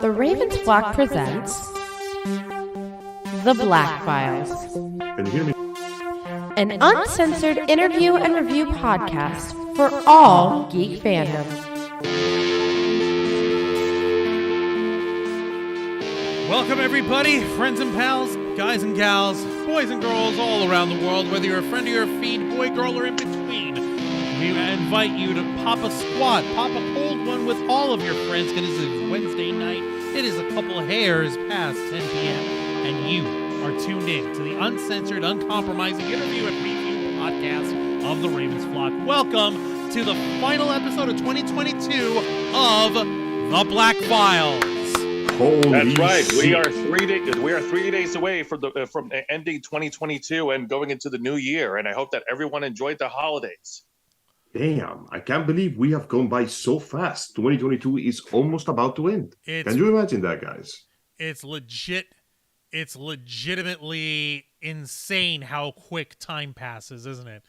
The Ravens Flock presents Theblackfiles, Can you hear me? an uncensored interview and review podcast for all geek fandom. Welcome everybody, friends and pals, guys and gals, boys and girls all around the world, whether you're a friend or you're a fiend, boy, girl, or in between. We invite you to pop a squat, pop a cold one with all of your friends, because it is Wednesday night. It is a couple of hairs past 10 p.m., and you are tuned in to the uncensored, uncompromising interview and review podcast of the Ravens Flock. Welcome to the final episode of 2022 of Theblackfiles. Holy That's right. shit. We are 3 days away from ending 2022 and going into the new year. And I hope that everyone enjoyed the holidays. Damn, I can't believe we have gone by so fast. 2022 is almost about to end. Can you imagine that, guys? It's legitimately insane how quick time passes, isn't it?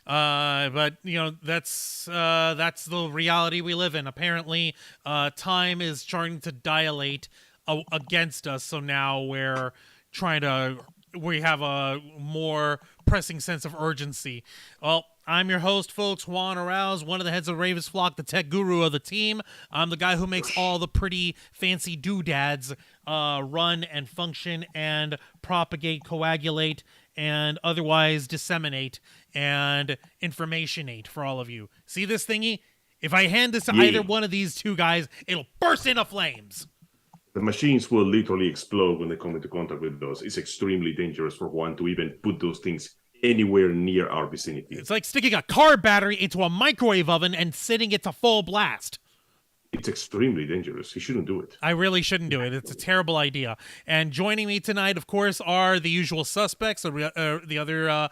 But you know, that's the reality we live in. Apparently, time is starting to dilate against us. So now we have a more pressing sense of urgency. Well, I'm your host, folks, Juan Arauz, one of the heads of Ravens Flock, the tech guru of the team. I'm the guy who makes all the pretty fancy doodads run and function and propagate, coagulate, and otherwise disseminate and informationate for all of you. See this thingy? If I hand this to either one of these two guys, it'll burst into flames. The machines will literally explode when they come into contact with those. It's extremely dangerous for one to even put those things anywhere near our vicinity. It's like sticking a car battery into a microwave oven and setting it to full blast. It's extremely dangerous. You shouldn't do it. I really shouldn't do it. It's a terrible idea. And joining me tonight, of course, are the usual suspects, the other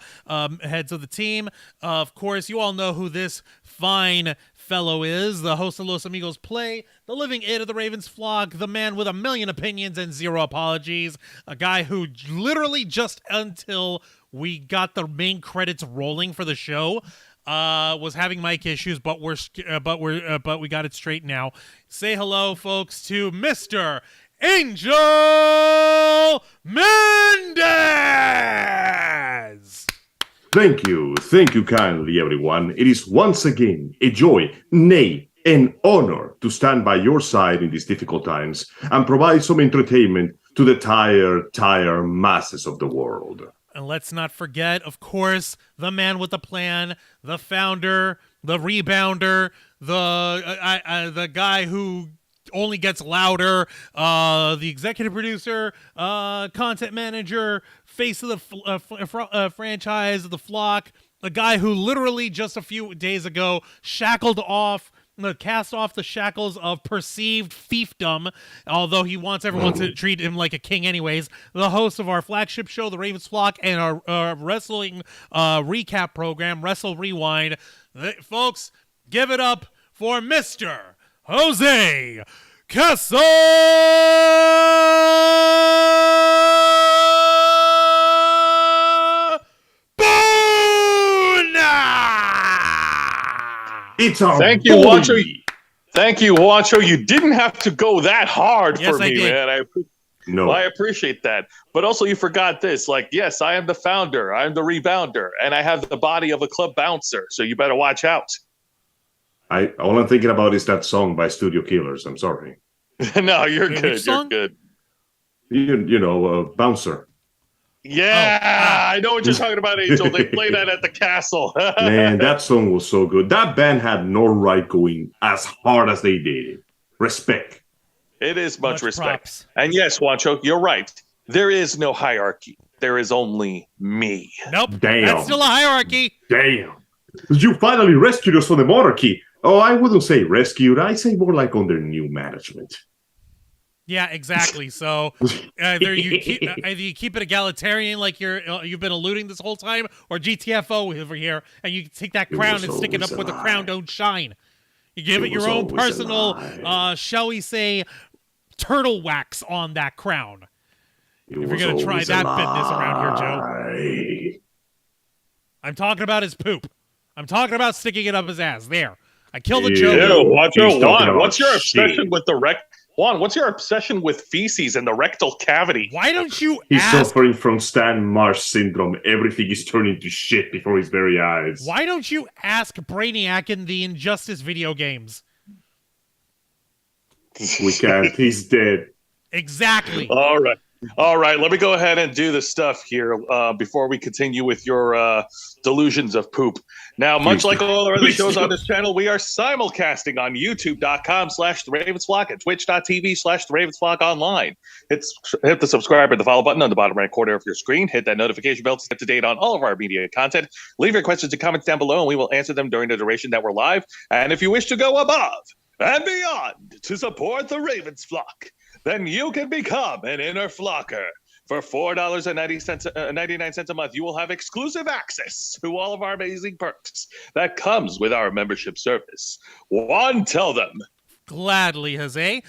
heads of the team. Of course, you all know who this fine fellow is, the host of Los Amigos Play, the living it of the Ravens Flock, the man with a million opinions and zero apologies, a guy who literally just until we got the main credits rolling for the show, was having mic issues, but we got it straight now. Say hello, folks, to Mr. Angel Mendez. Thank you kindly, everyone. It is once again a joy, nay, an honor to stand by your side in these difficult times and provide some entertainment to the tired masses of the world. And let's not forget, of course, the man with the plan, the founder, the rebounder, the guy who only gets louder, the executive producer, content manager, face of the franchise of the Flock, a guy who literally just a few days ago cast off the shackles of perceived fiefdom, although he wants everyone to treat him like a king anyways, the host of our flagship show, The Ravens Flock, and our wrestling recap program, Wrestle Rewind. Folks, give it up for Mr. Jose Queso! It's our Thank you, Juancho. Thank you, Juancho. You didn't have to go that hard for me, man. I appreciate that. But also, you forgot this. Like, yes, I am the founder. I'm the rebounder. And I have the body of a club bouncer. So you better watch out. All I'm thinking about is that song by Studio Killers. I'm sorry. No, you're good. You're good. You know, Bouncer. Yeah, I know what you're talking about, Angel. They played that at the castle. Man, that song was so good. That band had no right going as hard as they did. Respect. It is much respect. Props. And yes, Juancho, you're right. There is no hierarchy. There is only me. Nope. Damn. That's still a hierarchy. Damn. You finally rescued us from the monarchy. Oh, I wouldn't say rescued. I'd say more like under new management. Yeah, exactly. So either you keep it egalitarian like you've been alluding this whole time, or GTFO over here, and you take that crown and stick it up where the crown don't shine. You give it your own personal, shall we say, turtle wax on that crown. If you're going to try that business around here, Joe. I'm talking about his poop. I'm talking about sticking it up his ass. There. I killed the joke. Juan, what's your obsession with the Juan, what's your obsession with feces in the rectal cavity? Why don't you He's suffering from Stan Marsh syndrome. Everything is turning to shit before his very eyes. Why don't you ask Brainiac in the Injustice video games? We can't. He's dead. Exactly. All right. Let me go ahead and do the stuff here before we continue with your delusions of poop. Now, much like all our other shows on this channel, we are simulcasting on youtube.com/theravensflock and twitch.tv/theravensflock online. Hit the subscribe or the follow button on the bottom right corner of your screen. Hit that notification bell to stay up to date on all of our media content. Leave your questions and comments down below, and we will answer them during the duration that we're live. And if you wish to go above and beyond to support the Ravens Flock, then you can become an inner flocker. For $4.99 a month, you will have exclusive access to all of our amazing perks that comes with our membership service. Juan, tell them. Gladly, Jose.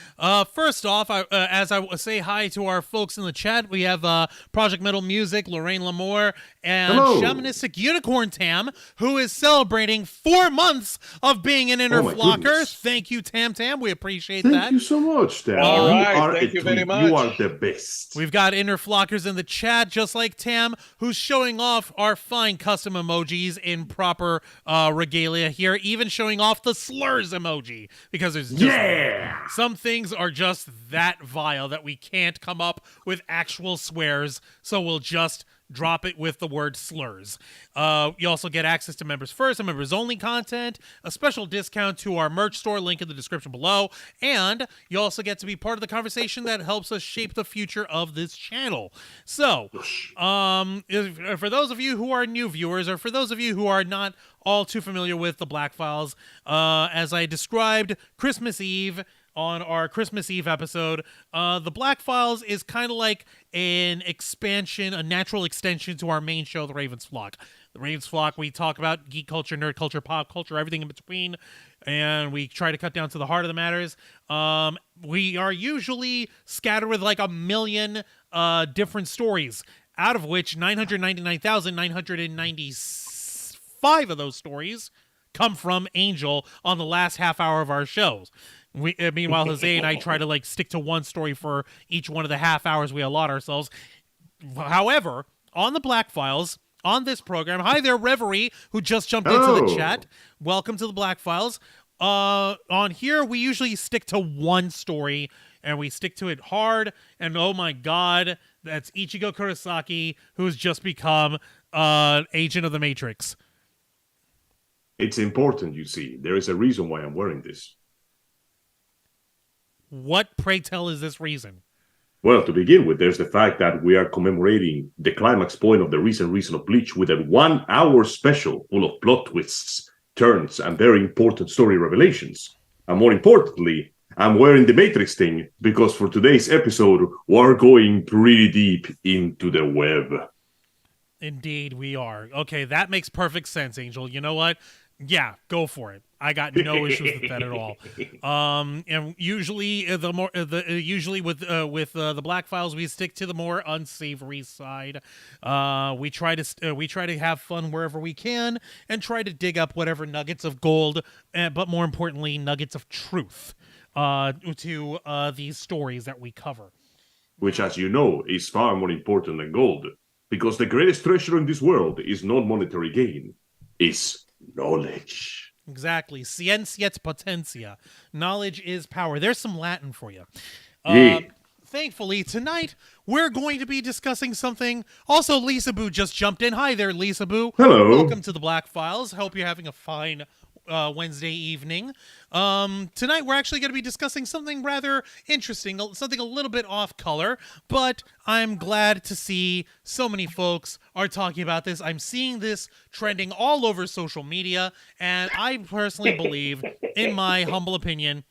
First off, as I say hi to our folks in the chat, we have Project Metal Music, Lorraine Lamour, and Shamanistic Unicorn Tam, who is celebrating 4 months of being an inner flocker. Goodness. Thank you, Tam. We appreciate that. Thank you so much, Tam. All right, thank you very much. You are the best. We've got inner flockers in the chat, just like Tam, who's showing off our fine custom emojis in proper regalia here, even showing off the slurs emoji, because there's just some things are just that vile that we can't come up with actual swears, so we'll just drop it with the word slurs. You also get access to Members First and Members Only content, a special discount to our merch store, link in the description below, and you also get to be part of the conversation that helps us shape the future of this channel. So, for those of you who are new viewers, or for those of you who are not all too familiar with the Blackfiles, as I described Christmas Eve on our Christmas Eve episode, the Blackfiles is kind of like an expansion, a natural extension to our main show, The Ravens Flock. The Ravens Flock, we talk about geek culture, nerd culture, pop culture, everything in between, and we try to cut down to the heart of the matters. We are usually scattered with like 1 million different stories, out of which 999,995 of those stories come from Angel on the last half hour of our shows. Meanwhile, Jose and I try to like stick to one story for each one of the half hours we allot ourselves. However, on the Blackfiles, on this program, hi there, Reverie, who just jumped into the chat. Welcome to the Blackfiles. On here, we usually stick to one story, and we stick to it hard. And oh my God, that's Ichigo Kurosaki, who's just become agent of the Matrix. It's important, you see. There is a reason why I'm wearing this. What, pray tell, is this reason? Well, to begin with, there's the fact that we are commemorating the climax point of the recent season of Bleach with a 1-hour special full of plot twists, turns, and very important story revelations. And more importantly, I'm wearing the Matrix thing because for today's episode, we're going pretty deep into the web. Indeed, we are. Okay, that makes perfect sense, Angel. You know what? Yeah, go for it. I got no issues with that at all. And usually, usually with the Blackfiles, we stick to the more unsavory side. We try to have fun wherever we can, and try to dig up whatever nuggets of gold, but more importantly, nuggets of truth to these stories that we cover. Which, as you know, is far more important than gold, because the greatest treasure in this world is not monetary gain, it's knowledge. Exactly. Scientia et potentia. Knowledge is power. There's some Latin for you. Thankfully, tonight, we're going to be discussing something. Also, Lisa Boo just jumped in. Hi there, Lisa Boo. Hello. Welcome to the Blackfiles. Hope you're having a fine Wednesday evening. Tonight, we're actually going to be discussing something rather interesting, something a little bit off color, but I'm glad to see so many folks are talking about this. I'm seeing this trending all over social media, and I personally believe, in my humble opinion,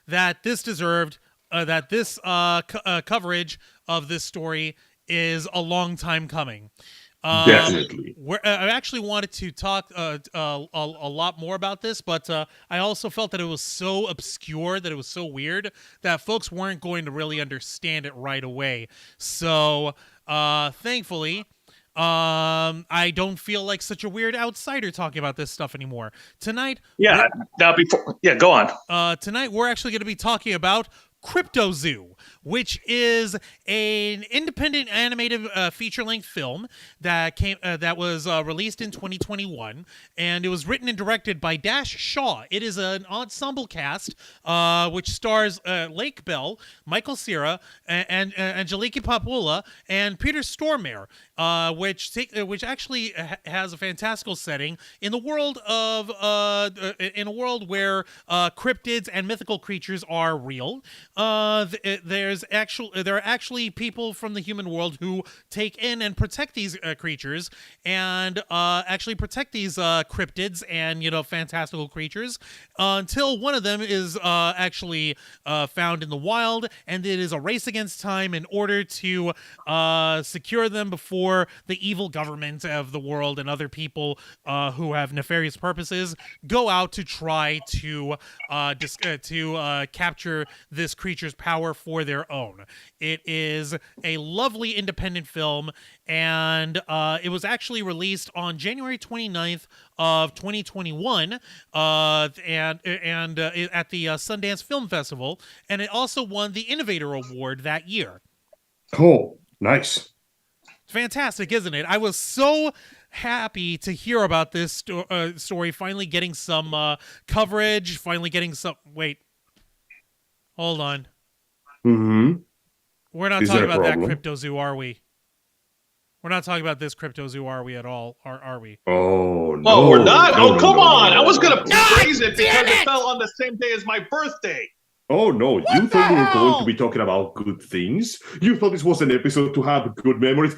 that this deserved, that this coverage of this story is a long time coming. Definitely. I actually wanted to talk a lot more about this, but I also felt that it was so obscure, that it was so weird, that folks weren't going to really understand it right away. So, thankfully, I don't feel like such a weird outsider talking about this stuff anymore. Tonight, go on. Tonight we're actually going to be talking about CryptoZoo, which is an independent animated feature-length film that was released in 2021, and it was written and directed by Dash Shaw. It is an ensemble cast which stars Lake Bell, Michael Cera, and Angeliki Papula, and Peter Stormare, which actually has a fantastical setting in the world of in a world where cryptids and mythical creatures are real. There are actually people from the human world who take in and protect these creatures, and actually protect these cryptids and fantastical creatures until one of them is actually found in the wild, and it is a race against time in order to secure them before the evil government of the world and other people who have nefarious purposes go out to try to capture this creature's power for their own. It is a lovely independent film, and it was actually released on January 29th of 2021 and at the Sundance Film Festival, and it also won the Innovator Award that year. Oh, nice. Fantastic, isn't it? I was so happy to hear about this story finally getting some coverage, finally getting some... Wait. Hold on. Mm-hmm. We're not talking about that CryptoZoo, are we? We're not talking about this CryptoZoo, are we at all? Are we? Oh, no. Oh, we're not? No, come on. No. I was going to praise it because it fell on the same day as my birthday. Oh, no. You thought we were going to be talking about good things? You thought this was an episode to have good memories?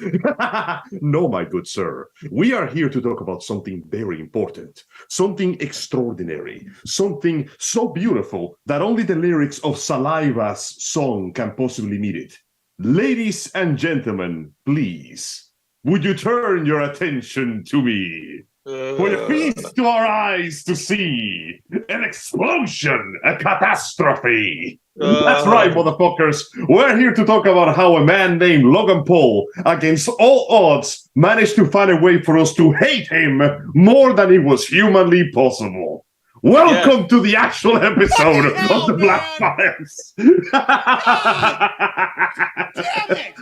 No, my good sir. We are here to talk about something very important, something extraordinary, something so beautiful that only the lyrics of Saliva's song can possibly meet it. Ladies and gentlemen, please, would you turn your attention to me? For you feast to our eyes to see an explosion, a catastrophe. That's right, motherfuckers. We're here to talk about how a man named Logan Paul, against all odds, managed to find a way for us to hate him more than it was humanly possible. Welcome to the actual episode of the Theblackfiles. Damn it!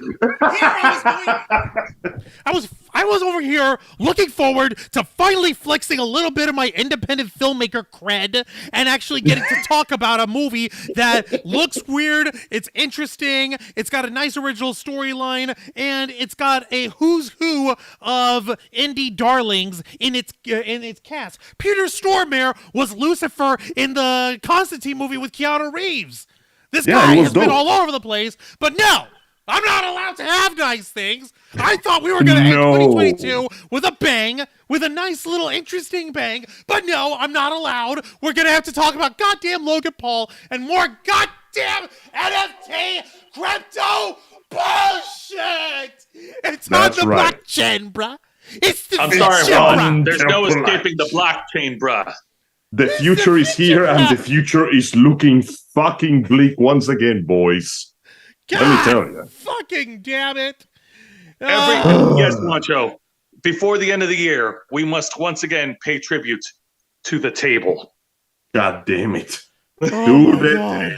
I was over here looking forward to finally flexing a little bit of my independent filmmaker cred and actually getting to talk about a movie that looks weird, it's interesting, it's got a nice original storyline, and it's got a who's who of indie darlings in its cast. Peter Stormare was Lucifer in the Constantine movie with Keanu Reeves. This guy has been all over the place, but no, I'm not allowed to have nice things. I thought we were going to end 2022 with a bang, with a nice little interesting bang, but no, I'm not allowed. We're going to have to talk about goddamn Logan Paul and more goddamn NFT crypto bullshit. It's on the blockchain, bruh. It's the I'm sorry, Ron. There's no escaping the blockchain, bruh. The future is here, and the future is looking fucking bleak once again, boys. God, let me tell you. Fucking damn it. Yes, Macho. Before the end of the year, we must once again pay tribute to the table. God damn it. Do the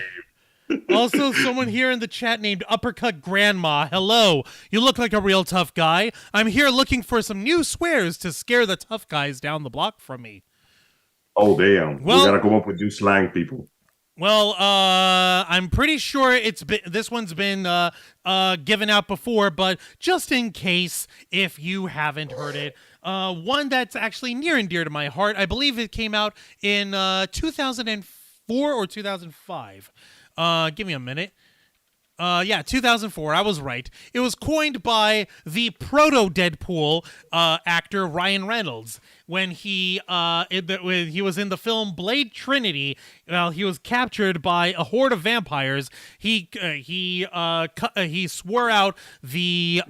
table. Also, someone here in the chat named Uppercut Grandma. Hello. You look like a real tough guy. I'm here looking for some new swears to scare the tough guys down the block from me. Oh, damn. We gotta come up with new slang, people. Well, I'm pretty sure this one's been given out before, but just in case, if you haven't heard it, one that's actually near and dear to my heart. I believe it came out in 2004 or 2005. Give me a minute. 2004. I was right. It was coined by the proto-Deadpool actor Ryan Reynolds when he was in the film Blade Trinity. Well, he was captured by a horde of vampires. He swore out the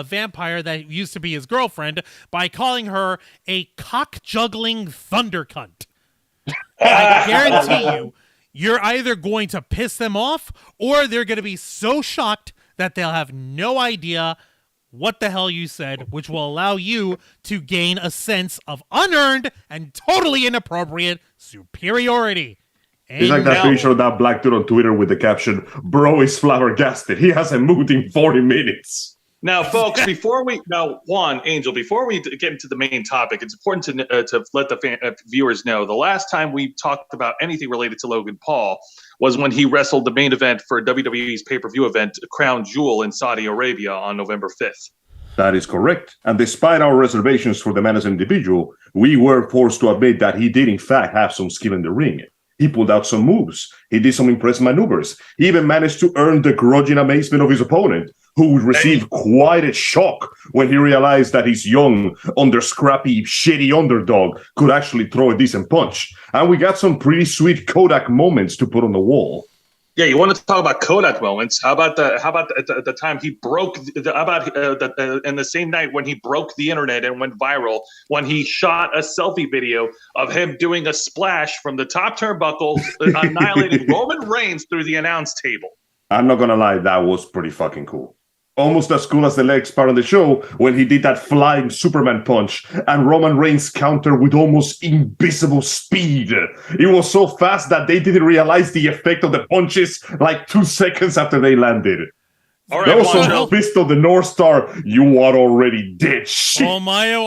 vampire that used to be his girlfriend by calling her a cock-juggling thunder cunt. I guarantee you. You're either going to piss them off or they're going to be so shocked that they'll have no idea what the hell you said, which will allow you to gain a sense of unearned and totally inappropriate superiority. It's like that picture of that black dude on Twitter with the caption, "Bro is flabbergasted. He hasn't moved in 40 minutes." Now, folks, Juan, Angel, before we get into the main topic, it's important to let the viewers know the last time we talked about anything related to Logan Paul was when he wrestled the main event for WWE's pay-per-view event, Crown Jewel, in Saudi Arabia on November 5th. That is correct. And despite our reservations for the man as an individual, we were forced to admit that he did, in fact, have some skill in the ring. He pulled out some moves. He did some impressive maneuvers. He even managed to earn the grudging amazement of his opponent, who would receive quite a shock when he realized that his young, scrappy, shitty underdog could actually throw a decent punch. And we got some pretty sweet Kodak moments to put on the wall. Yeah, you want to talk about Kodak moments? How about the time he broke? And the same night when he broke the internet and went viral, when he shot a selfie video of him doing a splash from the top turnbuckle, annihilating Roman Reigns through the announce table. I'm not gonna lie, that was pretty fucking cool. Almost as cool as the legs part of the show when he did that flying Superman punch and Roman Reigns counter with almost invisible speed. It was so fast that they didn't realize the effect of the punches like 2 seconds after they landed. All right, also, Fist of the North Star, you are already dead. Shit. All right,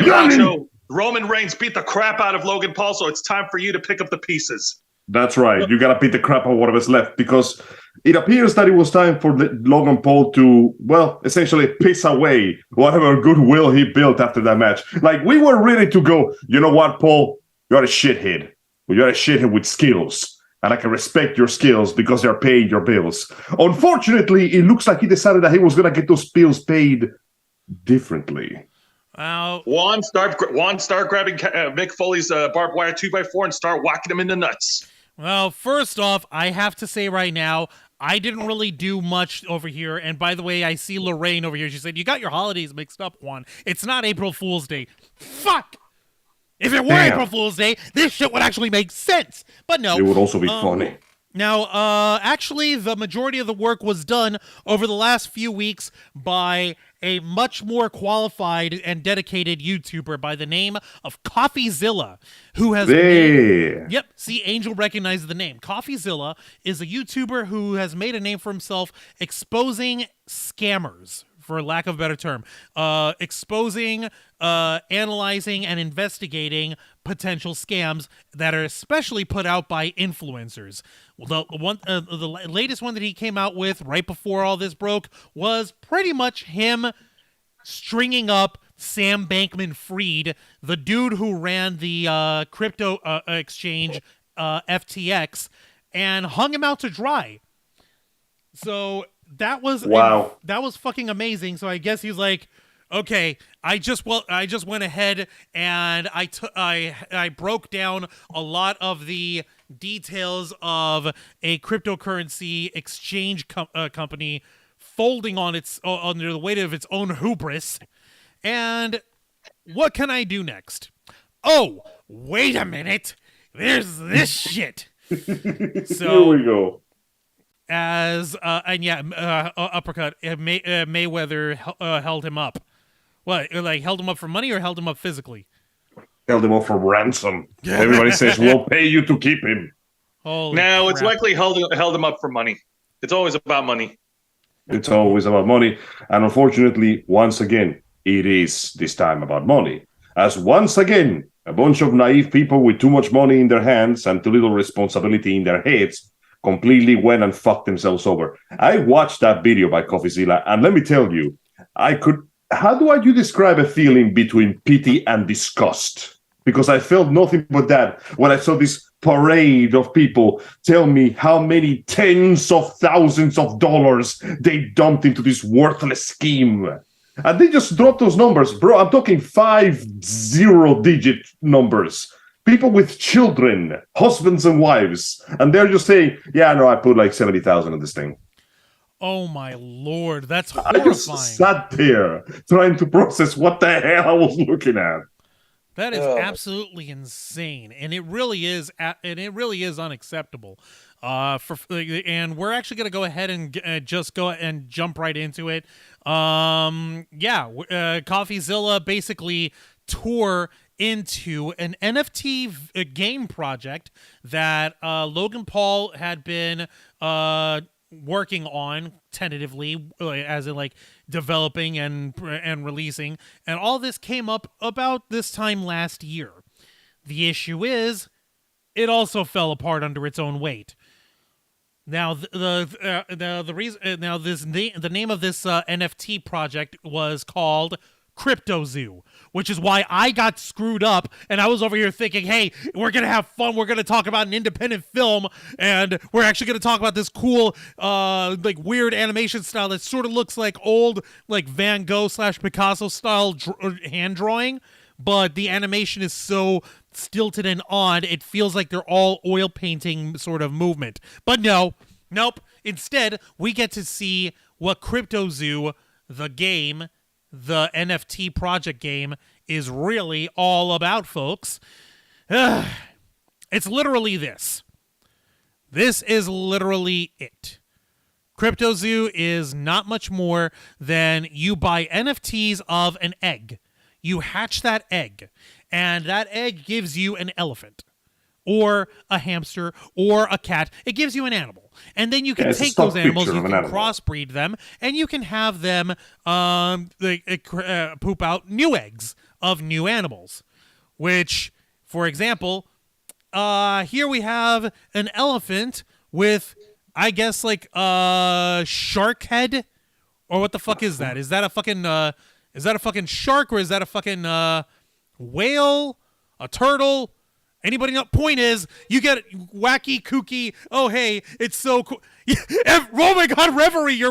Wancho. Roman Reigns beat the crap out of Logan Paul, so it's time for you to pick up the pieces. That's right. You gotta beat the crap out of whatever's left, because it appears that it was time for Logan Paul to, well, essentially piss away whatever goodwill he built after that match. Like, we were ready to go, you know what, Paul? You're a shithead. You're a shithead with skills. And I can respect your skills because they're paying your bills. Unfortunately, it looks like he decided that he was going to get those bills paid differently. Juan, start grabbing Mick Foley's barbed wire 2x4 and start whacking him in the nuts. Well, first off, I have to say right now, I didn't really do much over here. And by the way, I see Lorraine over here. She said, "You got your holidays mixed up, Juan. It's not April Fool's Day." Fuck! If it were April Fool's Day, this shit would actually make sense. But no. It would also be funny. Now, actually, the majority of the work was done over the last few weeks by a much more qualified and dedicated YouTuber by the name of Coffeezilla, who has Yep, see, Angel recognizes the name. Coffeezilla is a YouTuber who has made a name for himself exposing scammers, for lack of a better term, exposing, analyzing, and investigating potential scams that are especially put out by influencers. The latest one that he came out with right before all this broke was pretty much him stringing up Sam Bankman-Fried, the dude who ran the crypto exchange FTX, and hung him out to dry. So that was that was fucking amazing. So I guess he's like, okay, I just went ahead and I broke down a lot of the details of a cryptocurrency exchange company folding on under the weight of its own hubris. And what can I do next? Oh, wait a minute. There's this shit. So here we go. Uppercut. Mayweather held him up. What? Like held him up for money or held him up physically? Held him up for ransom. Everybody says we'll pay you to keep him. It's likely held him up for money. It's always about money. It's always about money, and unfortunately, once again, it is this time about money. As once again, a bunch of naive people with too much money in their hands and too little responsibility in their heads completely went and fucked themselves over. I watched that video by Coffeezilla, and let me tell you, how do you describe a feeling between pity and disgust? Because I felt nothing but that when I saw this parade of people tell me how many tens of thousands of dollars they dumped into this worthless scheme. And they just dropped those numbers, bro. I'm talking 5 0-digit numbers. People with children, husbands and wives, and they're just saying, "Yeah, no, I put like 70,000 in this thing." Oh my lord, that's horrifying. I just sat there trying to process what the hell I was looking at. That is absolutely insane, and it really is unacceptable. And we're actually going to go ahead and just go and jump right into it. Coffeezilla basically tore into an NFT game project that Logan Paul had been working on tentatively, as in like developing and releasing, and all this came up about this time last year. The issue is, it also fell apart under its own weight. Now the name of this NFT project was called CryptoZoo, which is why I got screwed up, and I was over here thinking, hey, we're going to have fun, we're going to talk about an independent film, and we're actually going to talk about this cool, like, weird animation style that sort of looks like old, like, Van Gogh / Picasso style hand drawing, but the animation is so stilted and odd, it feels like they're all oil painting sort of movement. But nope. Instead, we get to see what CryptoZoo, the game, the NFT project game, is really all about, folks. It's literally this. This is literally it. CryptoZoo is not much more than you buy NFTs of an egg. You hatch that egg, and that egg gives you an elephant, or a hamster, or a cat. It gives you an animal. And then you can take those animals, you can crossbreed them, and you can have them poop out new eggs of new animals. Which, for example, here we have an elephant with, I guess, like a shark head, or what the fuck is that? Is that a fucking shark, or is that a fucking whale? A turtle? Anybody know? Point is, you get wacky, kooky. Oh, hey, it's so cool. Oh my God, Reverie!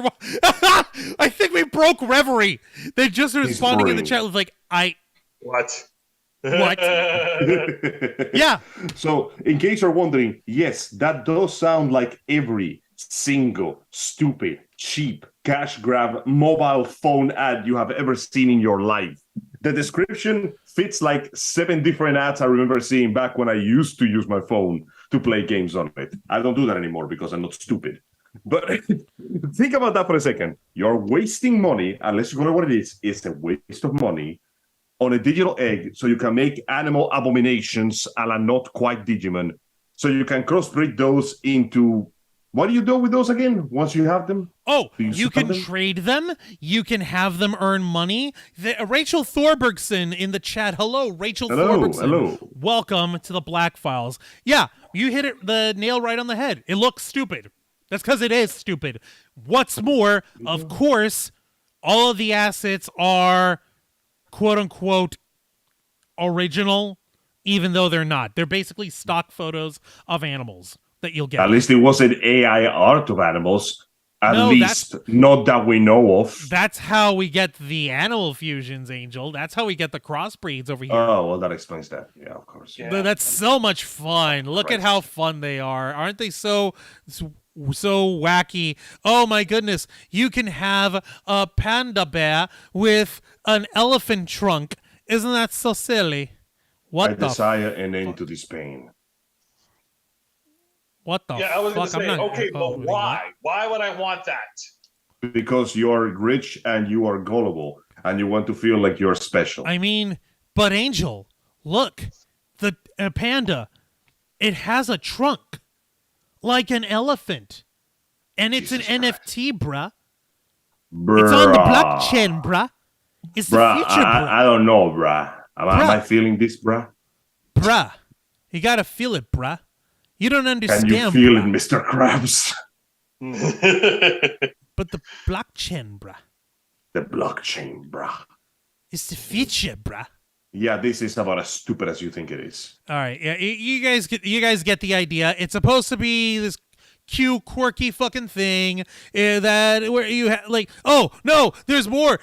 I think we broke Reverie. They just responding in the chat with like, What? Yeah. So, in case you're wondering, yes, that does sound like every single stupid, cheap, cash grab mobile phone ad you have ever seen in your life. The description fits like 7 different ads I remember seeing back when I used to use my phone to play games on it. I don't do that anymore because I'm not stupid. But think about that for a second. You're wasting money, unless you know what it is. It's a waste of money on a digital egg so you can make animal abominations a la not quite Digimon. So you can crossbreed those into... What do you do with those again once you have them? Oh, you can trade them. You can have them earn money. Rachel Thorbergson in the chat. Hello, Rachel Thorbergson. Hello. Welcome to the Theblackfiles. Yeah, you hit the nail right on the head. It looks stupid. That's because it is stupid. What's more, of course, all of the assets are quote-unquote original, even though they're not. They're basically stock photos of animals that you'll get. At least it wasn't AI art of animals. At least not that we know of. That's how we get the animal fusions, Angel. That's how we get the crossbreeds over here. Oh, well, that explains that. Yeah, of course. Yeah. That's so much fun. Look at how fun they are. Aren't they so wacky? Oh, my goodness. You can have a panda bear with an elephant trunk. Isn't that so silly? I desire an end to this pain. What the fuck? I was going to say, okay, but why? Why would I want that? Because you're rich and you are gullible and you want to feel like you're special. I mean, but Angel, look, the panda, it has a trunk like an elephant. And it's an NFT, bruh. It's on the blockchain, bruh. It's the future, bruh. I don't know, bruh. Am I feeling this, bruh? Bruh. You gotta feel it, bruh. You don't understand. Can you feel it, Mr. Krabs? But the blockchain, bruh. The blockchain, bruh. It's the future, bruh. Yeah, this is about as stupid as you think it is. All right, yeah, you guys get the idea. It's supposed to be this cute, quirky fucking thing that where you like. Oh no, there's more.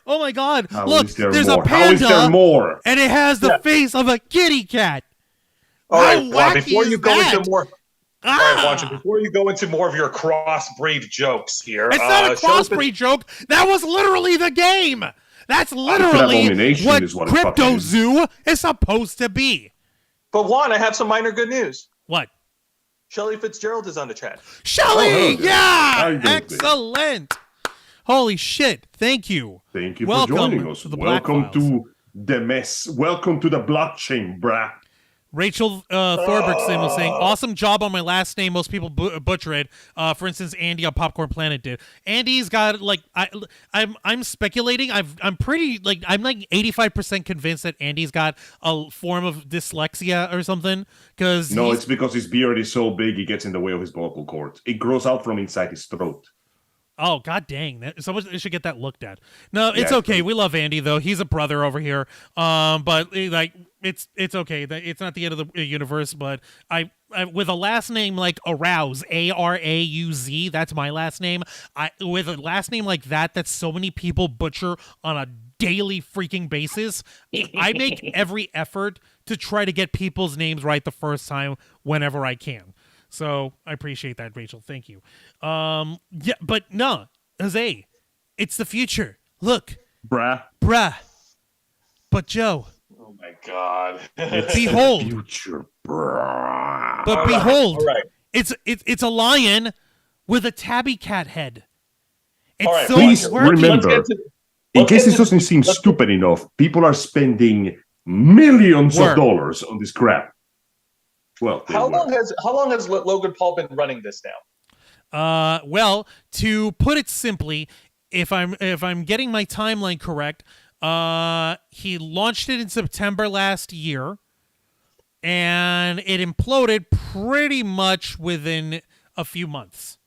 Oh my God! Look, there's a panda. How is there more? And it has the face of a kitty cat. All right, Juan, before you go into more, all right, Juan, before you go into more of your crossbreed jokes here, it's not a crossbreed joke. That was literally the game. That's literally what CryptoZoo is supposed to be. But Juan, I have some minor good news. What? Shelly Fitzgerald is on the chat. Shelly, excellent. Holy shit! Thank you. Thank you for joining us. Welcome to the mess. Welcome to the blockchain, brah. Rachel Thorbergson was saying, "Awesome job on my last name. Most people butcher it. For instance, Andy on Popcorn Planet did. Andy's got like I'm speculating. I'm pretty like I'm like 85% convinced that Andy's got a form of dyslexia or something. Because it's because his beard is so big he gets in the way of his vocal cords. It grows out from inside his throat. Oh, god dang. Someone should get that looked at. No, it's okay. We love Andy, though. He's a brother over here. But, like, it's okay. It's not the end of the universe, but I with a last name like Arauz, A-R-A-U-Z, that's my last name. With a last name like that so many people butcher on a daily freaking basis, I make every effort to try to get people's names right the first time whenever I can. So I appreciate that, Rachel. Thank you. Yeah, but no, Jose, it's the future. Look, bruh. But Joe. Oh my God. Behold, the future, bruh. But behold, all right. It's a lion with a tabby cat head. It's all right, so please remember, in case this doesn't seem stupid enough, people are spending millions of dollars on this crap. Well, how long has Logan Paul been running this now? Well, to put it simply, if I'm getting my timeline correct, he launched it in September last year, and it imploded pretty much within a few months.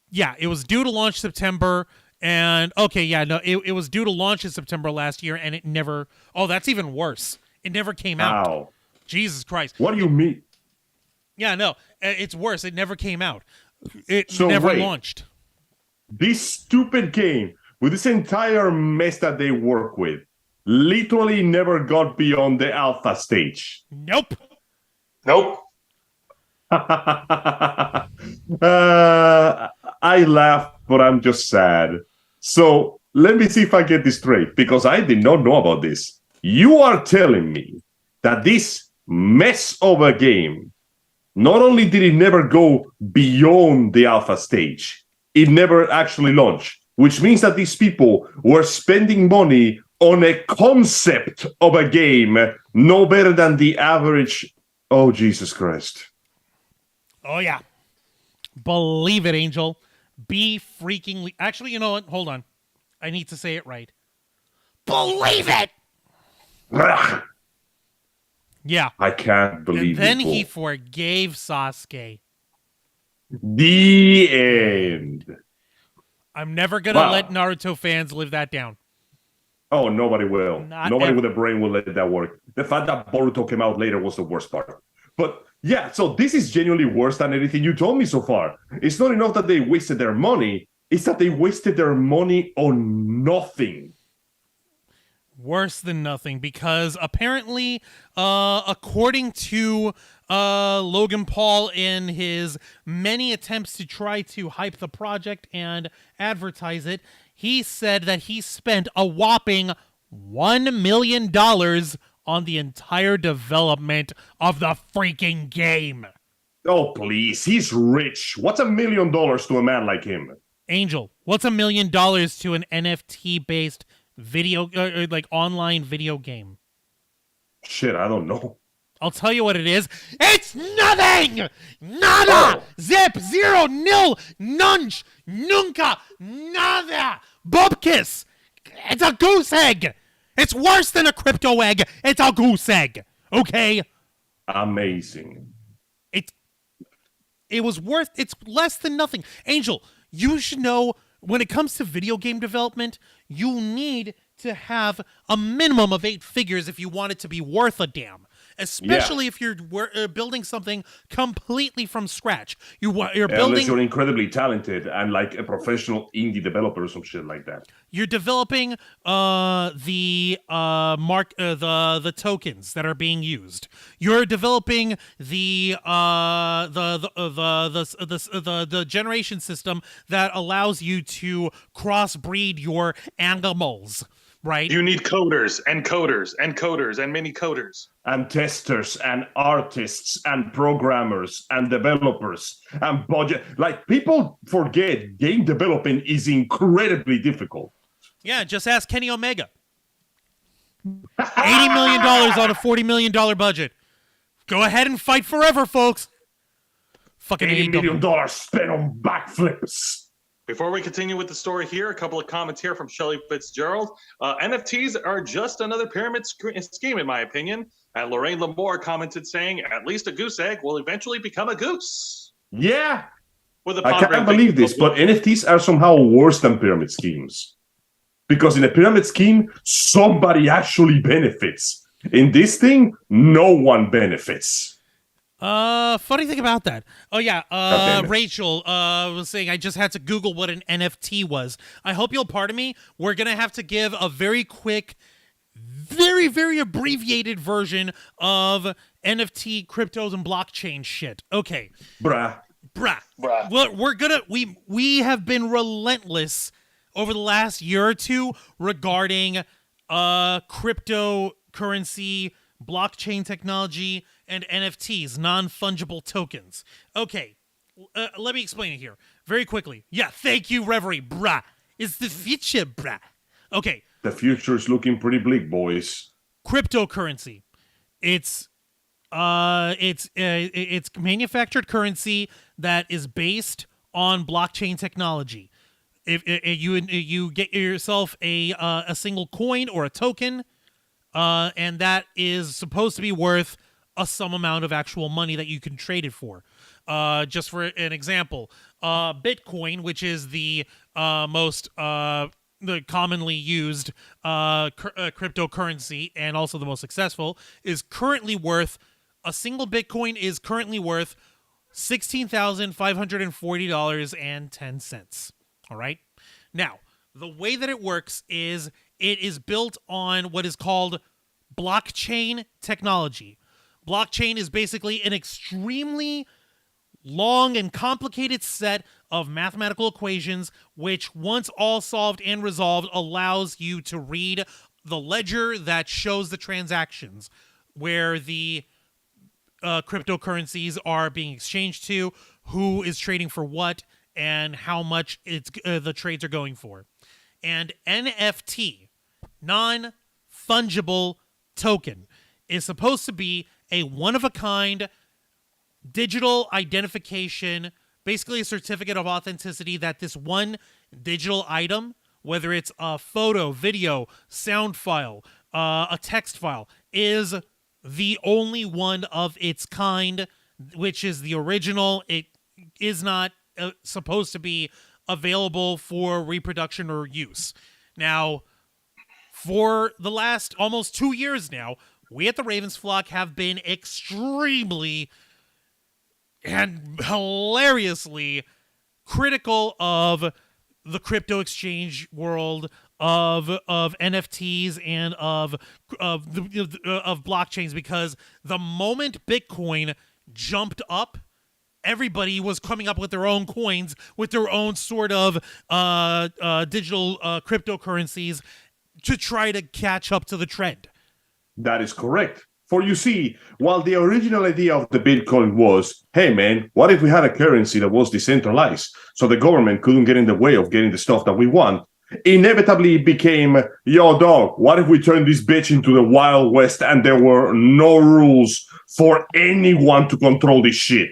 Yeah, it was due to launch September, and it was due to launch in September last year, and it never. Oh, that's even worse. It never came out. Wow. Jesus Christ. What do you mean? Yeah, no, it's worse. It never came out. It never launched. This stupid game, with this entire mess that they work with, literally never got beyond the alpha stage. Nope. I laugh, but I'm just sad. So let me see if I get this straight, because I did not know about this. You are telling me that this mess of a game, not only did it never go beyond the alpha stage, it never actually launched, which means that these people were spending money on a concept of a game no better than the average. Oh, Jesus Christ. Oh, yeah. Believe it, Angel. Be freaking... Actually, you know what? Hold on. I need to say it right. Believe it! Yeah. I can't believe it. And then he forgave Sasuke. The end. I'm never going to let Naruto fans live that down. Oh, nobody will. Nobody with a brain will let that work. The fact that Boruto came out later was the worst part. But yeah, so this is genuinely worse than anything you told me so far. It's not enough that they wasted their money. It's that they wasted their money on nothing. Worse than nothing, because apparently, according to Logan Paul in his many attempts to try to hype the project and advertise it, he said that he spent a whopping $1 million on the entire development of the freaking game. Oh, please. He's rich. What's $1 million to a man like him? Angel, what's $1 million to an NFT-based video, like online video game? Shit, I don't know. I'll tell you what it is. It's nothing! Nada! Zip! Zero! Nil! Nunch! Nunca! Nada! Bubkiss! It's a goose egg! It's worse than a crypto egg! It's a goose egg! Okay? Amazing. It was worth... It's less than nothing. Angel, you should know, when it comes to video game development, you need to have a minimum of 8 figures if you want it to be worth a damn. Especially if you're building something completely from scratch. You're building... Unless you're incredibly talented and like a professional indie developer or some shit like that. You're developing the tokens that are being used. You're developing the generation system that allows you to crossbreed your animals. right? You need coders and coders and coders and many coders. And testers and artists and programmers and developers and budget. Like, people forget game development is incredibly difficult. Yeah, just ask Kenny Omega. $80 million on a $40 million budget. Go ahead and fight forever, folks. Fucking $80 million spent on backflips. Before we continue with the story here, a couple of comments here from Shelley Fitzgerald. NFTs are just another pyramid scheme, in my opinion. And Lorraine Lamore commented saying, at least a goose egg will eventually become a goose. Yeah. I can't believe this, but NFTs are somehow worse than pyramid schemes. Because in a pyramid scheme, somebody actually benefits. In this thing, no one benefits. Funny thing about that. Oh yeah, Rachel was saying I just had to Google what an NFT was. I hope you'll pardon me. We're gonna have to give a very quick, very, very abbreviated version of NFT, cryptos, and blockchain shit. Okay. Bruh. Well, we have been relentless over the last year or two regarding cryptocurrency, blockchain technology, and NFTs, non-fungible tokens. Okay, let me explain it here very quickly. Yeah, thank you, Reverie, brah. It's the future, brah. Okay. The future is looking pretty bleak, boys. Cryptocurrency. It's manufactured currency that is based on blockchain technology. If you get yourself a single coin or a token, and that is supposed to be worth a some amount of actual money that you can trade it for. Just for an example, Bitcoin, which is the most the commonly used cryptocurrency and also the most successful, is currently worth, a single Bitcoin is currently worth $16,540.10. All right. Now, the way that it works is it is built on what is called blockchain technology. Blockchain is basically an extremely long and complicated set of mathematical equations, which, once all solved and resolved, allows you to read the ledger that shows the transactions, where the cryptocurrencies are being exchanged to, who is trading for what, and how much the trades are going for. And NFT, non-fungible token, is supposed to be a one-of-a-kind digital identification, basically a certificate of authenticity that this one digital item, whether it's a photo, video, sound file, a text file, is the only one of its kind, which is the original. It is not supposed to be available for reproduction or use. Now, for the last almost 2 years now, we at the Ravens Flock have been extremely and hilariously critical of the crypto exchange world, of NFTs, and of blockchains, because the moment Bitcoin jumped up, everybody was coming up with their own coins, with their own sort of digital cryptocurrencies to try to catch up to the trend. That is correct. For you see, while the original idea of the Bitcoin was, hey man, what if we had a currency that was decentralized so the government couldn't get in the way of getting the stuff that we want? Inevitably it became, yo dog, what if we turn this bitch into the Wild West and there were no rules for anyone to control this shit?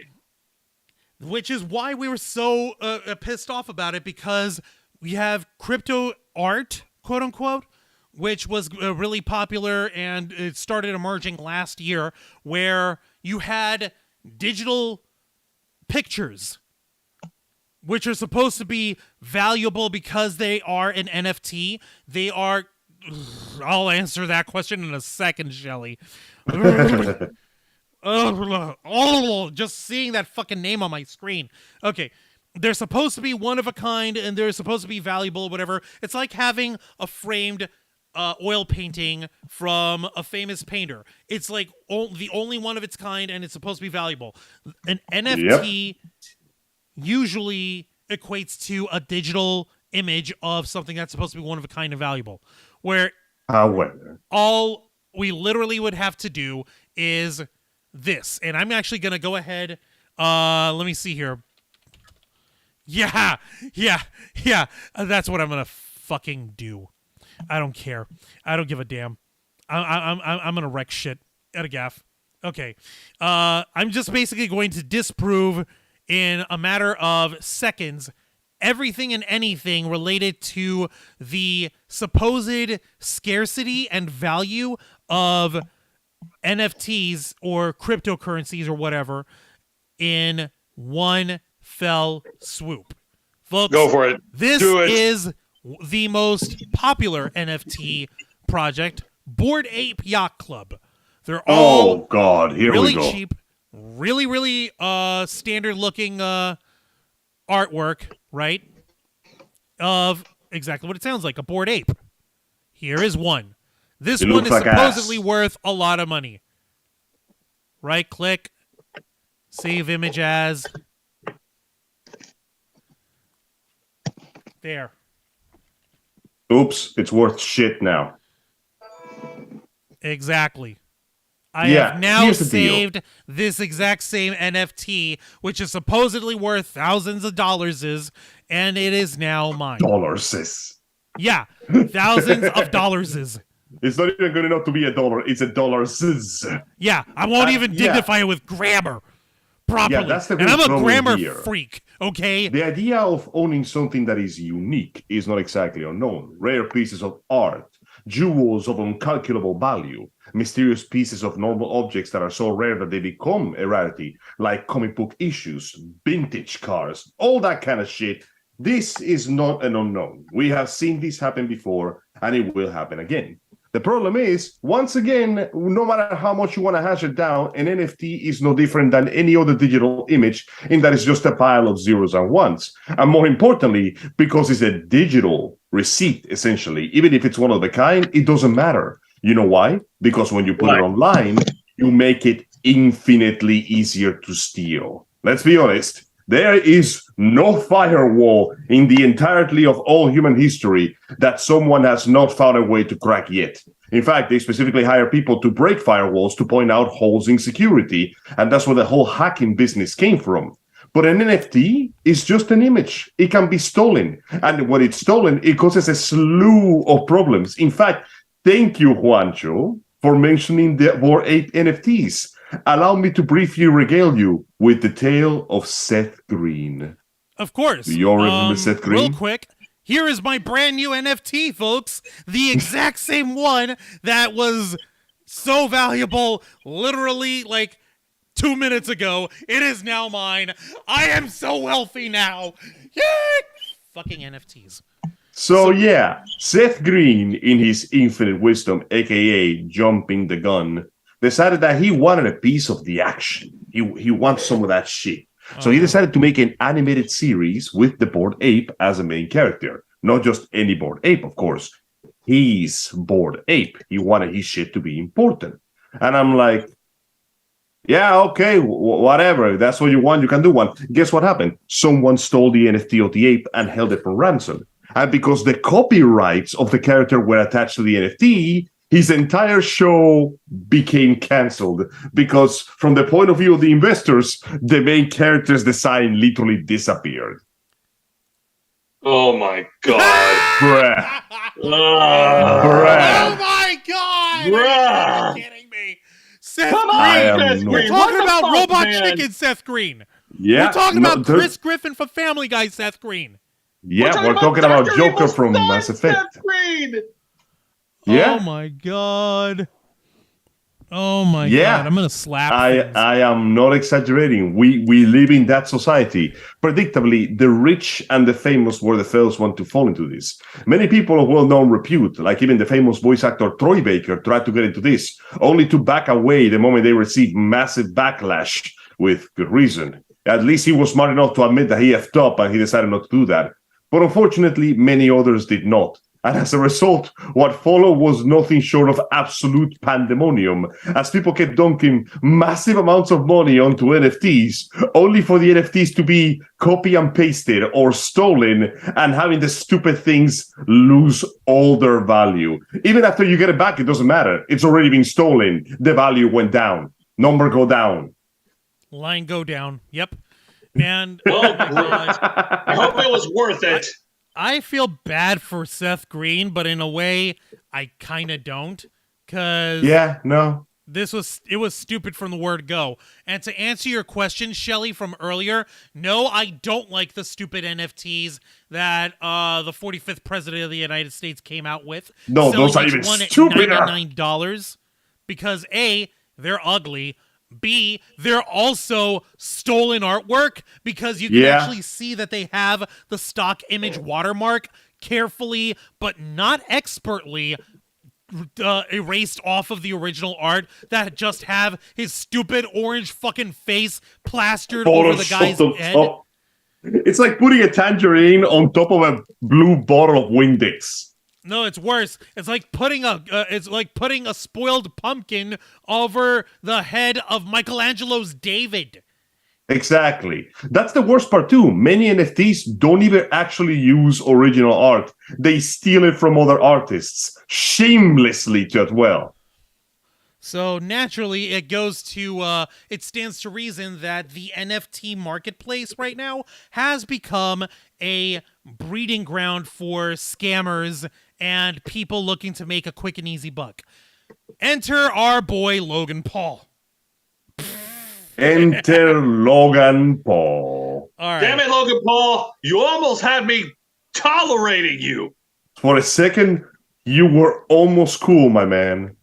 Which is why we were so pissed off about it, because we have crypto art, quote unquote, which was really popular, and it started emerging last year, where you had digital pictures, which are supposed to be valuable because they are an NFT. They are... I'll answer that question in a second, Shelly. Just seeing that fucking name on my screen. Okay. They're supposed to be one of a kind, and they're supposed to be valuable, whatever. It's like having a framed oil painting from a famous painter. It's like the only one of its kind, and it's supposed to be valuable. An NFT usually equates to a digital image of something that's supposed to be one of a kind and valuable. Where However, all we literally would have to do is this. And I'm actually going to go ahead. Let me see here. Yeah. That's what I'm going to fucking do. I don't care. I don't give a damn. I'm going to wreck shit at a gaff. Okay. I'm just basically going to disprove in a matter of seconds everything and anything related to the supposed scarcity and value of NFTs or cryptocurrencies or whatever in one fell swoop. Folks, go for it. This is the most popular NFT project, Bored Ape Yacht Club. They're all really cheap, really standard looking artwork, right? Of exactly what it sounds like, a bored ape. Here is one. This one is supposedly worth a lot of money. Right click, save image as. There. Oops, it's worth shit now. Exactly. I have now saved this exact same NFT, which is supposedly worth thousands of dollars, and it is now mine. Dollars. Yeah, thousands of dollars. It's not even good enough to be a dollar. It's a dollars. Yeah, I won't even dignify it with grammar properly. Yeah, that's the and I'm a grammar here. freak, okay? The idea of owning something that is unique is not exactly unknown. Rare pieces of art, jewels of incalculable value, mysterious pieces of normal objects that are so rare that they become a rarity, like comic book issues, vintage cars, all that kind of shit. This is not an unknown. We have seen this happen before, and it will happen again. The problem is, once again, no matter how much you want to hash it down, an NFT is no different than any other digital image in that it's just a pile of zeros and ones. And more importantly, because it's a digital receipt, essentially, even if it's one of a kind, it doesn't matter. You know why? Because when you put it online, you make it infinitely easier to steal. Let's be honest. There is no firewall in the entirety of all human history that someone has not found a way to crack yet. In fact, they specifically hire people to break firewalls to point out holes in security, and that's where the whole hacking business came from. But an NFT is just an image. It can be stolen, and when it's stolen, it causes a slew of problems. In fact, thank you, Juancho, for mentioning the Bored Ape NFTs. Allow me to briefly regale you with the tale of Seth Green. Of course. Do you all remember Seth Green? Real quick, here is my brand new NFT, folks. The exact same one that was so valuable literally like 2 minutes ago. It is now mine. I am so wealthy now. Yay! Fucking NFTs. So yeah, Seth Green, in his infinite wisdom, aka jumping the gun, decided that he wanted a piece of the action. He wants some of that shit. So he decided to make an animated series with the Bored Ape as a main character. Not just any Bored Ape, of course. He's Bored Ape. He wanted his shit to be important. And I'm like, yeah, okay, whatever. If that's what you want, you can do one. Guess what happened? Someone stole the NFT of the ape and held it for ransom. And because the copyrights of the character were attached to the NFT, his entire show became canceled because from the point of view of the investors, the main character's design literally disappeared. Oh my God. Bruh. Oh my God. Are you kidding me? Seth Green. We're talking about Robot Chicken Seth Green. Yeah. We're talking about Chris Griffin from Family Guy Seth Green. Yeah, we're talking about Joker from Mass Effect. Seth Green. Yeah. Oh my God. Oh my God. I'm gonna slap things. I am not exaggerating. We live in that society. Predictably, the rich and the famous were the first one to fall into this. Many people of well-known repute, like even the famous voice actor Troy Baker, tried to get into this, only to back away the moment they received massive backlash with good reason. At least he was smart enough to admit that he effed up and he decided not to do that. But unfortunately, many others did not. And as a result, what followed was nothing short of absolute pandemonium, as people kept dunking massive amounts of money onto NFTs, only for the NFTs to be copy and pasted or stolen, and having the stupid things lose all their value. Even after you get it back, it doesn't matter. It's already been stolen. The value went down. Number go down. Line go down. Yep. And well, I hope it was worth it. I feel bad for Seth Green, but in a way, I kind of don't. Cause it was stupid from the word go. And to answer your question, Shelly, from earlier, no, I don't like the stupid NFTs that the 45th president of the United States came out with. No, those are even stupider. $99 because A, they're ugly. B, they're also stolen artwork because you can actually see that they have the stock image watermark carefully but not expertly erased off of the original art that just have his stupid orange fucking face plastered over the guy's head. It's like putting a tangerine on top of a blue bottle of Windex. No, it's worse. It's like putting a spoiled pumpkin over the head of Michelangelo's David. Exactly. That's the worst part too. Many NFTs don't even actually use original art. They steal it from other artists shamelessly as well. So naturally, it stands to reason that the NFT marketplace right now has become a breeding ground for scammers and people looking to make a quick and easy buck. Enter our boy Logan Paul. Enter Logan Paul. All right. Damn it, Logan Paul! You almost had me tolerating you. For a second, you were almost cool, my man.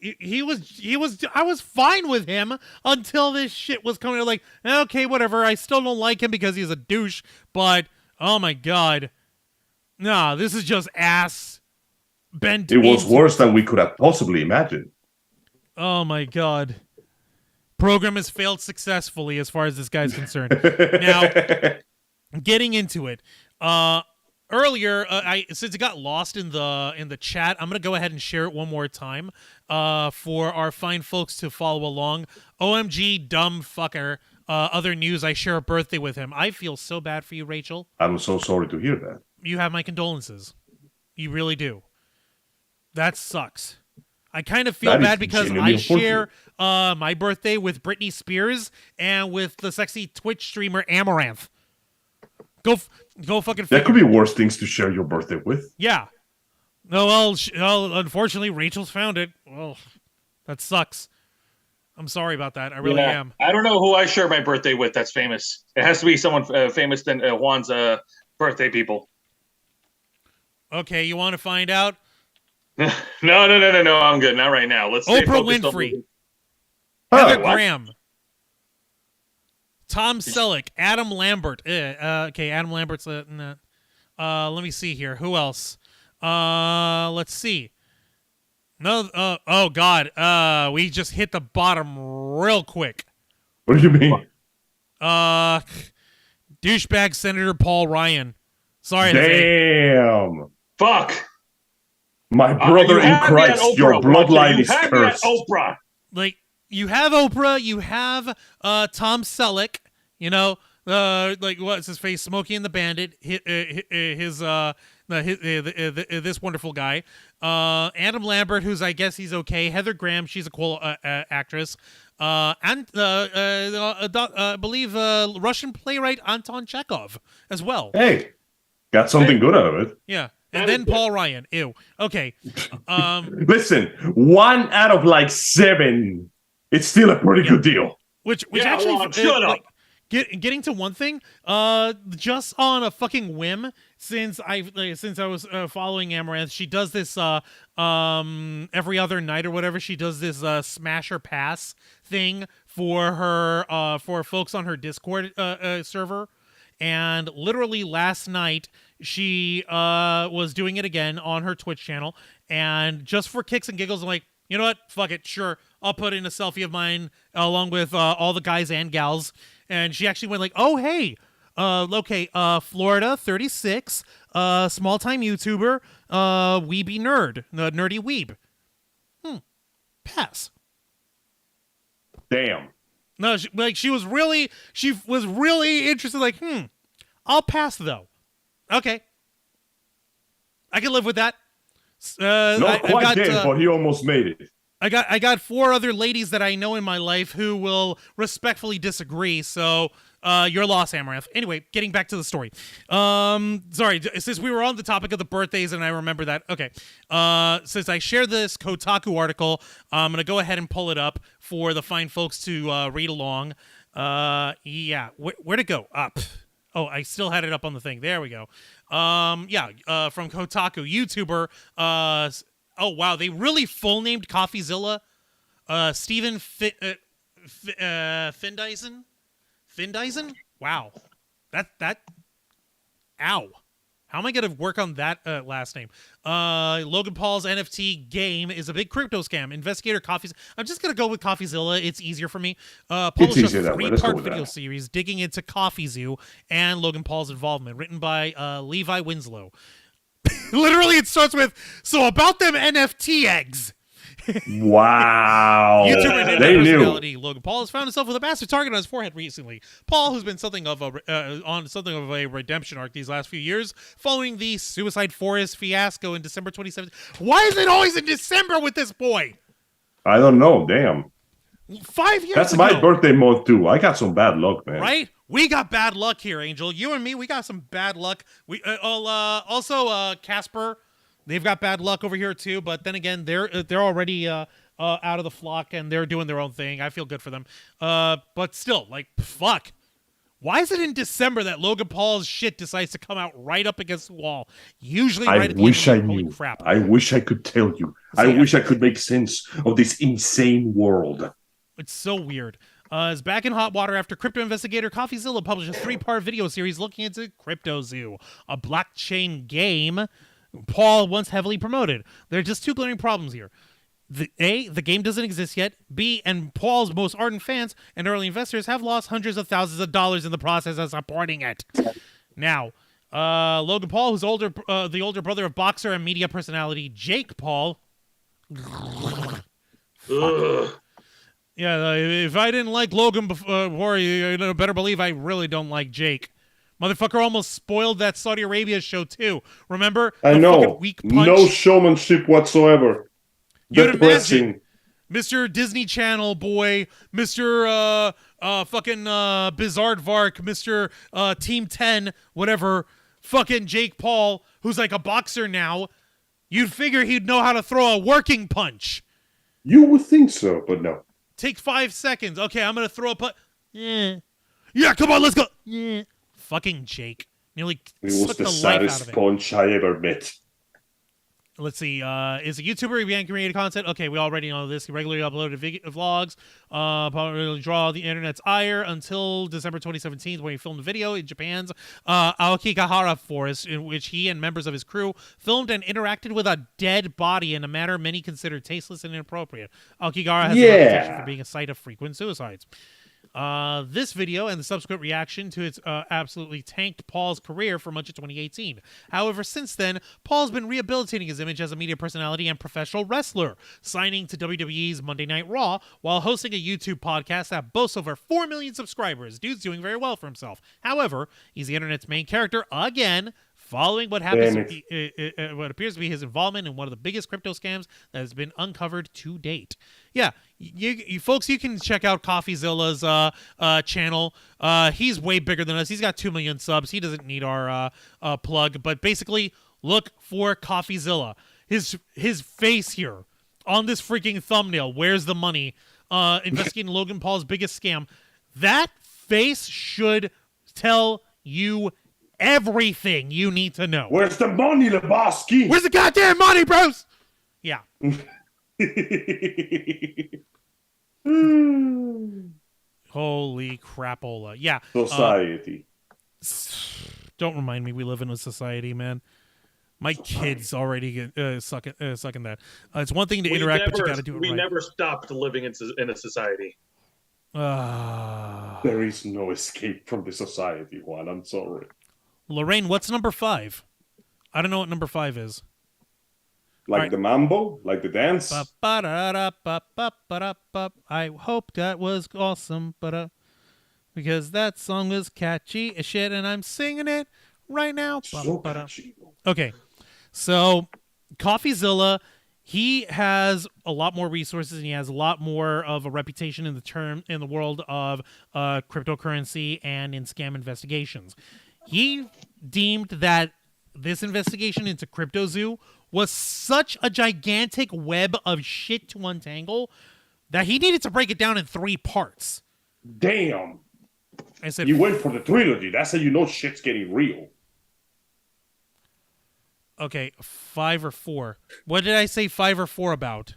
I was fine with him until this shit was coming. Like, okay, whatever. I still don't like him because he's a douche, but oh my god. Nah, this is just ass bent. It was worse than we could have possibly imagined. Oh my god. Program has failed successfully as far as this guy's concerned. Now, getting into it. Earlier, since it got lost in the chat, I'm gonna go ahead and share it one more time for our fine folks to follow along. OMG, dumb fucker. Other news: I share a birthday with him. I feel so bad for you, Rachel. I'm so sorry to hear that. You have my condolences. You really do. That sucks. I kind of feel bad because I share my birthday with Britney Spears and with the sexy Twitch streamer Amaranth. Go fucking figure. That could be worse things to share your birthday with. Yeah. No, well, unfortunately, Rachel's found it. Well, that sucks. I'm sorry about that. I really am. I don't know who I share my birthday with that's famous. It has to be someone famous than Juan's birthday people. Okay, you want to find out? No. I'm good. Not right now. Let's stay Oprah focused Winfrey. On Heather Graham. Tom Selleck. Adam Lambert. Okay, Adam Lambert's... let me see here. Who else? Let's see. No. Oh, God. We just hit the bottom real quick. What do you mean? Douchebag Senator Paul Ryan. Sorry. Damn. Fuck. My brother in Christ, your bloodline is cursed. Oprah. Like, you have Oprah, you have Tom Selleck, you know, like, what's his face, Smokey and the Bandit, this wonderful guy. Adam Lambert, who's, I guess he's okay. Heather Graham, she's a cool actress. And I believe Russian playwright Anton Chekhov as well. Hey, got something good out of it. Yeah. And then Paul Ryan. Ew. Okay. Listen, 1 out of like 7. It's still a pretty good deal. Which actually, shut up. Getting to one thing, just on a fucking whim, since I was following Amaranth, she does this every other night or whatever. She does this smash or pass thing for her for folks on her Discord server. And literally last night, she was doing it again on her Twitch channel. And just for kicks and giggles, I'm like, you know what? Fuck it. Sure. I'll put in a selfie of mine along with all the guys and gals. And she actually went like, oh, hey, okay, Florida, 36, small-time YouTuber, weeby nerd, nerdy weeb. Pass. Damn. No, she was really interested. Like, I'll pass though. Okay, I can live with that. Not quite there, but he almost made it. I got 4 other ladies that I know in my life who will respectfully disagree. So, your loss, Amaranth. Anyway, getting back to the story. Sorry, since we were on the topic of the birthdays, and I remember that. Okay. Since I shared this Kotaku article, I'm gonna go ahead and pull it up for the fine folks to read along. Yeah. Where'd it go? Up. Oh, I still had it up on the thing. There we go. From Kotaku, YouTuber. Oh wow, they really full named Coffeezilla. Steven Findeisen. Findeisen? Wow. That. Ow. How am I going to work on that last name? Logan Paul's NFT game is a big crypto scam. Investigator Coffeezilla. I'm just going to go with Coffeezilla. It's easier for me. Published a 3-part video series digging into CoffeeZoo and Logan Paul's involvement, written by Levi Winslow. Literally, it starts with, so about them NFT eggs. Wow. YouTuber and personality Logan Paul has found himself with a massive target on his forehead recently. Paul, who's been something of a redemption arc these last few years, following the Suicide Forest fiasco in December 2017. Why is it always in December with this boy? I don't know. Damn. 5 years That's ago. My birthday month, too. I got some bad luck, man. Right? We got bad luck here, Angel. You and me, we got some bad luck. We also Casper, they've got bad luck over here too. But then again, they're already out of the flock and they're doing their own thing. I feel good for them. But still, like, fuck. Why is it in December that Logan Paul's shit decides to come out right up against the wall? Usually, right at the end of the year. Holy crap. I wish I could tell you. I wish I could make sense of this insane world. It's so weird. Is back in hot water after crypto investigator Coffeezilla published a 3-part video series looking into CryptoZoo, a blockchain game Paul once heavily promoted. There are just 2 glaring problems here. The game doesn't exist yet. B, and Paul's most ardent fans and early investors have lost hundreds of thousands of dollars in the process of supporting it. Now, Logan Paul, who's the older brother of boxer and media personality Jake Paul. Yeah, if I didn't like Logan before, you better believe I really don't like Jake. Motherfucker almost spoiled that Saudi Arabia show, too. Remember? I know. Weak punch? No showmanship whatsoever. You'd imagine. Mr. Disney Channel boy, Mr. fucking Bizarre Mr. Team 10, whatever, fucking Jake Paul, who's like a boxer now. You'd figure he'd know how to throw a working punch. You would think so, but no. Take 5 seconds. Okay, I'm going to throw a punch. Yeah, come on, let's go. Yeah. Fucking Jake. Nearly sucked the life out of it. It was the saddest punch I ever met. Let's see. Is a YouTuber who began creating content? Okay, we already know this. He regularly uploaded vlogs. Probably draw the internet's ire until December 2017 when he filmed a video in Japan's Aokigahara forest in which he and members of his crew filmed and interacted with a dead body in a manner many consider tasteless and inappropriate. Aokigahara has a reputation for being a site of frequent suicides. This video and the subsequent reaction to its absolutely tanked Paul's career for much of 2018. However, since then, Paul's been rehabilitating his image as a media personality and professional wrestler, signing to WWE's Monday Night Raw while hosting a YouTube podcast that boasts over 4 million subscribers. Dude's doing very well for himself. However, he's the internet's main character again, following what happens what appears to be his involvement in one of the biggest crypto scams that has been uncovered to date. Yeah, you folks, you can check out Coffeezilla's channel. He's way bigger than us. He's got 2 million subs. He doesn't need our plug. But basically, look for Coffeezilla. His face here on this freaking thumbnail. Where's the money? Investigating Logan Paul's biggest scam. That face should tell you everything you need to know. Where's the money, Lebowski? Where's the goddamn money, bros? Yeah. Holy crapola. Yeah. Society. Don't remind me we live in a society, man. My kids already sucking that. It's one thing to interact, but you got to do it right. We never stopped living in a society. There is no escape from the society, Juan. I'm sorry. Lorraine, what's number 5? I don't know what number 5 is. Like the mambo? Like the dance? I hope that was awesome, because that song was catchy as shit, and I'm singing it right now. So catchy. Okay, so Coffeezilla, he has a lot more resources, and he has a lot more of a reputation in the world of cryptocurrency and in scam investigations. He deemed that this investigation into CryptoZoo was such a gigantic web of shit to untangle that he needed to break it down in 3 parts. Damn. I said, you went for the trilogy. That's how you know shit's getting real. Okay, 5 or 4. What did I say 5 or 4 about?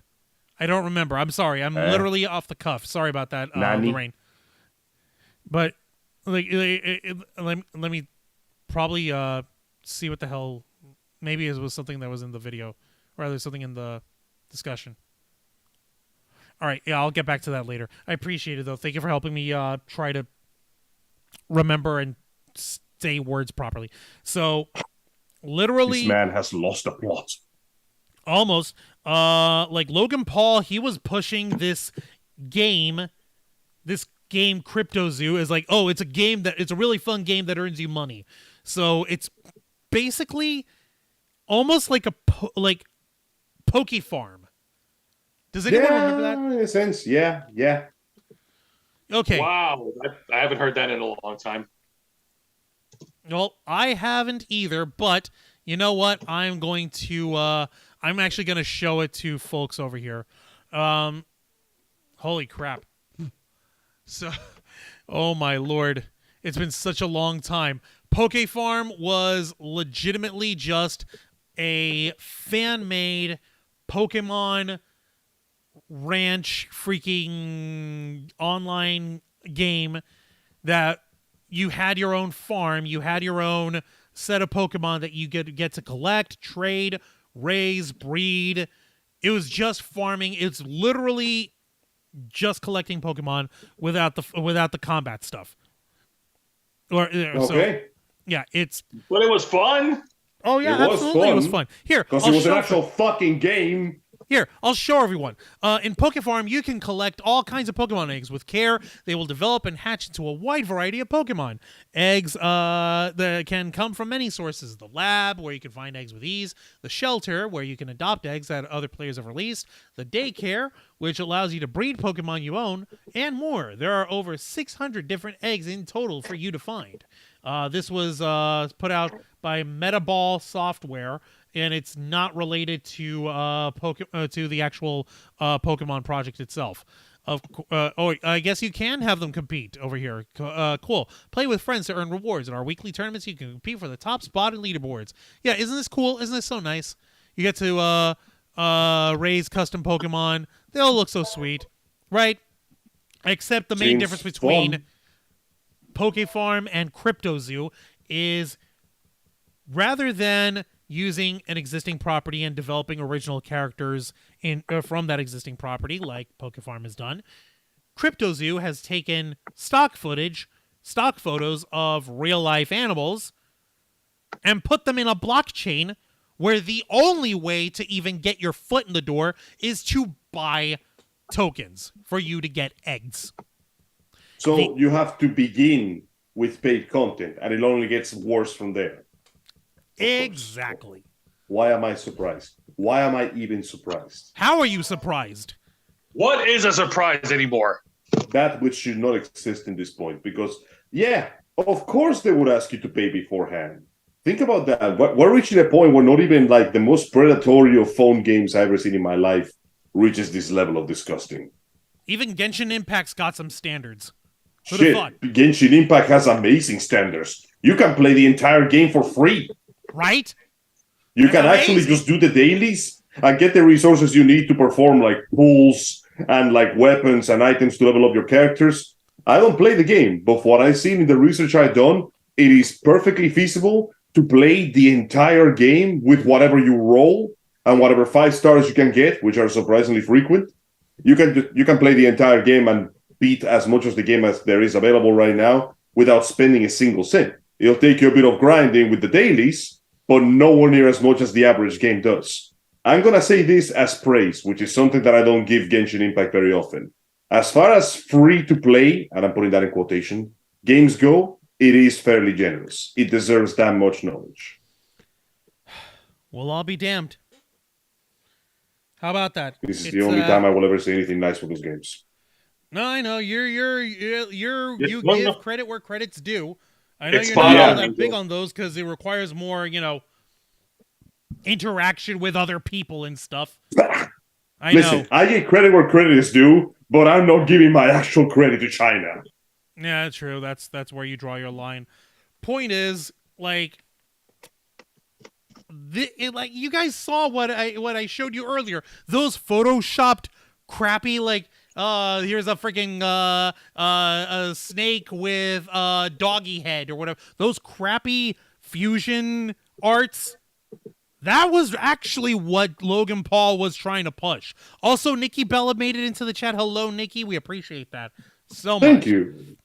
I don't remember. I'm sorry. I'm literally off the cuff. Sorry about that, Lorraine. But let me probably see what the hell. Maybe it was something that was in the video, or rather something in the discussion. All right, yeah, I'll get back to that later. I appreciate it, though. Thank you for helping me try to remember and say words properly. So, literally... This man has lost the plot. Almost. Like Logan Paul, he was pushing this game CryptoZoo is like, oh, it's a really fun game that earns you money. So, it's basically... almost like a Poke Farm. Does anyone remember that? In a sense, yeah. Okay. Wow, I haven't heard that in a long time. Well, I haven't either, but you know what? I'm actually going to show it to folks over here. Holy crap. So, oh my lord. It's been such a long time. Poke Farm was legitimately just a fan-made Pokemon Ranch freaking online game that you had your own farm, you had your own set of Pokemon that you get to collect, trade, raise, breed. It was just farming. It's literally just collecting Pokemon without the combat stuff. Okay. So, yeah, But it was fun. Oh yeah, absolutely, it was fun. Here, because it was an actual fucking game. Here, I'll show everyone. In Poke Farm, you can collect all kinds of Pokemon eggs. With care, they will develop and hatch into a wide variety of Pokemon. Eggs that can come from many sources. The lab, where you can find eggs with ease. The shelter, where you can adopt eggs that other players have released. The daycare, which allows you to breed Pokemon you own. And more. There are over 600 different eggs in total for you to find. This was put out by Metaball Software, and it's not related to to the actual Pokemon project itself. I guess you can have them compete over here. Cool. Play with friends to earn rewards. In our weekly tournaments, you can compete for the top spot in leaderboards. Yeah, isn't this cool? Isn't this so nice? You get to raise custom Pokemon. They all look so sweet, right? Except the main difference between Poke Farm and CryptoZoo is rather than using an existing property and developing original characters from that existing property, like Poke Farm has done, CryptoZoo has taken stock photos of real-life animals, and put them in a blockchain where the only way to even get your foot in the door is to buy tokens for you to get eggs. So you have to begin with paid content, and it only gets worse from there. Exactly. Why am I surprised? Why am I even surprised? How are you surprised? What is a surprise anymore? That which should not exist in this point, because, yeah, of course they would ask you to pay beforehand. Think about that. We're reaching a point where not even like the most predatory of phone games I've ever seen in my life reaches this level of disgusting. Even Genshin Impact's got some standards. Shit, Genshin Impact has amazing standards. You can play the entire game for free. Right? You can actually just do the dailies and get the resources you need to perform like pulls and like weapons and items to level up your characters. I don't play the game, but for what I've seen in the research I've done, it is perfectly feasible to play the entire game with whatever you roll and whatever 5 stars you can get, which are surprisingly frequent. You can play the entire game and beat as much of the game as there is available right now without spending a single cent. It'll take you a bit of grinding with the dailies, but nowhere near as much as the average game does. I'm going to say this as praise, which is something that I don't give Genshin Impact very often. As far as free to play, and I'm putting that in quotation, games go, it is fairly generous. It deserves that much knowledge. Well, I'll be damned. How about that? This is the only time I will ever say anything nice for those games. No, I know you give credit where credit's due. I know you're not all that big on those because it requires more, interaction with other people and stuff. Listen, I give credit where credit is due, but I'm not giving my actual credit to China. Yeah, true. That's where you draw your line. Point is, you guys saw what I showed you earlier. Those photoshopped crappy here's a freaking a snake with a doggy head or whatever. Those crappy fusion arts. That was actually what Logan Paul was trying to push. Also, Nikki Bella made it into the chat. Hello, Nikki. We appreciate that so much. Thank you.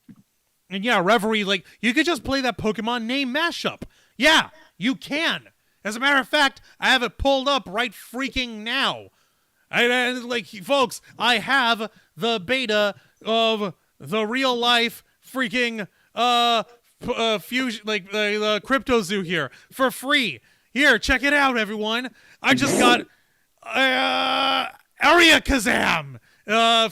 And yeah, Reverie, you could just play that Pokemon name mashup. Yeah, you can. As a matter of fact, I have it pulled up right freaking now. Folks, I have the beta of the real life freaking fusion, the CryptoZoo here for free. Here, check it out, everyone. I just got Area Kazam,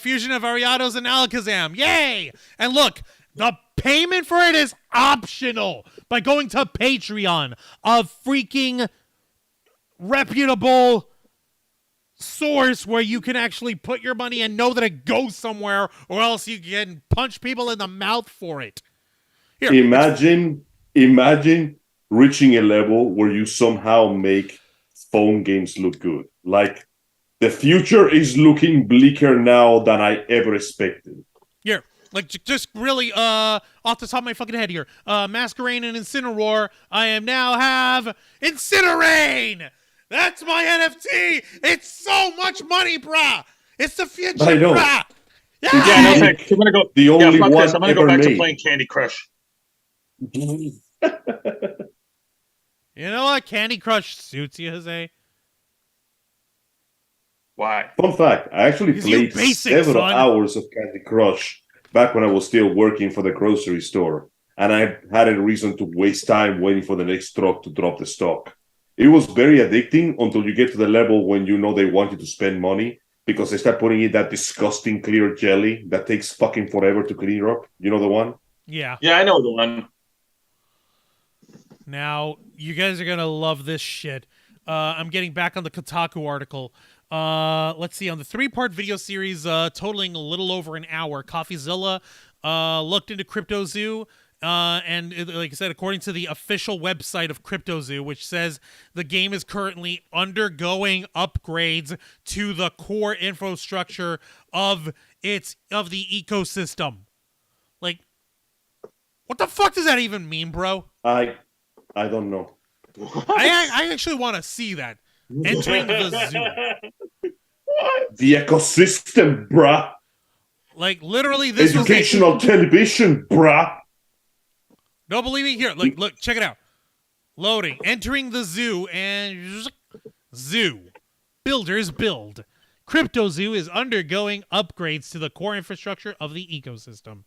fusion of Ariados and Alakazam. Yay! And look, the payment for it is optional by going to Patreon, a freaking reputable source where you can actually put your money and know that it goes somewhere, or else you can punch people in the mouth for it. Here, imagine reaching a level where you somehow make phone games look good. Like, the future is looking bleaker now than I ever expected. Here, just really, off the top of my fucking head here, Masquerain and Incineroar, I am now have Incinerrain! That's my NFT! It's so much money, brah! It's the future, brah! Yeah, no thanks. I'm gonna go. The only one I'm gonna go back made. to playing Candy Crush. You know what? Candy Crush suits you, Jose. Why? Fun fact, I actually played several hours of Candy Crush back when I was still working for the grocery store, and I had a reason to waste time waiting for the next truck to drop the stock. It was very addicting until you get to the level when you know they want you to spend money because they start putting in that disgusting clear jelly that takes fucking forever to clear up. You know the one? Yeah. Yeah, I know the one. Now, you guys are going to love this shit. I'm getting back on the Kotaku article. Let's see. On the 3-part video series totaling a little over an hour, Coffeezilla looked into CryptoZoo. And like I said, according to the official website of CryptoZoo, which says the game is currently undergoing upgrades to the core infrastructure of the ecosystem. Like, what the fuck does that even mean, bro? I don't know. I actually want to see that. Entering the zoo. The ecosystem, bruh. Like, literally, this Educational television, bruh. Don't believe me? Here, look, check it out. Loading. Entering the zoo and zoo. Builders build. CryptoZoo is undergoing upgrades to the core infrastructure of the ecosystem.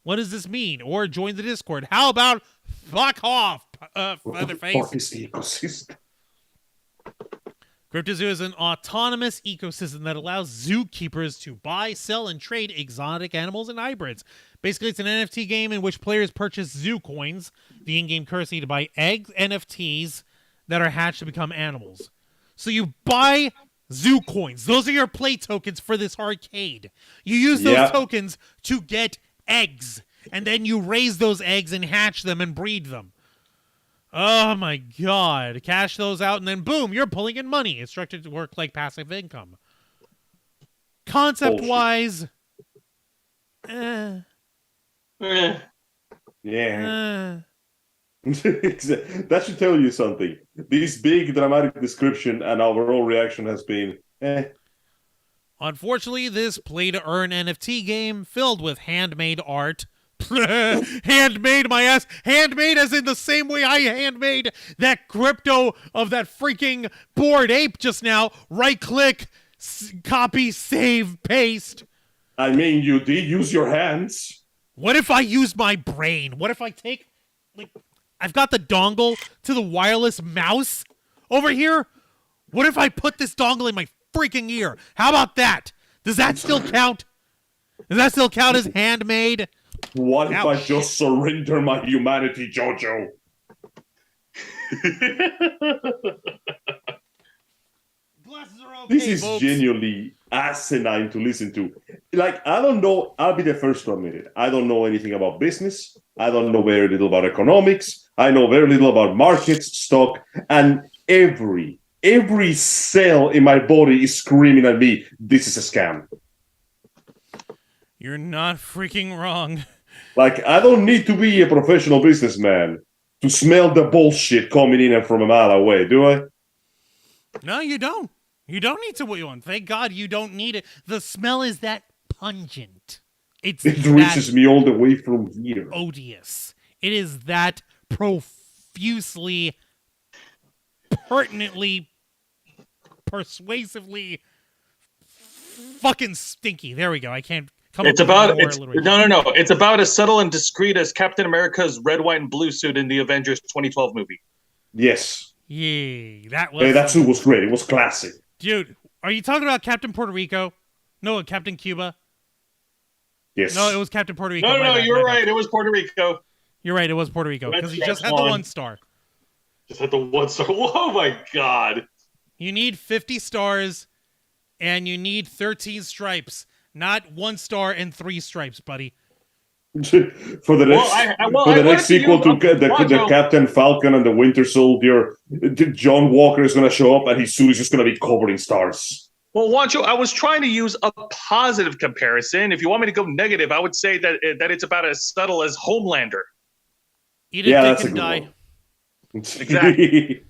What does this mean? Or join the Discord. How about fuck off, Featherface? What is the ecosystem? CryptoZoo is an autonomous ecosystem that allows zookeepers to buy, sell, and trade exotic animals and hybrids. Basically, it's an NFT game in which players purchase zoo coins, the in-game currency, to buy egg NFTs that are hatched to become animals. So you buy zoo coins. Those are your play tokens for this arcade. You use those tokens to get eggs, and then you raise those eggs and hatch them and breed them. Oh my god. Cash those out, and then boom, you're pulling in money. It's structured to work like passive income. Concept-wise... Yeah. That should tell you something. This big dramatic description and our overall reaction has been Unfortunately, this play-to-earn NFT game filled with handmade art, Handmade my ass. Handmade as in the same way I handmade that crypto of that freaking Bored Ape just now. Right click, copy, save, paste. I mean, you did use your hands. What if I use my brain? What if I take, like, I've got the dongle to the wireless mouse over here. What if I put this dongle in my freaking ear? How about that? Does that still count? Does that still count as handmade? What if I just surrender my humanity, Jojo? This is genuinely asinine to listen to. Like, I don't know. I'll be the first to admit it. I don't know anything about business. I don't know very little about economics. I know very little about markets, stock, and every cell in my body is screaming at me, this is a scam. You're not freaking wrong. Like, I don't need to be a professional businessman to smell the bullshit coming in from a mile away, do I? No, you don't. You don't need to wait on. Thank God you don't need it. The smell is that pungent. It reaches me all the way from here. Odious. It is that profusely, pertinently, persuasively fucking stinky. There we go. I can't come it's up about with it's, no. It's about as subtle and discreet as Captain America's red, white, and blue suit in the Avengers 2012 movie. Yes. Yeah, that suit was great. It was classic. Dude, are you talking about Captain Puerto Rico? No, Captain Cuba. Yes. No, it was Captain Puerto Rico. No, you're right. It was Puerto Rico. You're right. It was Puerto Rico because he just had the 1 star. Just had the 1 star. Oh my God. You need 50 stars, and you need 13 stripes, not 1 star and 3 stripes, buddy. For the next sequel to the Captain Falcon and the Winter Soldier, John Walker is going to show up and his suit is just going to be covered in stars. Well, Juancho, I was trying to use a positive comparison. If you want me to go negative, I would say that it's about as subtle as Homelander. Eat it, dick, and die. Exactly.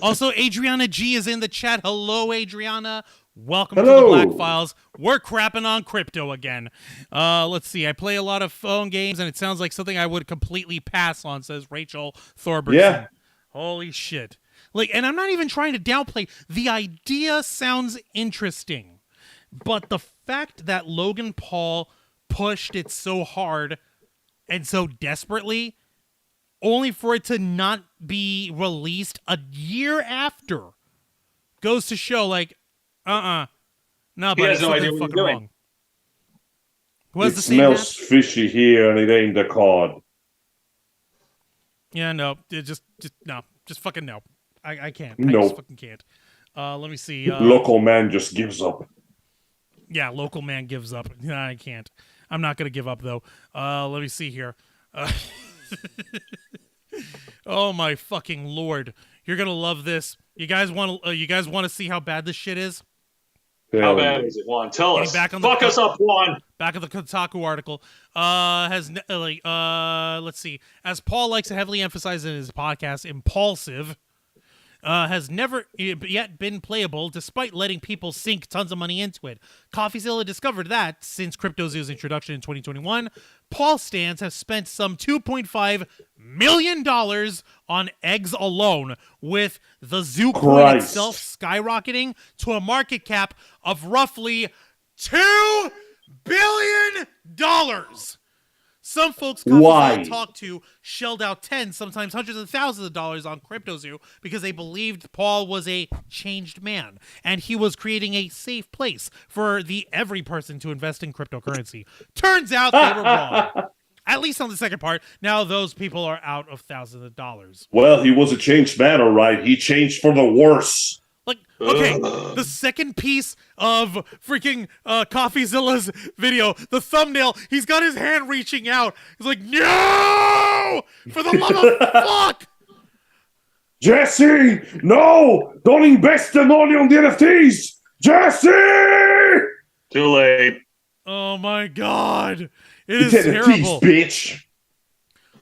Also, Adriana G is in the chat. Hello, Adriana. Welcome Hello. to the Blackfiles. We're crapping on crypto again. Let's see. I play a lot of phone games, and it sounds like something I would completely pass on, says Rachel Thorbertson. Yeah. Holy shit. Like, and I'm not even trying to downplay. The idea sounds interesting. But the fact that Logan Paul pushed it so hard and so desperately, only for it to not be released a year after, goes to show, like, no, but he has no something idea what fucking he's doing. wrong. Who has It the same smells hat? fishy here, and it ain't the cod. Yeah, no, just no, just fucking no. I can't. No. I just fucking can't. Let me see. Local man just gives up. Yeah, local man gives up. Nah, I can't. I'm not gonna give up though. Let me see here. Oh my fucking Lord! You're gonna love this. You guys want to see how bad this shit is? How bad is it, Juan? Tell us. Fuck us up, Juan. Back of the Kotaku article. Let's see. As Paul likes to heavily emphasize in his podcast, impulsive has never yet been playable, despite letting people sink tons of money into it. Coffeezilla discovered that since CryptoZoo's introduction in 2021, Paul stands have spent some $2.5 million on eggs alone, with the zoo coin itself skyrocketing to a market cap of roughly $2 billion. Some folks Coffeezilla talked to shelled out tens, sometimes hundreds of thousands of dollars on CryptoZoo because they believed Paul was a changed man and he was creating a safe place for every person to invest in cryptocurrency. Turns out they were wrong. At least on the second part. Now those people are out of thousands of dollars. Well, he was a changed man, all right. He changed for the worse. Like, okay, the second piece of freaking Coffeezilla's video, the thumbnail, he's got his hand reaching out. He's like, no! For the love of fuck! Jesse! No! Don't invest the money on the NFTs! Jesse! Too late. Oh my God. It is terrible. bitch.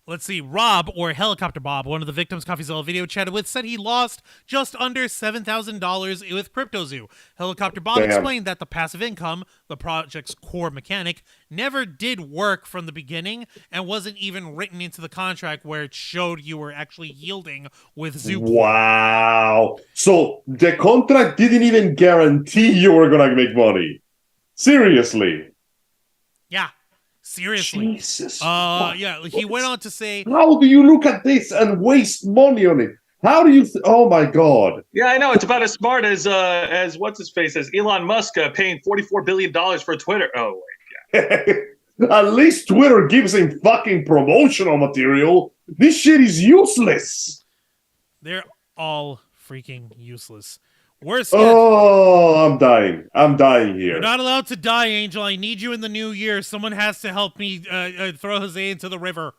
Let's see. Rob, or Helicopter Bob, one of the victims Coffeezilla video chatted with, said he lost just under $7,000 with CryptoZoo. Helicopter Bob explained that the passive income, the project's core mechanic, never did work from the beginning and wasn't even written into the contract where it showed you were actually yielding with Zoo. Wow. So the contract didn't even guarantee you were going to make money. Seriously. Yeah. Seriously. Jesus. Yeah, he went on to say, how do you look at this and waste money on it? How do you oh my god. Yeah, I know. It's about as smart as what's his face, as Elon Musk paying $44 billion for Twitter. Oh wait, yeah. At least Twitter gives him fucking promotional material. This shit is useless. They're all freaking useless. Worse yet, I'm dying. I'm dying here. You're not allowed to die, Angel. I need you in the new year. Someone has to help me throw Jose into the river.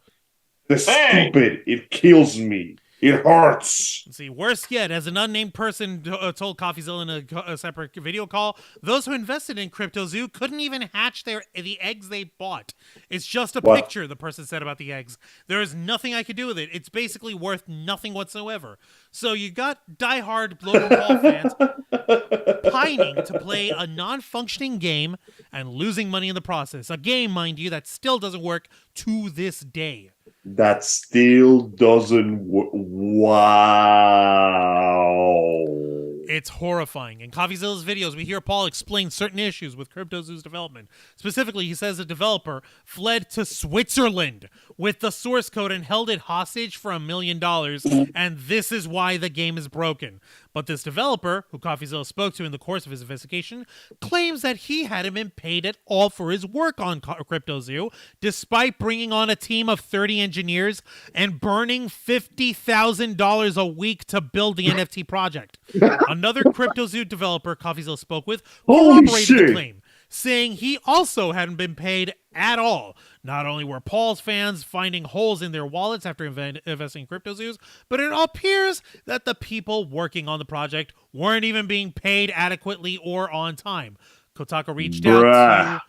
Stupid. It kills me. It hurts. Let's see. Worse yet, as an unnamed person told Coffeezilla in a separate video call, those who invested in CryptoZoo couldn't even hatch the eggs they bought. It's just a picture, the person said about the eggs. There is nothing I could do with it. It's basically worth nothing whatsoever. So you got diehard Logan Paul fans pining to play a non-functioning game and losing money in the process. A game, mind you, that still doesn't work to this day. That still doesn't wow. It's horrifying. In Coffeezilla's videos, we hear Paul explain certain issues with CryptoZoo's development. Specifically, he says a developer fled to Switzerland with the source code and held it hostage for $1 million, and this is why the game is broken. But this developer, who Coffeezilla spoke to in the course of his investigation, claims that he hadn't been paid at all for his work on CryptoZoo, despite bringing on a team of 30 engineers and burning $50,000 a week to build the NFT project. Another CryptoZoo developer Coffeezilla spoke with corroborated the claim, saying he also hadn't been paid at all. Not only were Paul's fans finding holes in their wallets after investing in CryptoZoos, but it appears that the people working on the project weren't even being paid adequately or on time. Kotaku reached out to...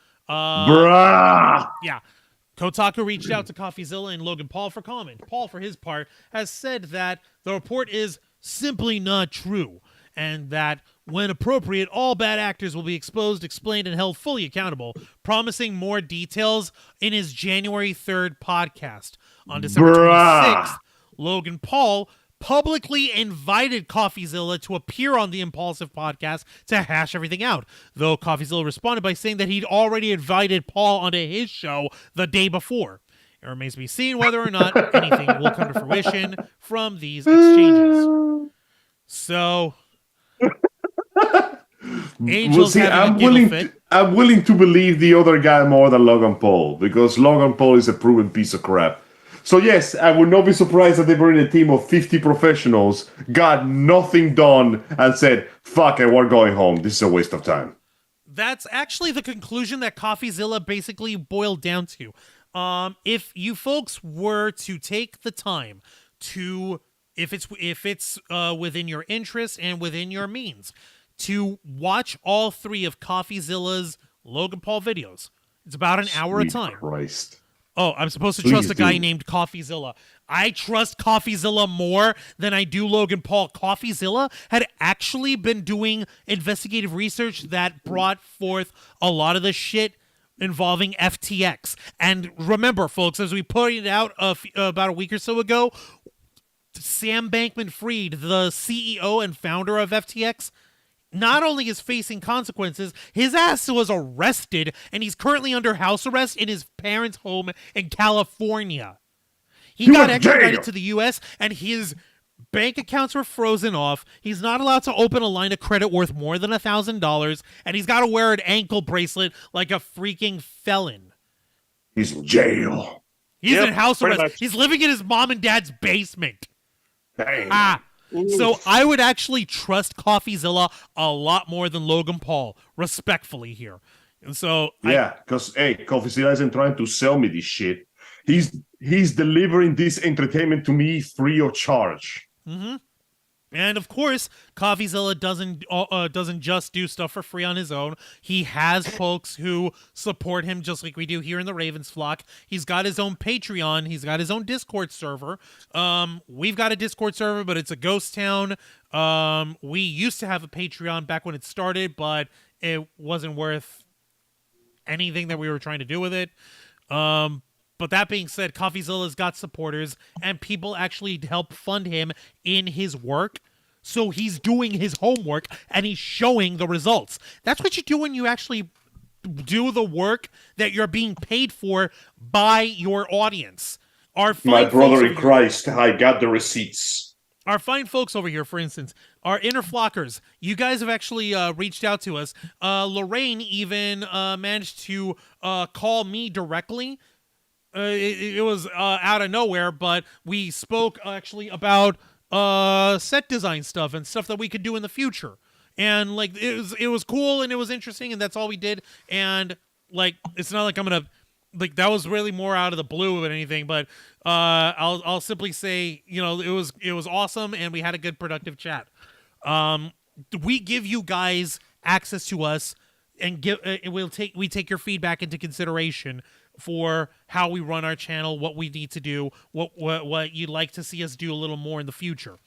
Yeah. Kotaku reached out to Coffeezilla and Logan Paul for comment. Paul, for his part, has said that the report is simply not true, and that when appropriate, all bad actors will be exposed, explained, and held fully accountable, promising more details in his January 3rd podcast. On December 26th, Logan Paul publicly invited Coffeezilla to appear on the Impulsive podcast to hash everything out, though Coffeezilla responded by saying that he'd already invited Paul onto his show the day before. It remains to be seen whether or not anything will come to fruition from these exchanges. So... I'm willing to believe the other guy more than Logan Paul, because Logan Paul is a proven piece of crap. So yes, I would not be surprised that they bring a team of 50 professionals, got nothing done, and said, fuck it, we're going home. This is a waste of time. That's actually the conclusion that Coffeezilla basically boiled down to. If you folks were to take the time to, if it's within your interest and within your means, to watch all three of Coffeezilla's Logan Paul videos. It's about an hour a time. Christ. Oh, I'm supposed to trust a guy named Coffeezilla. I trust Coffeezilla more than I do Logan Paul. Coffeezilla had actually been doing investigative research that brought forth a lot of the shit involving FTX. And remember, folks, as we pointed out about a week or so ago, Sam Bankman-Fried, the CEO and founder of FTX, not only is facing consequences, his ass was arrested, and he's currently under house arrest in his parents' home in California. He got extradited to the U.S., and his bank accounts were frozen off. He's not allowed to open a line of credit worth more than $1,000, and he's got to wear an ankle bracelet like a freaking felon. He's in jail. He's in house arrest. Much. He's living in his mom and dad's basement. Dang. So I would actually trust Coffeezilla a lot more than Logan Paul, respectfully here. And so because Coffeezilla isn't trying to sell me this shit. He's delivering this entertainment to me free of charge. Mm-hmm. And of course, Coffeezilla doesn't just do stuff for free on his own. He has folks who support him just like we do here in the Ravens flock. He's got his own Patreon. He's got his own Discord server. We've got a Discord server, but it's a ghost town. We used to have a Patreon back when it started, but it wasn't worth anything that we were trying to do with it. But that being said, Coffeezilla's got supporters, and people actually help fund him in his work. So he's doing his homework, and he's showing the results. That's what you do when you actually do the work that you're being paid for by your audience. My brother in Christ, I got the receipts. Our fine folks over here, for instance, our inner flockers, you guys have actually reached out to us. Lorraine even managed to call me directly. It was out of nowhere, but we spoke actually about set design stuff and stuff that we could do in the future. And like it was cool and it was interesting, and that's all we did. And like it's not like I'm gonna like that was really more out of the blue than anything, but I'll simply say, you know, it was awesome and we had a good productive chat. We give you guys access to us and we take your feedback into consideration for how we run our channel, what we need to do, what you'd like to see us do a little more in the future.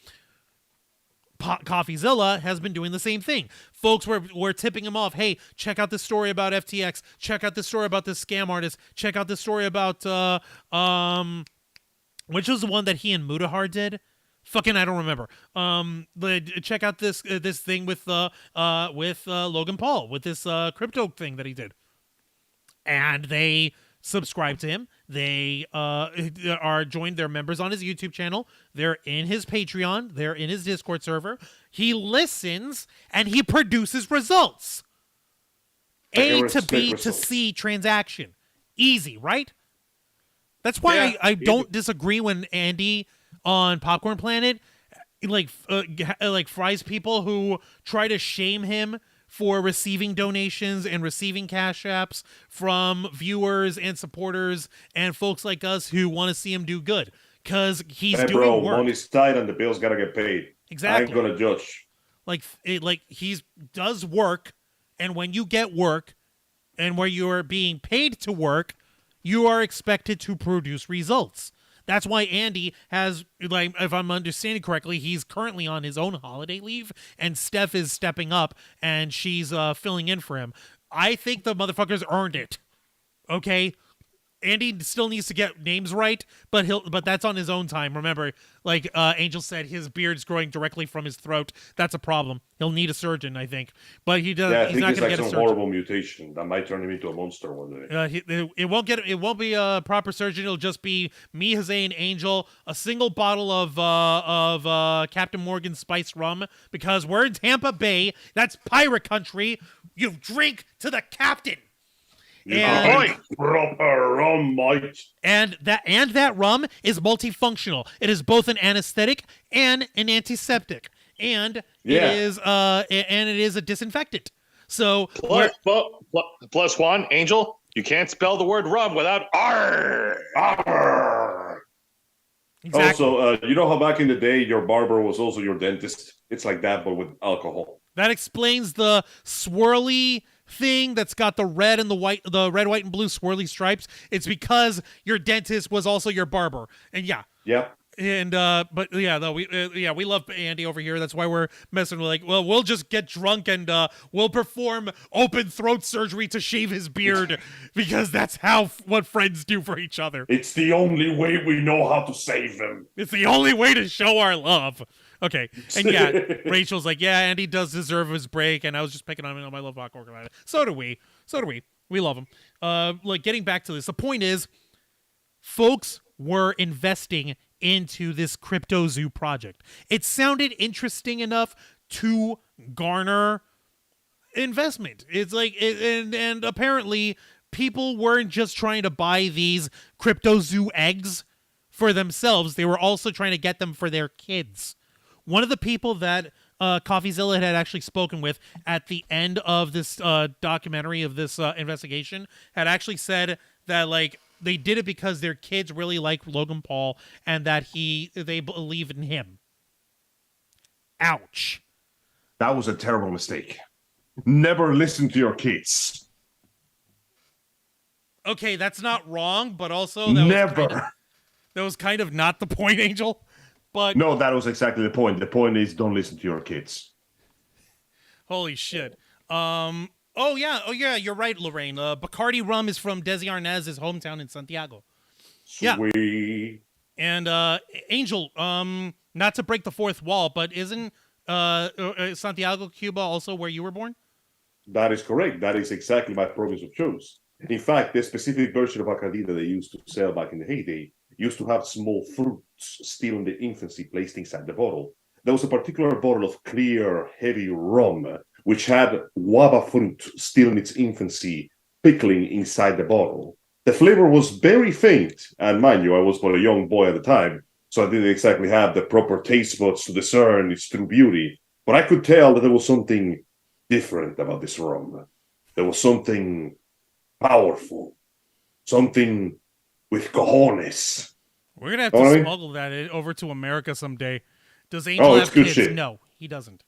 Coffeezilla has been doing the same thing. Folks were tipping him off. Hey, check out this story about FTX. Check out this story about this scam artist. Check out this story about which was the one that he and Mudahar did. Fucking, I don't remember. Check out this thing with Logan Paul with this crypto thing that he did, and they subscribe to him. They are joined. They're members on his YouTube channel. They're in his Patreon. They're in his Discord server. He listens and he produces results. A to B to C transaction. Easy, right? That's why I don't disagree when Andy on Popcorn Planet like fries people who try to shame him for receiving donations and receiving cash apps from viewers and supporters and folks like us who want to see him do good, because he's doing work. Money's tight and the bills gotta get paid. Exactly. I ain't gonna judge. Like he does work, and when you get work and where you are being paid to work, you are expected to produce results. That's why Andy has, like, if I'm understanding correctly, he's currently on his own holiday leave, and Steph is stepping up, and she's filling in for him. I think the motherfucker's earned it. Okay? Andy still needs to get names right, but that's on his own time. Remember, like Angel said, his beard's growing directly from his throat. That's a problem. He'll need a surgeon, I think. But he does. Yeah, he's not going to get a surgeon. Some horrible mutation that might turn him into a monster one day. It won't be a proper surgeon. It'll just be me, Jose, and Angel. A single bottle of Captain Morgan spiced rum, because we're in Tampa Bay. That's pirate country. You drink to the captain. And proper rum, mate. And that rum is multifunctional. It is both an anesthetic and an antiseptic, and it is a disinfectant. So plus one, Angel, you can't spell the word rum without R. R. Exactly. Also, you know how back in the day your barber was also your dentist? It's like that, but with alcohol. That explains the swirly thing that's got the red, white, and blue swirly stripes. It's because your dentist was also your barber. And Yep. And but we love Andy over here. That's why we're messing with, like, well, we'll just get drunk and we'll perform open throat surgery to shave his beard because that's what friends do for each other. It's the only way we know how to save him. It's the only way to show our love. Okay, and Rachel's like, yeah, Andy does deserve his break, and I was just picking on him. I love Popcorn Planet. So do we. We love him. Like, getting back to this, the point is, folks were investing into this CryptoZoo project. It sounded interesting enough to garner investment. It's like, and apparently people weren't just trying to buy these CryptoZoo eggs for themselves. They were also trying to get them for their kids. One of the people that Coffeezilla had actually spoken with at the end of this documentary of this investigation had actually said that, like, they did it because their kids really like Logan Paul and that they believe in him. Ouch. That was a terrible mistake. Never listen to your kids. Okay, that's not wrong, but also Never. That was kind of not the point, Angel. But no, that was exactly the point. The point is, don't listen to your kids. Holy shit. Oh yeah, you're right, Lorraine. Bacardi rum is from Desi Arnaz's hometown in Santiago. Sweet. Yeah. And Angel, not to break the fourth wall, but isn't Santiago, Cuba also where you were born? That is correct. That is exactly my province of choice. In fact, the specific version of Bacardi that they used to sell back in the heyday used to have small fruits still in the infancy placed inside the bottle. There was a particular bottle of clear, heavy rum, which had guava fruit still in its infancy, pickling inside the bottle. The flavor was very faint, and mind you, I was but a young boy at the time, so I didn't exactly have the proper taste buds to discern its true beauty, but I could tell that there was something different about this rum. There was something powerful, something with cojones. We're gonna have to smuggle that over to America someday. Does Angel have kids? Shit. No, he doesn't.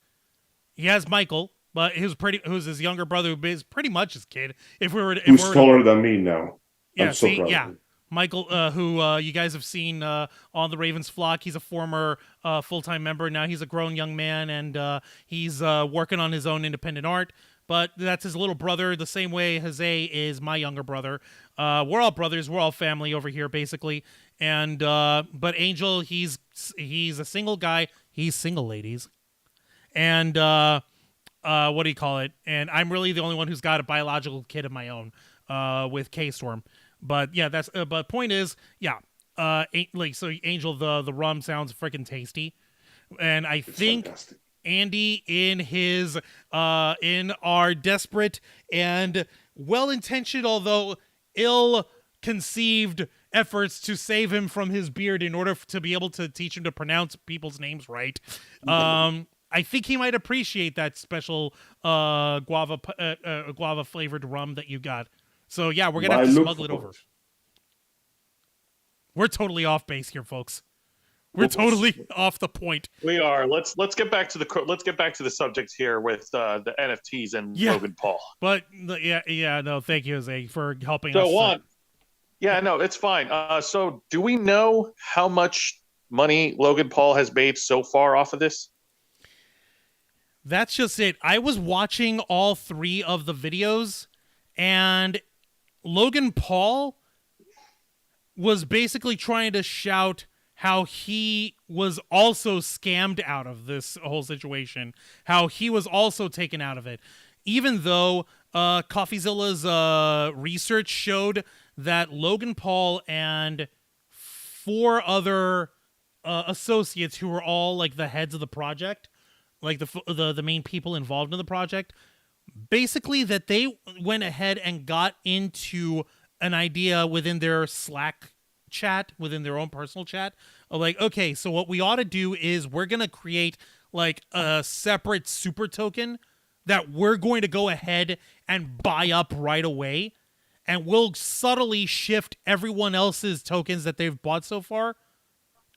He has Michael, but who's his younger brother, who is pretty much his kid. Who's taller than me now? Yeah, Michael, who you guys have seen on the Ravens flock. He's a former full-time member. Now he's a grown young man, and he's working on his own independent art. But that's his little brother, the same way Jose is my younger brother. We're all brothers. We're all family over here, basically. And but Angel, he's a single guy. He's single, ladies. And what do you call it? And I'm really the only one who's got a biological kid of my own with K-Storm. But yeah, that's. But point is, yeah. So Angel, the rum sounds freaking tasty, and I think fantastic. Andy, in his in our desperate and well-intentioned, although ill-conceived efforts to save him from his beard in order to be able to teach him to pronounce people's names right, I think he might appreciate that special guava flavored rum that you got. So yeah, we're gonna have to smuggle it over. We're totally off base here, folks. We're totally off the point. We are. Let's get back to the subject here with the NFTs and Logan Paul. But no, thank you, Jose, for helping us. So Juan, no, it's fine. So do we know how much money Logan Paul has made so far off of this? That's just it. I was watching all 3 of the videos, and Logan Paul was basically trying to shout how he was also scammed out of this whole situation, how he was also taken out of it, even though Coffeezilla's research showed that Logan Paul and 4 other associates who were all like the heads of the project, like the main people involved in the project, basically that they went ahead and got into an idea within their Slack chat, within their own personal chat, like, okay, so what we ought to do is we're going to create like a separate super token that we're going to go ahead and buy up right away, and we'll subtly shift everyone else's tokens that they've bought so far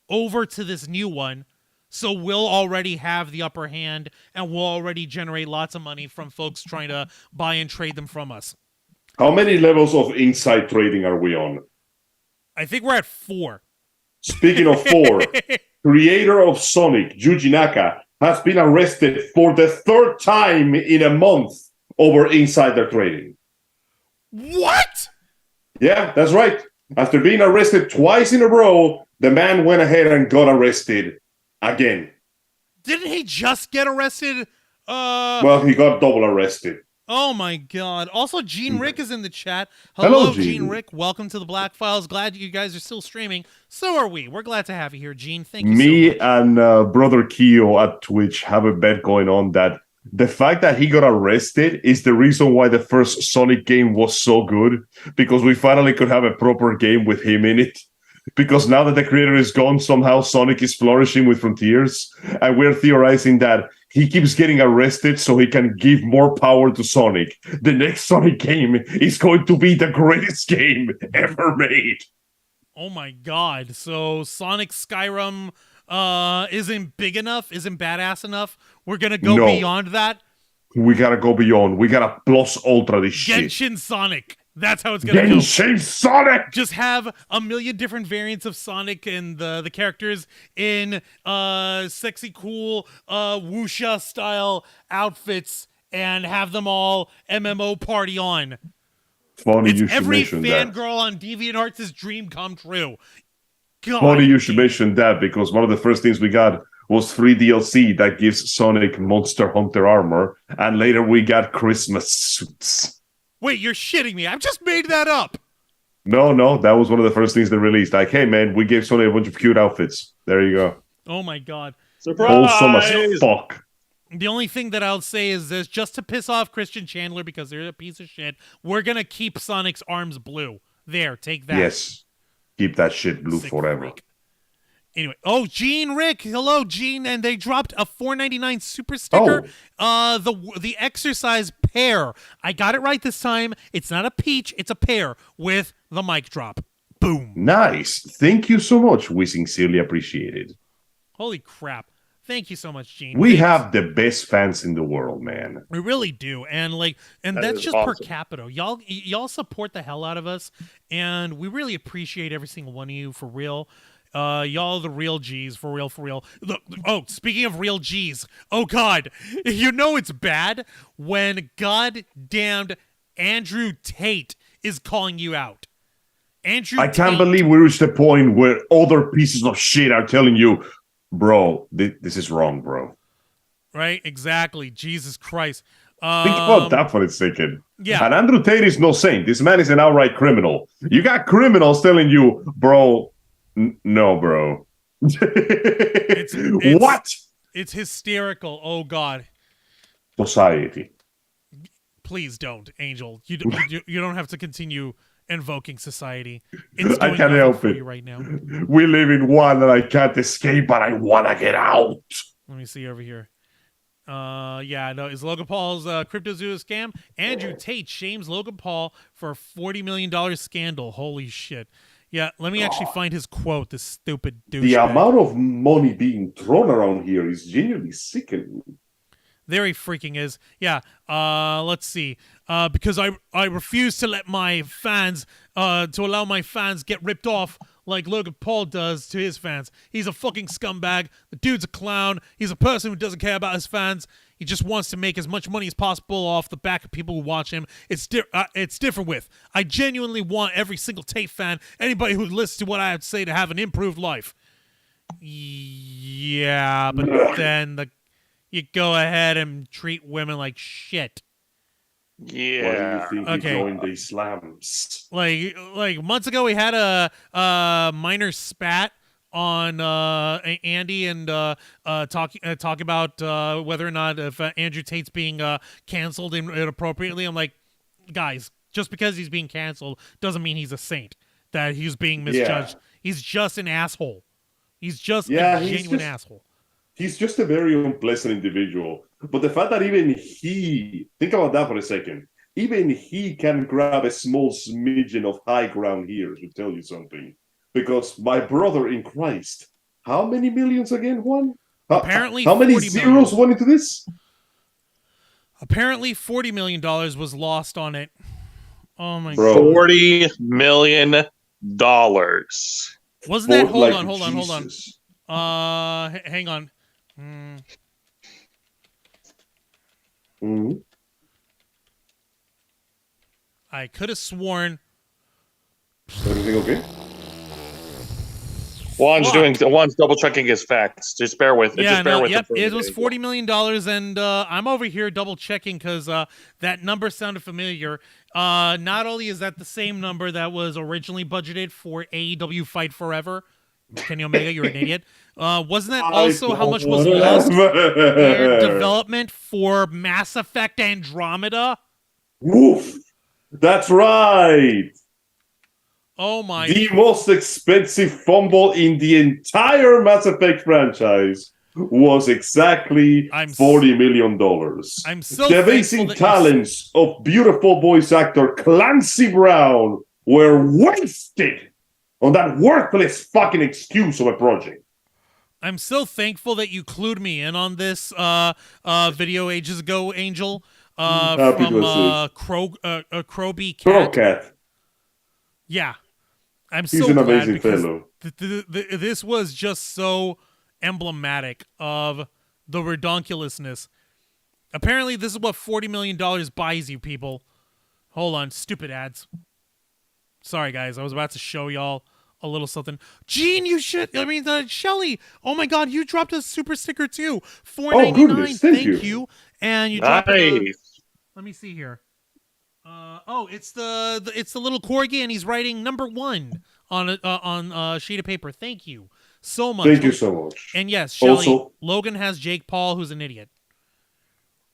over to this new one. So we'll already have the upper hand, and we'll already generate lots of money from folks trying to buy and trade them from us. How many levels of inside trading are we on? I think we're at 4. Speaking of 4, creator of Sonic, Yuji Naka, has been arrested for the 3rd time in a month over insider trading. What? Yeah, that's right. After being arrested twice in a row, the man went ahead and got arrested again. Didn't he just get arrested? Well, he got double arrested. Oh my God. Also, Gene Rick is in the chat. Hello, Gene Rick. Welcome to the Black Files. Glad you guys are still streaming. So are we. We're glad to have you here, Gene. Thank you so much. Me and Brother Keo at Twitch have a bet going on that the fact that he got arrested is the reason why the first Sonic game was so good, because we finally could have a proper game with him in it. Because now that the creator is gone, somehow Sonic is flourishing with Frontiers, and we're theorizing that he keeps getting arrested so he can give more power to Sonic. The next Sonic game is going to be the greatest game ever made. Oh my God. So Sonic Skyrim isn't big enough, isn't badass enough. We're gonna go beyond that. We gotta go beyond. We gotta plus ultra this shit. Genshin Sonic. That's how it's gonna go. Genshin Sonic. Just have a million different variants of Sonic and the characters in sexy, cool, wuxia style outfits, and have them all MMO party on. Funny it's you should every mention that. fangirl on DeviantArts' dream come true. God. Funny you should mention that, because one of the first things we got was free DLC that gives Sonic Monster Hunter armor, and later we got Christmas suits. Wait, you're shitting me. I've just made that up. No, that was one of the first things they released. Like, hey man, we gave Sonic a bunch of cute outfits. There you go. Oh my god. Surprise! Wholesome as fuck. The only thing that I'll say is this, just to piss off Christian Chandler because they're a piece of shit, we're gonna keep Sonic's arms blue. There, take that. Yes. Keep that shit blue Sick forever. freak. Anyway, Gene Rick, hello Gene, and they dropped a $4.99 super sticker. The exercise pear. I got it right this time. It's not a peach, it's a pear with the mic drop. Boom. Nice. Thank you so much. We sincerely appreciate it. Holy crap. Thank you so much, Gene. We have the best fans in the world, man. We really do, and that's just awesome. Per capita. Y'all support the hell out of us, and we really appreciate every single one of you for real. Y'all the real G's, for real, for real. Look, speaking of real G's, oh God, you know it's bad when goddamned Andrew Tate is calling you out. I can't believe we reached the point where other pieces of shit are telling you, bro, this is wrong, bro. Right? Exactly. Jesus Christ. Think about that for a second. Yeah. And Andrew Tate is no saint. This man is an outright criminal. You got criminals telling you, bro, no, bro. What? It's hysterical. Oh, God. Society. Please don't, Angel. You don't have to continue invoking society. It's I can't help it right now. We live in one and I can't escape, but I want to get out. Let me see over here. Is Logan Paul's CryptoZoo a scam? Andrew Tate shames Logan Paul for a $40 million scandal. Holy shit. Yeah, let me actually find his quote, this stupid douchebag. The amount of money being thrown around here is genuinely sickening. There he freaking is. Yeah, let's see. Because I refuse to let my fans, to allow my fans get ripped off like Logan Paul does to his fans. He's a fucking scumbag. The dude's a clown. He's a person who doesn't care about his fans. He just wants to make as much money as possible off the back of people who watch him. It's different with. I genuinely want every single Tate fan, anybody who listens to what I have to say, to have an improved life. Yeah, but then you go ahead and treat women like shit. Yeah. Why do you think he joined the Islams? Like months ago, we had a minor spat on Andy and talk about whether or not if Andrew Tate's being canceled inappropriately. I'm like, guys, just because he's being canceled doesn't mean he's a saint. That he's being misjudged. Yeah. He's just an asshole. He's just a genuine asshole. He's just a very unpleasant individual. But the fact that even he, think about that for a second, even he can grab a small smidgen of high ground here to tell you something. Because my brother in Christ, how many millions again, Juan? Apparently, how many zeros went into this? Apparently, $40 million was lost on it. Oh my God. $40 million. Wasn't that? Hold on. Hang on. I could have sworn. Everything okay? Juan's double checking his facts. Just bear with it. Yeah, it. It was $40 million, and I'm over here double checking because that number sounded familiar. Not only is that the same number that was originally budgeted for AEW Fight Forever, Kenny Omega, you're an idiot. Wasn't that also how much was lost in development for Mass Effect Andromeda? Woof! That's right! Oh my... The most expensive fumble in the entire Mass Effect franchise was exactly $40 million. I'm so the amazing talents of beautiful voice actor Clancy Brown were wasted on that worthless fucking excuse of a project. I'm so thankful that you clued me in on this video ages ago, Angel. From Crowby Cat. Cat. Yeah. I'm He's so an glad amazing because fellow. This was just so emblematic of the redonkulousness. Apparently, this is what $40 million buys you, people. Hold on, stupid ads. Sorry, guys. I was about to show y'all a little something. Gene, Shelly. Oh my God, you dropped a super sticker too. $4.99. Oh, goodness. Thank you. And you nice. dropped let me see here. It's the little corgi, and he's writing number 1 on a sheet of paper. Thank you so much. Thank you so much. And yes, Shelly, also, Logan has Jake Paul, who's an idiot.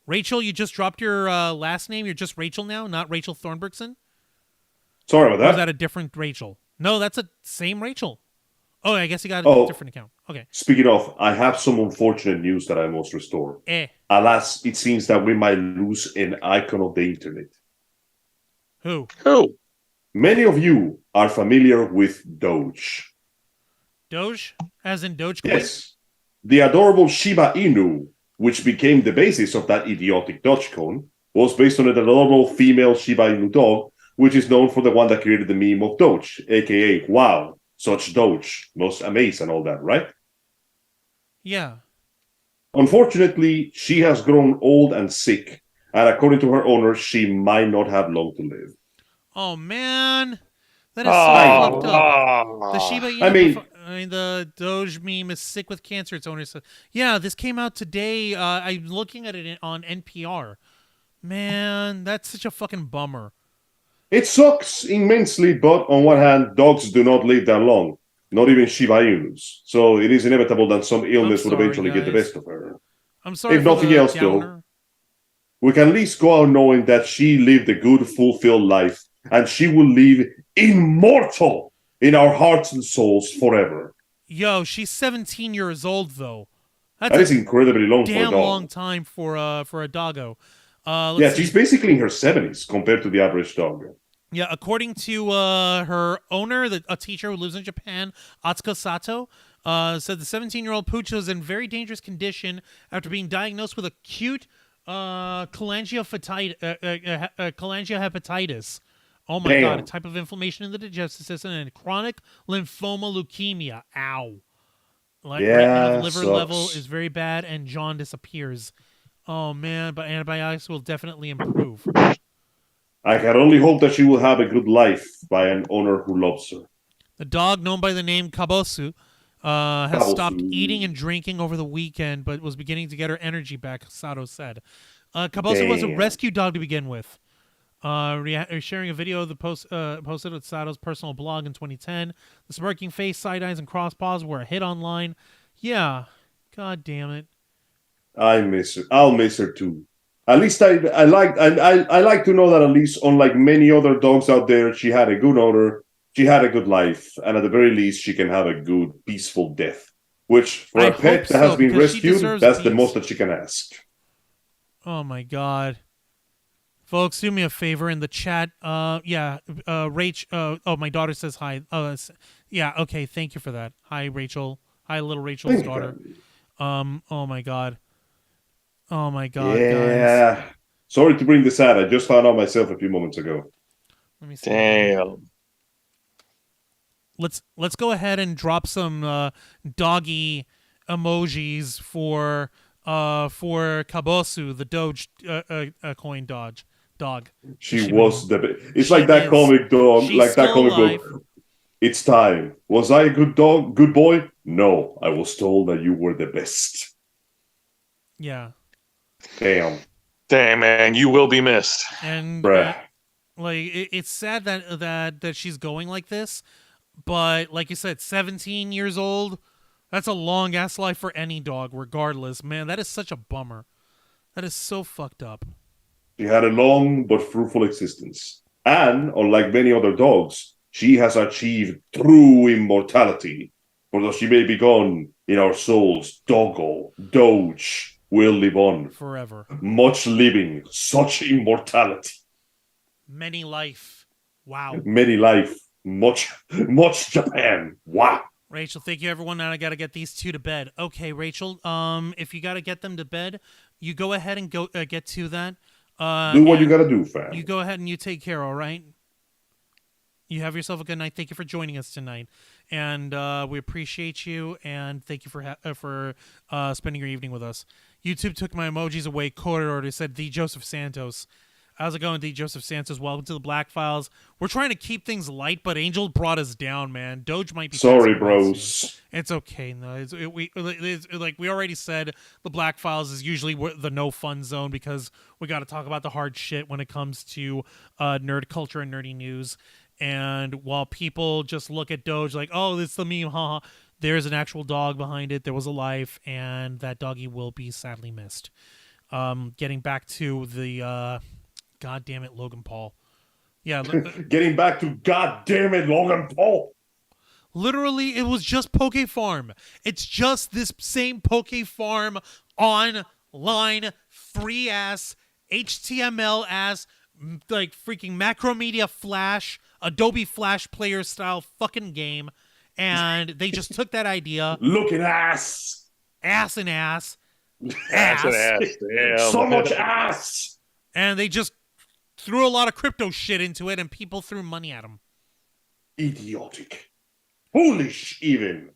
Rachel, you just dropped your last name. You're just Rachel now, not Rachel Thornbergson. Sorry about that. Or is that a different Rachel? No, that's a same Rachel. Oh, I guess you got a different account. Okay. Speaking of, I have some unfortunate news that I must restore. Alas, it seems that we might lose an icon of the internet. Who? Many of you are familiar with Doge. Doge? As in Dogecoin? Yes. The adorable Shiba Inu, which became the basis of that idiotic Dogecoin, was based on an adorable female Shiba Inu dog, which is known for the one that created the meme of Doge, aka, wow, such Doge, most amazed and all that, right? Yeah. Unfortunately, she has grown old and sick, and according to her owner, she might not have long to live. Oh, man. That is so fucked up. The Shiba Inu, the Doge meme is sick with cancer, its owner said. Yeah, this came out today. I'm looking at it on NPR. Man, that's such a fucking bummer. It sucks immensely, but on one hand, dogs do not live that long. Not even Shiba Inus. So it is inevitable that some illness would eventually get the best of her. I'm sorry. If nothing else, though, we can at least go out knowing that she lived a good, fulfilled life, and she will live immortal in our hearts and souls forever. Yo, she's 17 years old, though. That is incredibly long for a dog. Damn long time for a doggo. She's basically in her 70s compared to the average dog. Yeah, according to her owner, a teacher who lives in Japan, Atsuko Sato, said the 17-year-old pooch was in very dangerous condition after being diagnosed with acute cholangiohepatitis. Oh my God, a type of inflammation in the digestive system and chronic lymphoma leukemia. Ow. The liver level is very bad and jaundice appears. Oh man, but antibiotics will definitely improve. I can only hope that she will have a good life by an owner who loves her. The dog, known by the name Kabosu, has stopped eating and drinking over the weekend, but was beginning to get her energy back, Sato said. Kabosu was a rescue dog to begin with. Sharing a video of the posted with Sato's personal blog in 2010. The smirking face, side eyes, and cross paws were a hit online. Yeah, god damn it. I miss her. I'll miss her too. At least I like to know that at least unlike many other dogs out there, she had a good owner, she had a good life, and at the very least, she can have a good, peaceful death. Which, for a pet that has been rescued, that's the most that she can ask. Oh my god. Folks, do me a favor in the chat. Rach. My daughter says hi. Yeah, okay, thank you for that. Hi, Rachel. Hi, little Rachel's daughter. Oh my god. Oh my god, yeah. Guys. Sorry to bring this out. I just found out myself a few moments ago. Let me see. Damn. Let's go ahead and drop some doggy emojis for Kabosu, the Doge coin dog. She was it's like that comic dog, like that comic book. It's time. Was I a good dog, good boy? No, I was told that you were the best. Yeah. Damn, man, you will be missed. And it's sad that she's going like this, but like you said, 17 years old. That's a long ass life for any dog, regardless. Man, that is such a bummer. That is so fucked up. She had a long but fruitful existence, and unlike many other dogs, she has achieved true immortality. For though she may be gone, in our souls, Doge will live on forever. Much living, such immortality. Many life. Wow. Many life, much Japan. Wow. Rachel, thank you, everyone. Now I got to get these two to bed. Okay, Rachel, if you got to get them to bed, you go ahead and go get to that. Do what you got to do, fam. You go ahead and you take care, all right? You have yourself a good night. Thank you for joining us tonight. And we appreciate you, and thank you for spending your evening with us. YouTube took my emojis away. Corridor said, The Joseph Santos. How's it going, D. Joseph Santos? Welcome to the Black Files. We're trying to keep things light, but Angel brought us down, man. Doge might be. Sorry, bros. It's okay. No, we already said, the Black Files is usually the no fun zone because we got to talk about the hard shit when it comes to nerd culture and nerdy news. And while people just look at Doge like, oh, it's the meme, haha, there's an actual dog behind it. There was a life, and that doggy will be sadly missed. Getting back to the. God damn it, Logan Paul. Yeah. Getting back to God damn it, Logan Paul. Literally, it was just Poke Farm. It's just this same Poke Farm online, free-ass, HTML-ass, like freaking Macromedia Flash, Adobe Flash Player style fucking game. And they just took that idea. Looking ass. Ass and ass. Ass and ass. Damn. So much ass. And they just threw a lot of crypto shit into it, and people threw money at them. Idiotic. Foolish, even.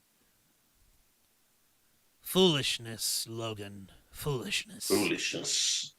Foolishness, Logan. Foolishness. Foolishness.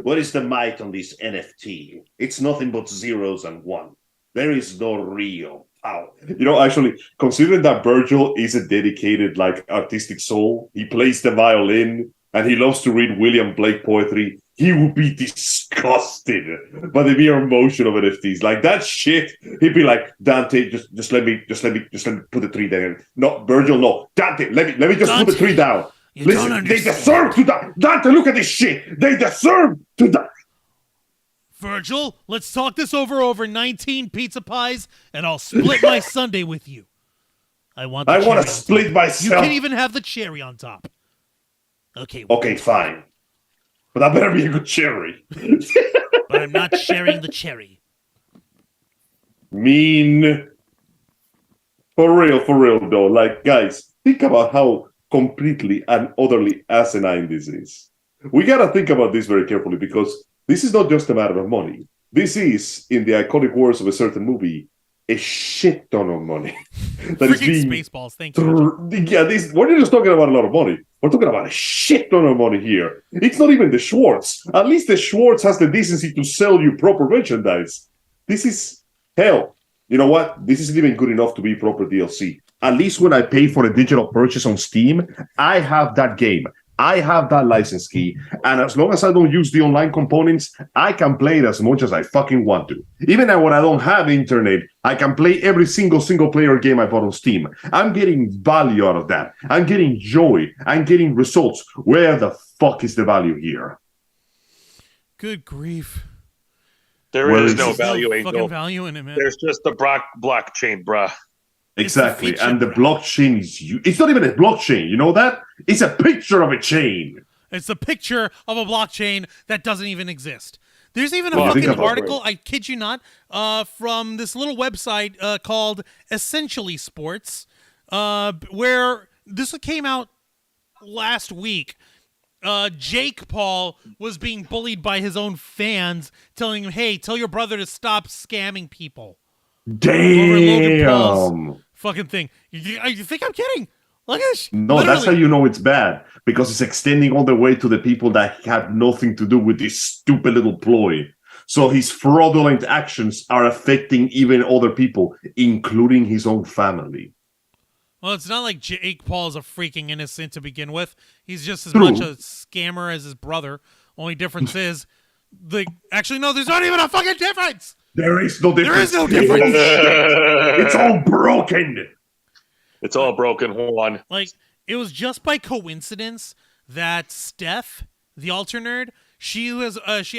What is the might on this NFT? It's nothing but zeros and one. There is no real power. You know, actually, considering that Virgil is a dedicated, artistic soul, he plays the violin, and he loves to read William Blake poetry, he would be disgusted by the mere emotion of NFTs. Like that shit, he'd be like, Dante, just let me put the tree down. No, Virgil, no. Dante, let me just Dante, put the tree down. Listen, they deserve to die. Dante, look at this shit. They deserve to die. Virgil, let's talk this over 19 pizza pies, and I'll split my sundae with you. I want to split myself. You can even have the cherry on top. Okay. Okay, fine. But that better be a good cherry. But I'm not sharing the cherry. Mean. For real, though. Like, guys, think about how completely and utterly asinine this is. We gotta think about this very carefully because this is not just a matter of money. This is, in the iconic words of a certain movie, a shit ton of money. That is being Spaceballs, thank you. We're not just talking about a lot of money. We're talking about a shit ton of money here. It's not even the Schwartz. At least the Schwartz has the decency to sell you proper merchandise. This is hell. You know what? This isn't even good enough to be proper DLC. At least when I pay for a digital purchase on Steam, I have that game. I have that license key, and as long as I don't use the online components, I can play it as much as I fucking want to. Even when I don't have internet, I can play every single-player game I bought on Steam. I'm getting value out of that. I'm getting joy. I'm getting results. Where the fuck is the value here? Good grief. There is no value, Angel. Fucking value in it, man. There's just the blockchain, bruh. Exactly, and the blockchain it's not even a blockchain, you know that? It's a picture of a chain. It's a picture of a blockchain that doesn't even exist. There's even a fucking article, I kid you not, from this little website called Essentially Sports, where this came out last week. Jake Paul was being bullied by his own fans, telling him, hey, tell your brother to stop scamming people. Damn. Fucking thing. You think I'm kidding? Look at this. No, literally. That's how you know it's bad. Because it's extending all the way to the people that have nothing to do with this stupid little ploy. So his fraudulent actions are affecting even other people, including his own family. Well, it's not like Jake Paul is a freaking innocent to begin with. He's just as much a scammer as his brother. Only difference is, actually, no, there's not even a fucking difference. There is no difference. There is no difference. It's all broken. It's all broken, Juan. Like, it was just by coincidence that Steph, the Alter Nerd, she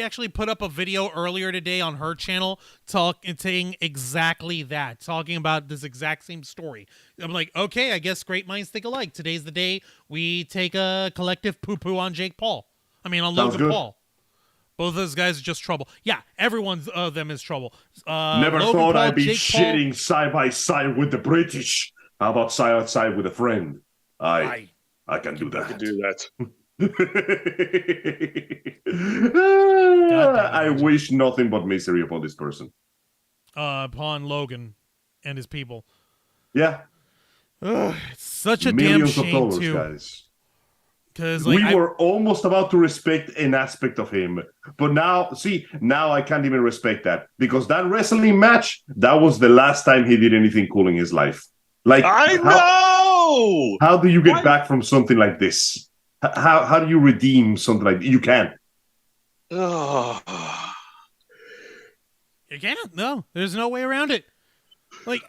actually put up a video earlier today on her channel saying exactly that, talking about this exact same story. I'm like, okay, I guess great minds think alike. Today's the day we take a collective poo-poo on Jake Paul. I mean, on Logan Paul. Both of those guys are just trouble. Yeah, every one of them is trouble. Never Logan thought Paul, I'd be Jake shitting Paul. side by side with the British. How about side by side with a friend? I can do that. I can do that. I wish nothing but misery upon this person. Upon Logan and his people. Yeah. It's such a Millions damn of shame, dollars, too. guys. Because we were almost about to respect an aspect of him, but now I can't even respect that, because that wrestling match, that was the last time he did anything cool in his life. Like, I know. How do you get back from something like this? How do you redeem something like this? You can't. You can't. No, there's no way around it. Like,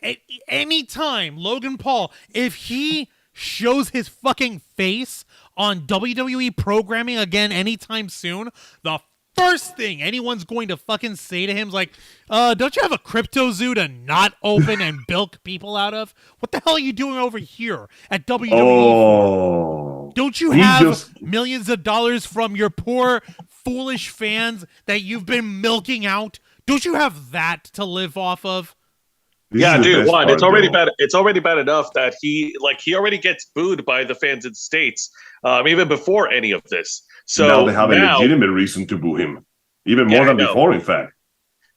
any time Logan Paul, if he shows his fucking face on WWE programming again anytime soon, the first thing anyone's going to fucking say to him is like, don't you have a CryptoZoo to not open and bilk people out of? What the hell are you doing over here at WWE? Oh, don't you have millions of dollars from your poor, foolish fans that you've been milking out? Don't you have that to live off of? Yeah, dude, Juan, it's already bad. It's already bad enough that he already gets booed by the fans in the States, even before any of this. So now they have a legitimate reason to boo him, even more than before, in fact.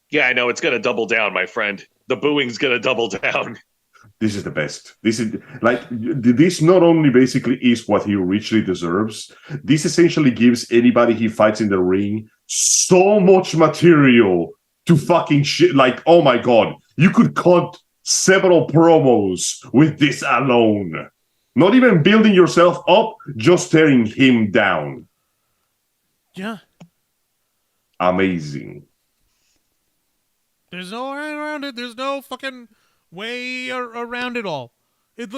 Yeah, I know. It's going to double down, my friend. The booing's going to double down. This is the best. This is like, this not only basically is what he richly deserves, this essentially gives anybody he fights in the ring so much material to fucking shit. Like, oh my God, you could cut several promos with this alone. Not even building yourself up, just tearing him down. Yeah. Amazing. There's no way around it. There's no fucking way around it all. It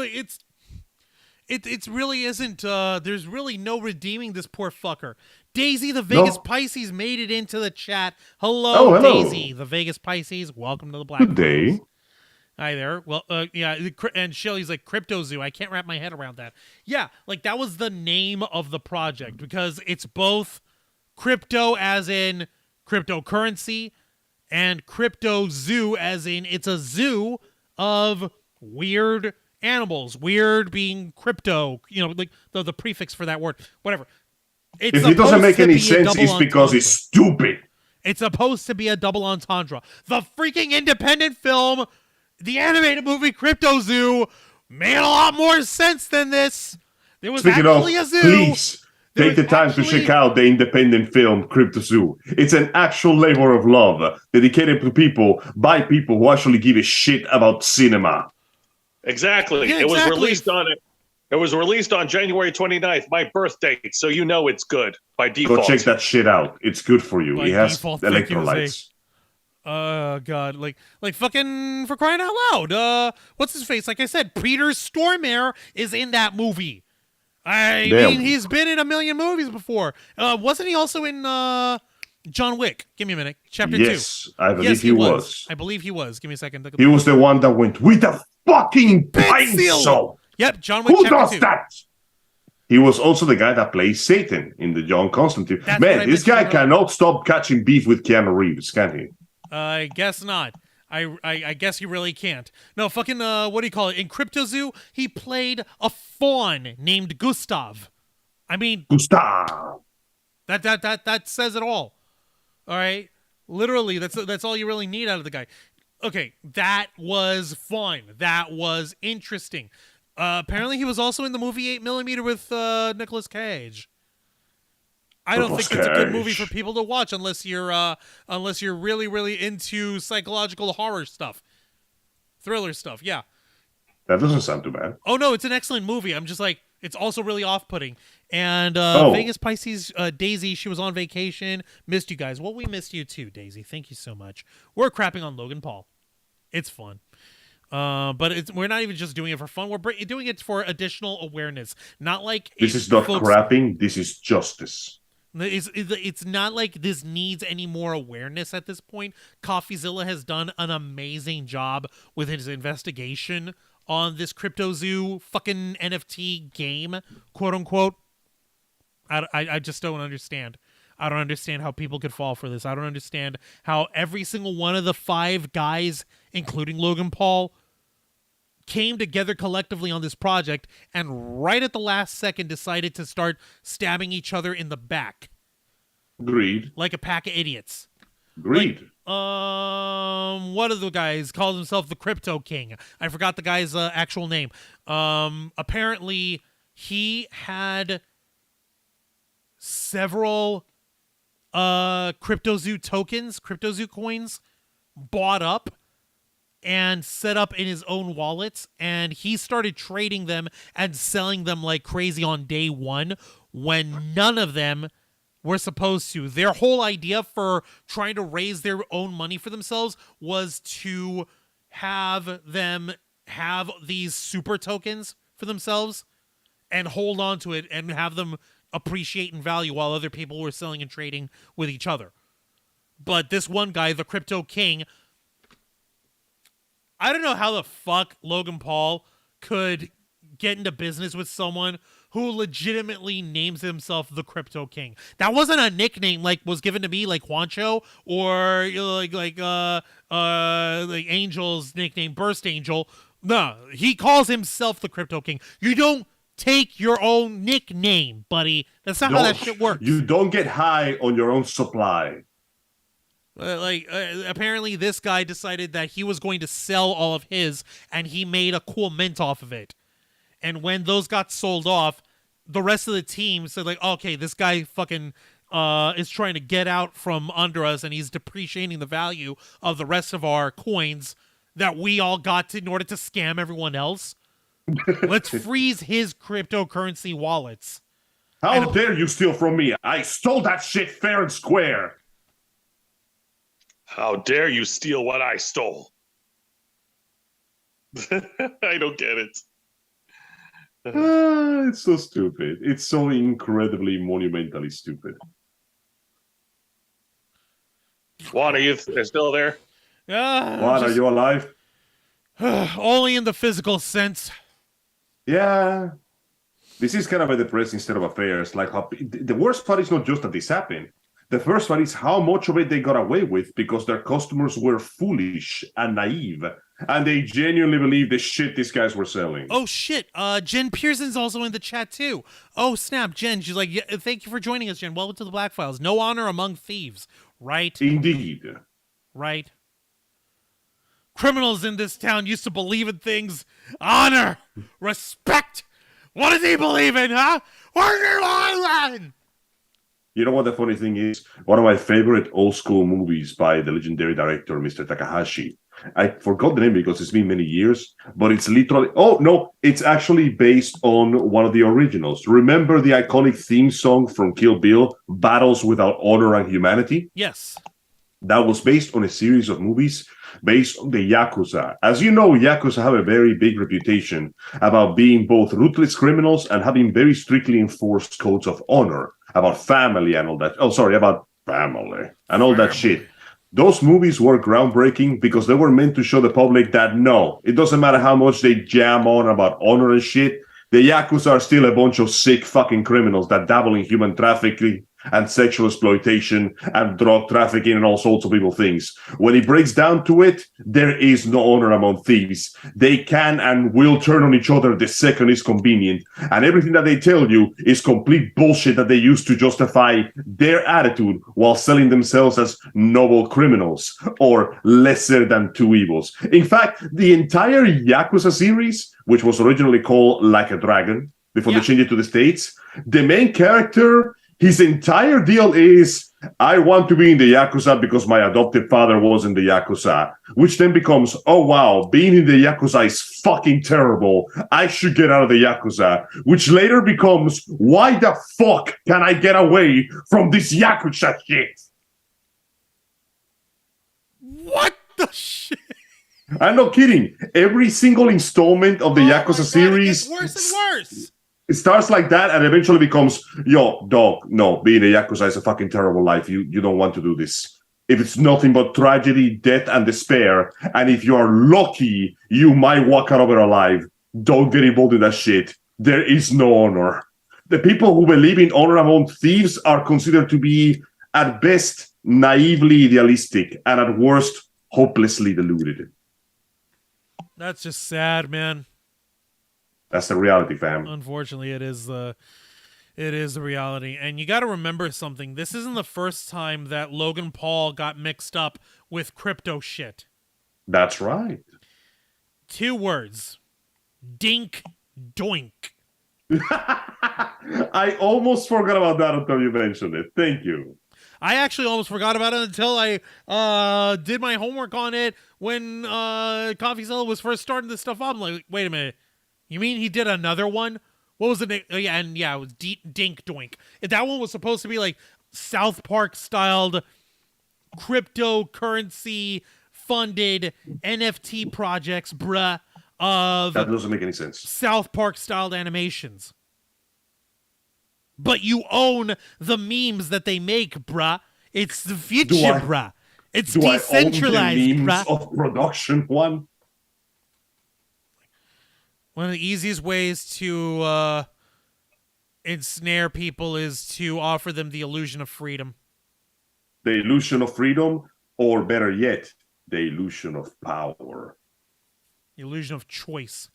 really isn't. There's really no redeeming this poor fucker. Daisy the Vegas Pisces made it into the chat. Hello, Daisy the Vegas Pisces. Welcome to the Black. Good day. Hi there. Well, yeah, and Shelly's like CryptoZoo. I can't wrap my head around that. Yeah, like that was the name of the project because it's both crypto as in cryptocurrency and CryptoZoo as in it's a zoo of weird animals. Weird being crypto, like the prefix for that word. Whatever. If it doesn't make any sense, it's because it's stupid. It's supposed to be a double entendre. The freaking independent film, the animated movie CryptoZoo, made a lot more sense than this. There was actually a zoo. Please take the time to check out the independent film CryptoZoo. It's an actual labor of love dedicated to people by people who actually give a shit about cinema. Exactly. Yeah, It was released on January 29th, my birth date, so you know it's good by default. Go check that shit out. It's good for you. It has electrolytes. God, like fucking for crying out loud. What's his face? Like I said, Peter Stormare is in that movie. I mean, he's been in a million movies before. Wasn't he also in John Wick? Give me a minute. Chapter 2. Yes, I believe he was. I believe he was. Give me a second. He was the one that went with a fucking pencil. Yep, John Wick. Who Chapter does 2. that? He was also the guy that plays Satan in the John Constantine. That's Man, this guy cannot stop catching beef with Keanu Reeves, can he? I guess not. I guess you really can't. No, fucking, what do you call it? In CryptoZoo, he played a fawn named Gustav. I mean... Gustav! That says it all. All right? Literally, that's all you really need out of the guy. Okay, that was fun. That was interesting. Apparently, he was also in the movie 8mm with Nicolas Cage. I don't think it's a good movie for people to watch unless you're really, really into psychological horror stuff, thriller stuff. Yeah, that doesn't sound too bad. Oh no, it's an excellent movie. I'm just like, it's also really off-putting. And Vegas Pisces, Daisy, she was on vacation. Missed you guys. Well, we missed you too, Daisy. Thank you so much. We're crapping on Logan Paul. It's fun. But we're not even just doing it for fun. We're doing it for additional awareness. Not like this is not crapping. This is justice. It's not like this needs any more awareness at this point. Coffeezilla has done an amazing job with his investigation on this CryptoZoo fucking NFT game, quote unquote. I just don't understand. I don't understand how people could fall for this. I don't understand how every single one of the 5 guys, including Logan Paul, came together collectively on this project and right at the last second decided to start stabbing each other in the back. Agreed. Like a pack of idiots. Agreed. One of the guys calls himself the Crypto King. I forgot the guy's actual name. Apparently he had several CryptoZoo tokens, CryptoZoo coins bought up and set up in his own wallets, and he started trading them and selling them like crazy on day one when none of them were supposed to. Their whole idea for trying to raise their own money for themselves was to have them have these super tokens for themselves and hold on to it and have them appreciate in value while other people were selling and trading with each other. But this one guy, the Crypto King, I don't know how the fuck Logan Paul could get into business with someone who legitimately names himself the Crypto King. That wasn't a nickname like was given to me like Juancho or like Angel's nickname Burst Angel. No, he calls himself the Crypto King. You don't take your own nickname, buddy. That's not how that shit works. You don't get high on your own supply. Apparently this guy decided that he was going to sell all of his, and he made a cool mint off of it. And when those got sold off, the rest of the team said, like, okay, this guy fucking is trying to get out from under us, and he's depreciating the value of the rest of our coins that we all got in order to scam everyone else. Let's freeze his cryptocurrency wallets. How dare you steal from me? I stole that shit fair and square. How dare you steal what I stole? I don't get it. It's so stupid. It's so incredibly monumentally stupid. Juan, are you still there? Juan, are you alive? Only in the physical sense. Yeah. This is kind of a depressing state of affairs. Like, how the worst part is not just that this happened. The first part is how much of it they got away with because their customers were foolish and naive, and they genuinely believed the shit these guys were selling. Oh, shit. Jen Pearson's also in the chat, too. Oh, snap. Jen, she's like, yeah, thank you for joining us, Jen. Welcome to the Theblackfiles. No honor among thieves, right? Indeed. Right. Criminals in this town used to believe in things. Honor. Respect. What does he believe in, huh? Where's your island? You know what the funny thing is? One of my favorite old school movies by the legendary director, Mr. Takahashi. I forgot the name because it's been many years, but it's literally... Oh, no, it's actually based on one of the originals. Remember the iconic theme song from Kill Bill, Battles Without Honor and Humanity? Yes. That was based on a series of movies based on the Yakuza. As you know, Yakuza have a very big reputation about being both ruthless criminals and having very strictly enforced codes of honor about family and all that. Oh, sorry, about family and all that shit. Those movies were groundbreaking because they were meant to show the public that no, it doesn't matter how much they jam on about honor and shit. The Yakuza are still a bunch of sick fucking criminals that dabble in human trafficking and sexual exploitation and drug trafficking and all sorts of evil things. When it breaks down to it, there is no honor among thieves. They can and will turn on each other the second it's convenient. And everything that they tell you is complete bullshit that they use to justify their attitude while selling themselves as noble criminals or lesser than two evils. In fact, the entire Yakuza series, which was originally called Like a Dragon, before they changed it to the States, the main character... His entire deal is, I want to be in the Yakuza because my adopted father was in the Yakuza, which then becomes, oh wow, being in the Yakuza is fucking terrible. I should get out of the Yakuza, which later becomes, why the fuck can I get away from this Yakuza shit? What the shit? I'm not kidding. Every single installment of the Yakuza series... It gets worse and worse. It starts like that and eventually becomes, yo, dog, no, being a Yakuza is a fucking terrible life. You don't want to do this. If it's nothing but tragedy, death, and despair, and if you are lucky, you might walk out of it alive. Don't get involved in that shit. There is no honor. The people who believe in honor among thieves are considered to be, at best, naively idealistic, and at worst, hopelessly deluded. That's just sad, man. That's the reality, fam. Unfortunately, it is the reality. And you got to remember something. This isn't the first time that Logan Paul got mixed up with crypto shit. That's right. 2 words. Dink doink. I almost forgot about that until you mentioned it. Thank you. I actually almost forgot about it until I did my homework on it when Coffeezilla was first starting this stuff up. I'm like, wait a minute. You mean he did another one? What was the name? Oh, yeah, and yeah, it was Dink Doink. That one was supposed to be like South Park styled cryptocurrency funded NFT projects, bruh, of that doesn't make any sense. South Park styled animations. But you own the memes that they make, bruh. It's the future, bruh. It's decentralized, I own the memes bruh. of production, Juan? One of the easiest ways to ensnare people is to offer them the illusion of freedom. The illusion of freedom, or better yet, the illusion of power. The illusion of choice.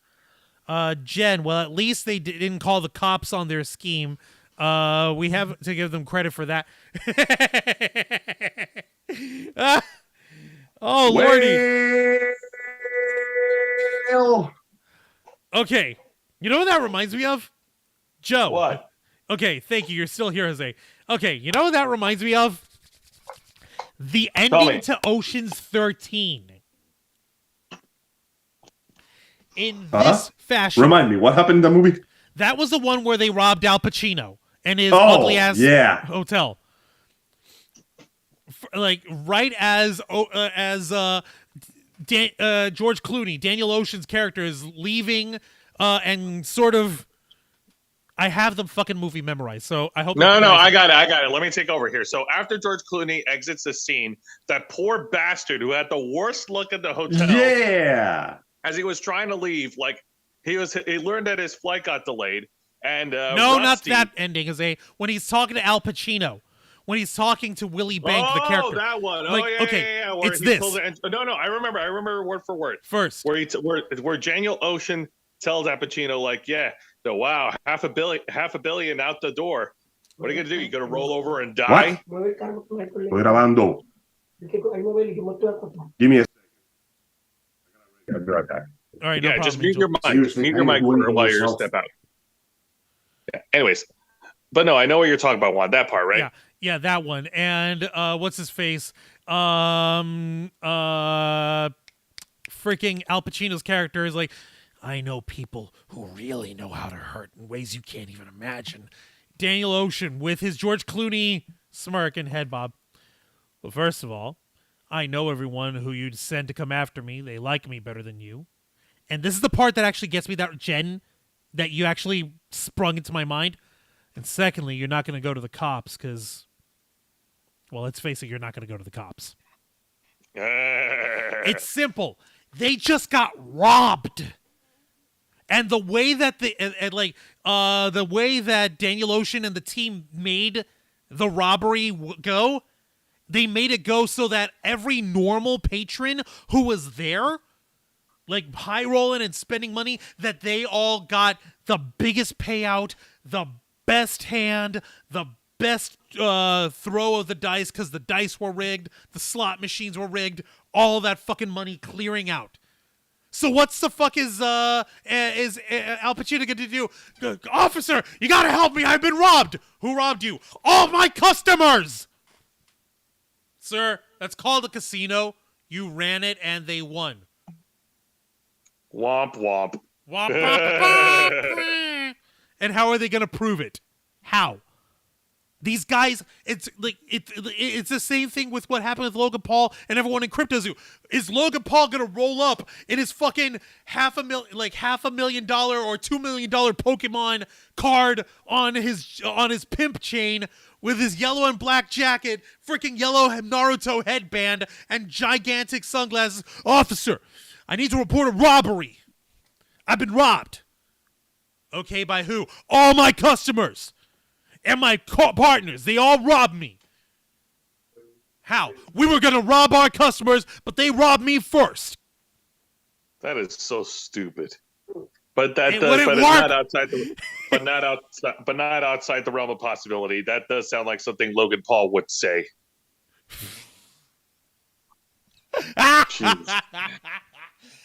Jen, well, at least they didn't call the cops on their scheme. We have to give them credit for that. Oh, lordy. Well... Okay, you know what that reminds me of? Joe. What? Okay, thank you. You're still here, Jose. Okay, you know what that reminds me of? The ending to Ocean's 13. In this fashion. Remind me, what happened in the movie? That was the one where they robbed Al Pacino and his ugly-ass hotel. Like, right as George Clooney, Daniel Ocean's character, is leaving and sort of... I have the fucking movie memorized, so I hope... No, I got it. Let me take over here. So after George Clooney exits the scene, that poor bastard who had the worst look at the hotel... Yeah! As he was trying to leave, like, he learned that his flight got delayed, and No, Rusty, not that ending, when he's talking to Al Pacino. When he's talking to Willie Bank, the character. Oh, that one. Like, yeah. It's this. No, I remember word for word. First. Where Daniel Ocean tells Al Pacino, like, wow, half a billion out the door. What are you going to do? You going to roll over and die? What? Estoy grabando. Give me a second. I'll be right back. All right, no problem. Just mute your mic. Mute your mic while you step out. Yeah. Anyways, but no, I know what you're talking about, Juan. That part, right? Yeah, that one. And what's his face? Freaking Al Pacino's character is like, I know people who really know how to hurt in ways you can't even imagine. Daniel Ocean with his George Clooney smirk and head bob. Well, first of all, I know everyone who you'd send to come after me. They like me better than you. And this is the part that actually gets me, that Jen, that you actually sprung into my mind. And secondly, you're not going to go to the cops because, well, let's face it, you're not going to go to the cops. It's simple. They just got robbed. And the way that the way that Daniel Ocean and the team made the robbery go, they made it go so that every normal patron who was there, like high rolling and spending money, that they all got the biggest payout, the best hand, the best throw of the dice because the dice were rigged, the slot machines were rigged, all that fucking money clearing out. So what's the fuck is Al Pacino going to do? Officer, you got to help me. I've been robbed. Who robbed you? All my customers. Sir, that's called a casino. You ran it and they won. Womp womp. Womp womp womp. And how are they going to prove it? How? These guys, it's the same thing with what happened with Logan Paul and everyone in CryptoZoo. Is Logan Paul gonna roll up in his fucking $500,000 or $2 million Pokemon card on his pimp chain with his yellow and black jacket, freaking yellow Naruto headband, and gigantic sunglasses? Officer, I need to report a robbery. I've been robbed. Okay, by who? All my customers. And my partners, they all robbed me. How? We were going to rob our customers, but they robbed me first. That is so stupid. But that not outside the realm of possibility. That does sound like something Logan Paul would say. I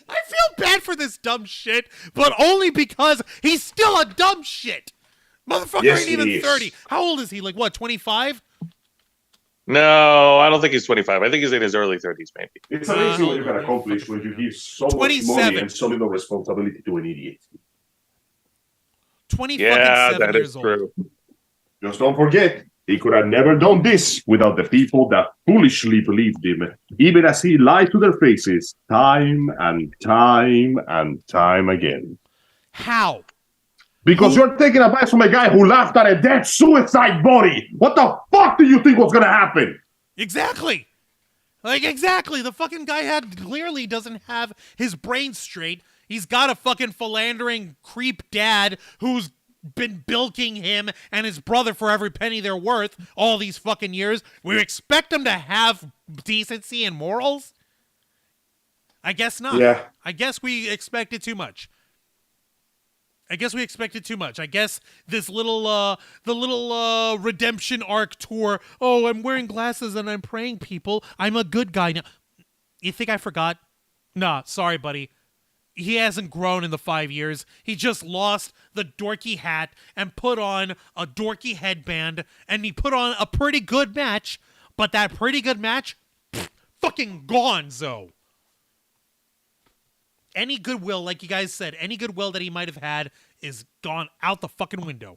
feel bad for this dumb shit, but only because he's still a dumb shit. Motherfucker ain't even 30. How old is he? Like what, 25? No, I don't think he's 25. I think he's in his early 30s, maybe. It's amazing what you can accomplish when you give so much money and so little responsibility to an idiot. 27 years old. Just don't forget, he could have never done this without the people that foolishly believed him, even as he lied to their faces time and time and time again. How? Because you're taking advice from a guy who laughed at a dead suicide body. What the fuck do you think was going to happen? Exactly. Exactly. The fucking guy clearly doesn't have his brain straight. He's got a fucking philandering creep dad who's been bilking him and his brother for every penny they're worth all these fucking years. We expect him to have decency and morals? I guess not. Yeah. I guess we expected too much. I guess this little redemption arc tour. Oh, I'm wearing glasses and I'm praying, people. I'm a good guy now. You think I forgot? Nah, sorry, buddy. He hasn't grown in the 5 years. He just lost the dorky hat and put on a dorky headband, and he put on a pretty good match, but that pretty good match, fucking gonzo. Any goodwill, like you guys said, any goodwill that he might have had is gone out the fucking window.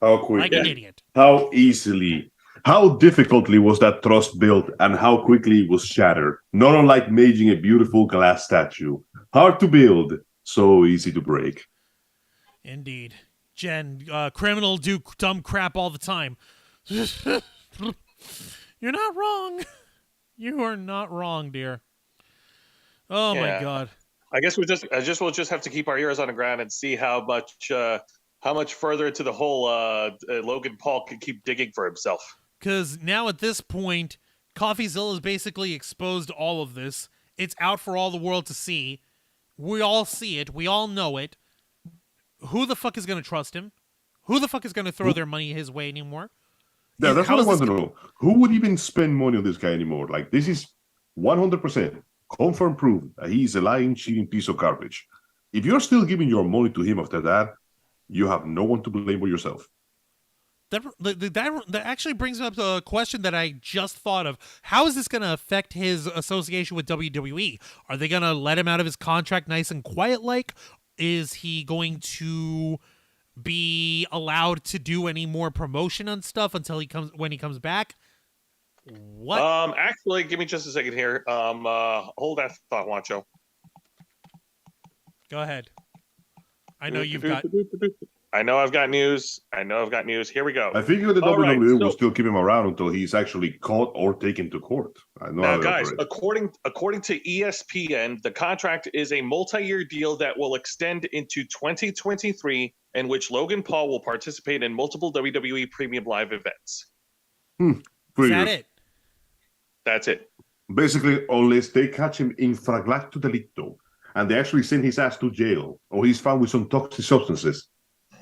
How quickly? Like an idiot. How easily? How difficultly was that trust built, and how quickly it was shattered? Not unlike making a beautiful glass statue. Hard to build, so easy to break. Indeed. Jen, criminals do dumb crap all the time. You're not wrong. You are not wrong, dear. Oh my God! I guess we'll just have to keep our ears on the ground and see how much further into the hole Logan Paul can keep digging for himself. Because now at this point, Coffeezilla has basically exposed all of this. It's out for all the world to see. We all see it. We all know it. Who the fuck is going to trust him? Who the fuck is going to throw their money his way anymore? Yeah, that's what I want to know. Who would even spend money on this guy anymore? Like, this is 100%. Confirmed proof that he's a lying, cheating piece of garbage. If you're still giving your money to him after that, you have no one to blame but yourself. That actually brings up a question that I just thought of. How is this going to affect his association with WWE? Are they going to let him out of his contract nice and quiet-like? Is he going to be allowed to do any more promotion on stuff when he comes back? What? Actually, give me just a second here. Hold that thought, Juancho. Go ahead. I know I've got news. Here we go. I figure the WWE will still keep him around until he's actually caught or taken to court. Now, guys, according to ESPN, the contract is a multi-year deal that will extend into 2023, in which Logan Paul will participate in multiple WWE Premium Live events. Is that it? That's it. Basically, unless they catch him in fraglacto delicto and they actually send his ass to jail or he's found with some toxic substances,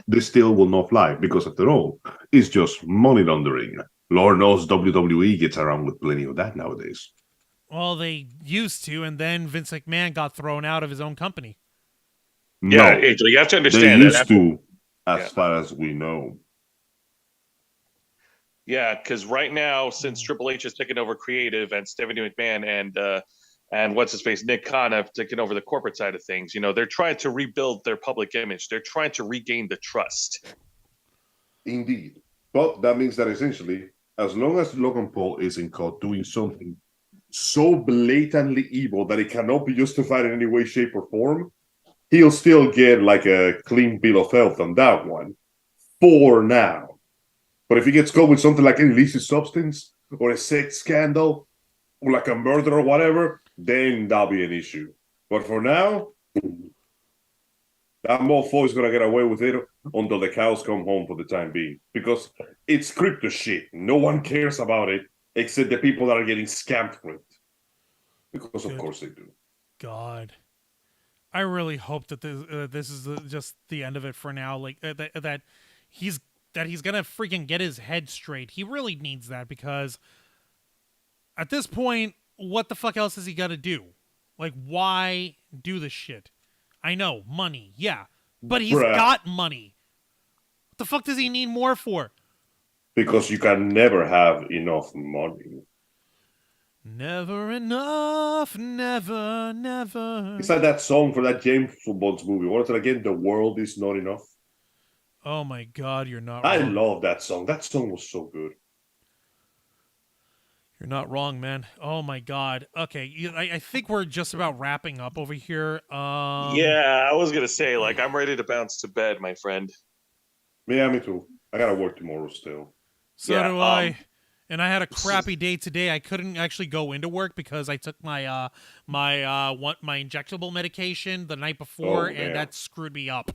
this still will not fly because, after all, it's just money laundering. Lord knows WWE gets around with plenty of that nowadays. Well, they used to, and then Vince McMahon got thrown out of his own company. Yeah, Angel, you have to understand they used to, as far as we know. Yeah, because right now, since Triple H has taken over creative and Stephanie McMahon and what's his face, Nick Khan have taken over the corporate side of things, they're trying to rebuild their public image. They're trying to regain the trust. Indeed. But that means that essentially, as long as Logan Paul isn't caught doing something so blatantly evil that it cannot be justified in any way, shape, or form, he'll still get like a clean bill of health on that one for now. But if he gets caught with something like an illicit substance or a sex scandal or like a murder or whatever, then that'll be an issue. But for now, that motherfucker's going to get away with it until the cows come home for the time being. Because it's crypto shit. No one cares about it except the people that are getting scammed for it. Because of course they do. God. I really hope that this is just the end of it for now. Like that he's gonna freaking get his head straight. He really needs that because at this point, what the fuck else is he gonna do? Like, why do this shit? I know, money, yeah, but he's got money. What the fuck does he need more for? Because you can never have enough money. Never enough, never. It's like that song for that James Bond movie. What is it again? The world is not enough. Oh my God, you're not I wrong. love that song. That song was so good. You're not wrong, man. Oh my God. Okay, I think we're just about wrapping up over here. Yeah, I was gonna say, like, I'm ready to bounce to bed, my friend. Yeah, me too. I gotta work tomorrow still. So do I. And I had a crappy day today. I couldn't actually go into work because I took my my injectable medication the night before, and that screwed me up.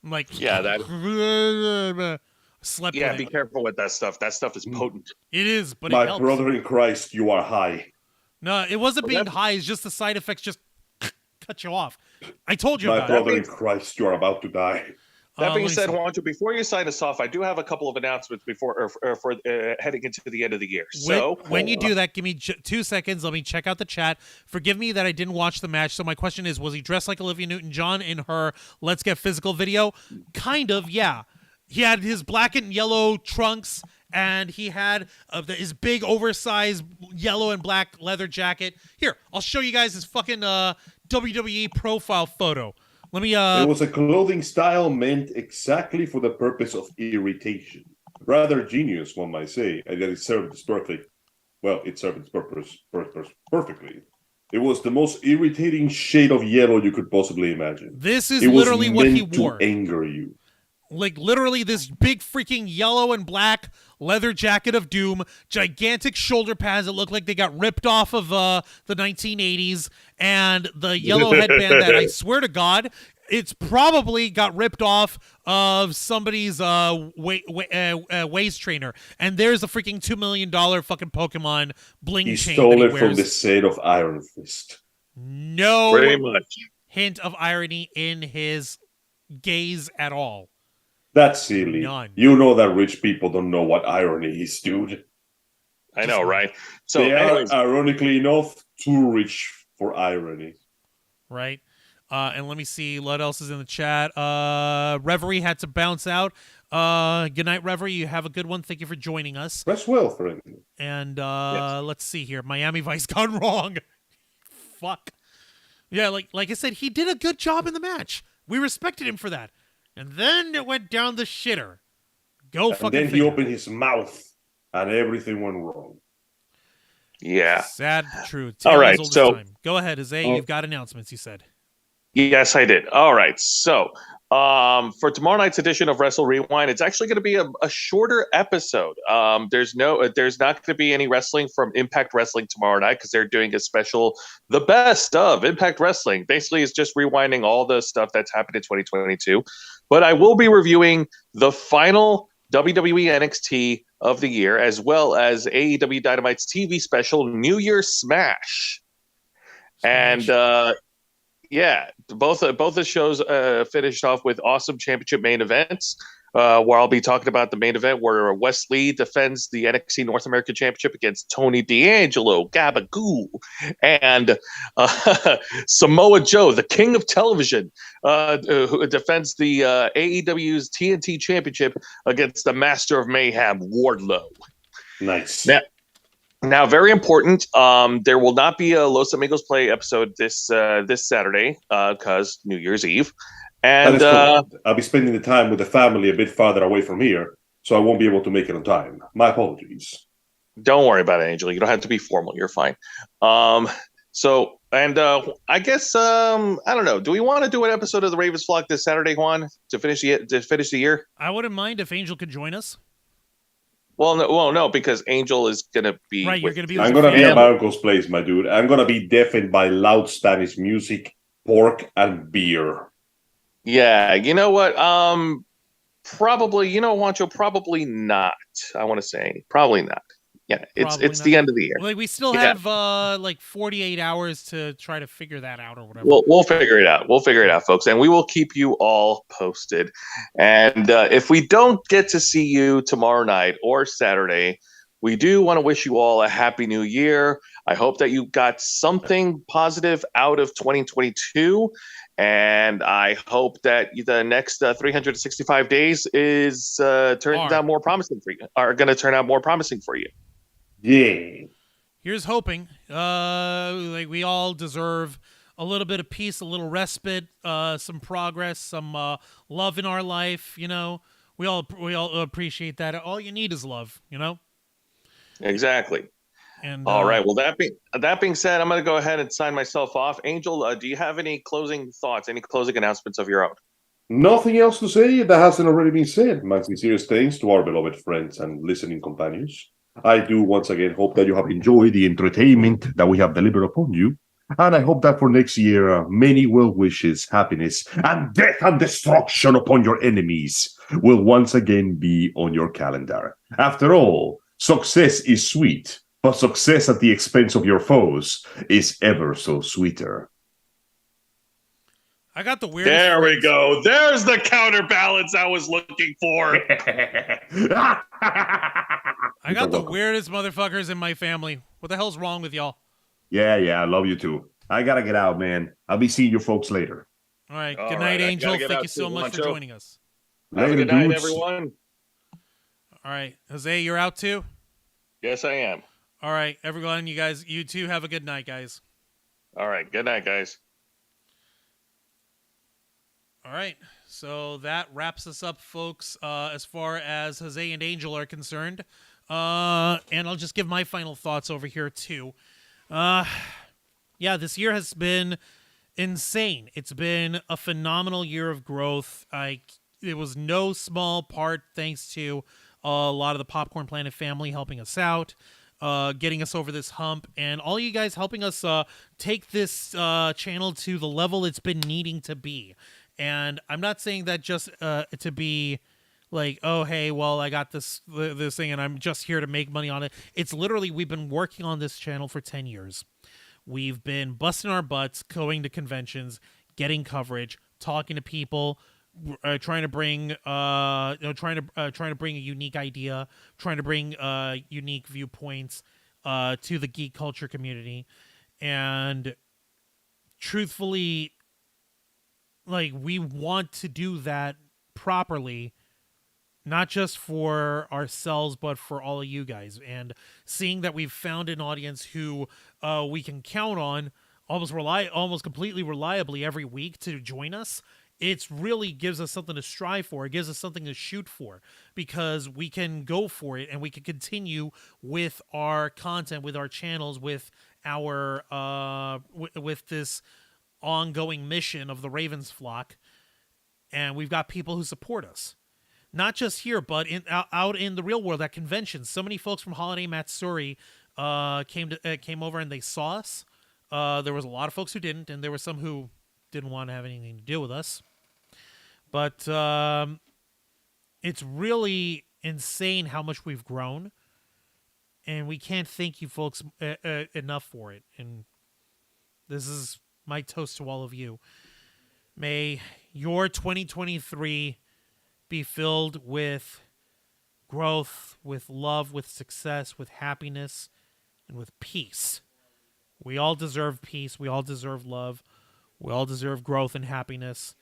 I'm like, that slept. Yeah, be careful with that stuff. That stuff is potent. It is, but my it helps. brother in Christ, you are high. No, it wasn't being high. It's just the side effects just cut you off. I told you my about brother in Christ, you are about to die. That being said, Juancho, before you sign us off, I do have a couple of announcements for heading into the end of the year. So when you do that, give me 2 seconds. Let me check out the chat. Forgive me that I didn't watch the match. So my question is, was he dressed like Olivia Newton-John in her Let's Get Physical video? Kind of, yeah. He had his black and yellow trunks, and he had his big oversized yellow and black leather jacket. Here, I'll show you guys his fucking WWE profile photo. Let me. It was a clothing style meant exactly for the purpose of irritation. Rather genius, one might say, and that it served its purpose. Well, it served its purpose perfectly. It was the most irritating shade of yellow you could possibly imagine. This is literally what he wore. To anger you. Like, literally, this big freaking yellow and black leather jacket of doom, gigantic shoulder pads that look like they got ripped off of the 1980s, and the yellow headband that, I swear to God, it's probably got ripped off of somebody's waist trainer. And there's a freaking $2 million fucking Pokemon bling chain. He stole it from the set of Iron Fist. No pretty much hint of irony in his gaze at all. That's silly. None. You know that rich people don't know what irony is, dude. I know, right? So, they are, ironically enough, too rich for irony. Right. And let me see what else is in the chat. Reverie had to bounce out. Good night, Reverie. You have a good one. Thank you for joining us. Rest well, friend. And let's see here. Miami Vice gone wrong. Fuck. Yeah, like I said, he did a good job in the match. We respected him for that. And then it went down the shitter. And then he opened his mouth, and everything went wrong. Yeah. Sad truth. All right, so go ahead, Jose. You've got announcements, you said. Yes, I did. All right, so for tomorrow night's edition of Wrestle Rewind, it's actually going to be a shorter episode. There's not going to be any wrestling from Impact Wrestling tomorrow night because they're doing a special, the best of Impact Wrestling. Basically, it's just rewinding all the stuff that's happened in 2022. But I will be reviewing the final WWE NXT of the year, as well as AEW Dynamite's TV special, New Year's Smash. And yeah, both the shows finished off with awesome championship main events. Where I'll be talking about the main event where Wes Lee defends the NXT North American Championship against Tony D'Angelo, Gabagoo, and Samoa Joe, the King of Television, who defends the AEW's TNT Championship against the Master of Mayhem, Wardlow. Nice. Now, very important. There will not be a Los Amigos Play episode this Saturday because New Year's Eve. And cool. I'll be spending the time with the family a bit farther away from here, so I won't be able to make it on time. My apologies. Don't worry about it, Angel. You don't have to be formal. You're fine. I guess I don't know. Do we want to do an episode of the Ravens Flock this Saturday, Juan, to finish the year? I wouldn't mind if Angel could join us. Well, no, because Angel is gonna be right. You're gonna be. I'm gonna be at my uncle's place, my dude. I'm gonna be deafened by loud Spanish music, pork, and beer. Yeah, you know what? Probably, Juancho, probably not. I want to say probably not. Yeah, it's the end of the year. Like we still have like 48 hours to try to figure that out or whatever. We'll figure it out. We'll figure it out, folks, and we will keep you all posted. And if we don't get to see you tomorrow night or Saturday, we do want to wish you all a happy new year. I hope that you got something positive out of 2022. And I hope that the next 365 days is are going to turn out more promising for you. Yeah. Here's hoping. Like we all deserve a little bit of peace, a little respite, some progress, some love in our life. You know, we all appreciate that. All you need is love. You know. Exactly. And all right. Well, that being said, I'm going to go ahead and sign myself off. Angel, do you have any closing thoughts, any closing announcements of your own? Nothing else to say that hasn't already been said. My sincerest thanks to our beloved friends and listening companions. I do once again hope that you have enjoyed the entertainment that we have delivered upon you. And I hope that for next year, many well wishes, happiness, and death and destruction upon your enemies will once again be on your calendar. After all, success is sweet, but success at the expense of your foes is ever so sweeter. I got the weirdest. There we go. There's the counterbalance I was looking for. I got the weirdest motherfuckers in my family. What the hell's wrong with y'all? Yeah, I love you too. I gotta get out, man. I'll be seeing you folks later. All right. Good night, Angel. Thank you so much for joining us. Have a good night, everyone. All right. Jose, you're out too? Yes, I am. All right. Everyone, you two have a good night, guys. All right. Good night, guys. All right, so that wraps us up, folks, as far as Jose and Angel are concerned. And I'll just give my final thoughts over here, too. Yeah, this year has been insane. It's been a phenomenal year of growth. It was no small part thanks to a lot of the Popcorn Planet family helping us out, getting us over this hump, and all you guys helping us take this channel to the level it's been needing to be. And I'm not saying that just to be like, oh, hey, well, I got this thing and I'm just here to make money on it. It's literally, we've been working on this channel for 10 years. We've been busting our butts, going to conventions, getting coverage, talking to people, trying to bring, trying to bring a unique idea, trying to bring unique viewpoints to the geek culture community. And truthfully, like, we want to do that properly, not just for ourselves, but for all of you guys. And seeing that we've found an audience who we can count on almost completely reliably every week to join us, it really gives us something to strive for. It gives us something to shoot for, because we can go for it and we can continue with our content, with our channels, with our with this ongoing mission of the Ravens flock, and we've got people who support us, not just here but out in the real world at conventions. So many folks from Holiday Matsuri came over and they saw us. There was a lot of folks who didn't, and there were some who didn't want to have anything to do with us. But it's really insane how much we've grown, and we can't thank you folks enough for it. And this is my toast to all of you. May your 2023 be filled with growth, with love, with success, with happiness, and with peace. We all deserve peace. We all deserve love. We all deserve growth and happiness.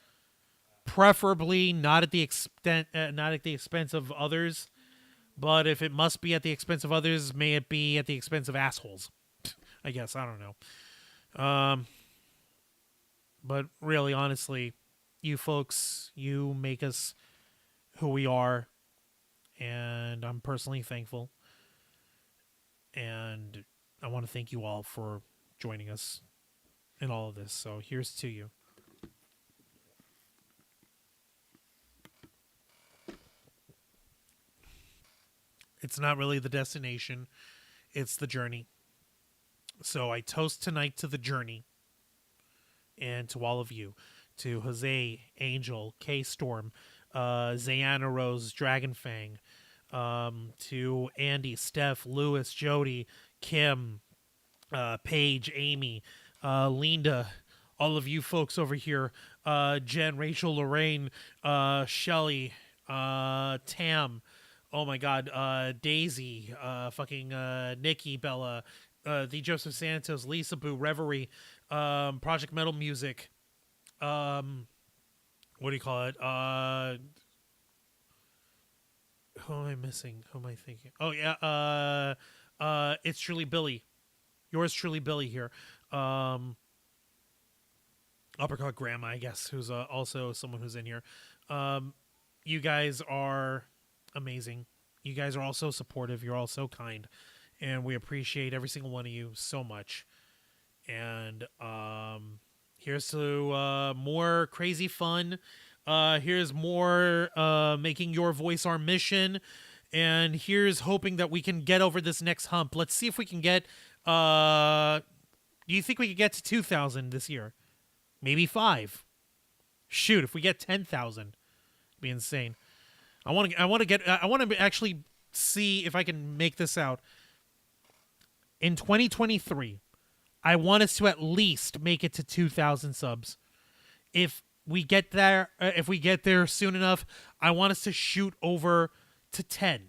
Preferably not at the expense of others. But if it must be at the expense of others, may it be at the expense of assholes. I guess. I don't know. But really, honestly, you folks, you make us who we are, and I'm personally thankful. And I want to thank you all for joining us in all of this. So here's to you. It's not really the destination, it's the journey. So I toast tonight to the journey. And to all of you, to Jose, Angel, K Storm, Zayana Rose, Dragonfang, to Andy, Steph, Lewis, Jody, Kim, Paige, Amy, Linda, all of you folks over here, Jen, Rachel, Lorraine, Shelly, Tam, oh my God, Daisy, Nikki, Bella, the Joseph Santos, Lisa Boo, Reverie, Project Metal Music, what do you call it? Who am I missing? Who am I thinking? Oh yeah, it's truly Billy. Yours truly, Billy here. Uppercut Grandma, I guess, who's also someone who's in here. You guys are amazing. You guys are all so supportive. You're all so kind. And we appreciate every single one of you so much. And here's to more crazy fun. Here's more making your voice our mission. And here's hoping that we can get over this next hump. Let's see if we can get... do you think we could get to 2,000 this year? Maybe 5. Shoot, if we get 10,000, it'd be insane. I want to actually see if I can make this out. In 2023, I want us to at least make it to 2,000 subs. If we get there soon enough, I want us to shoot over to 10.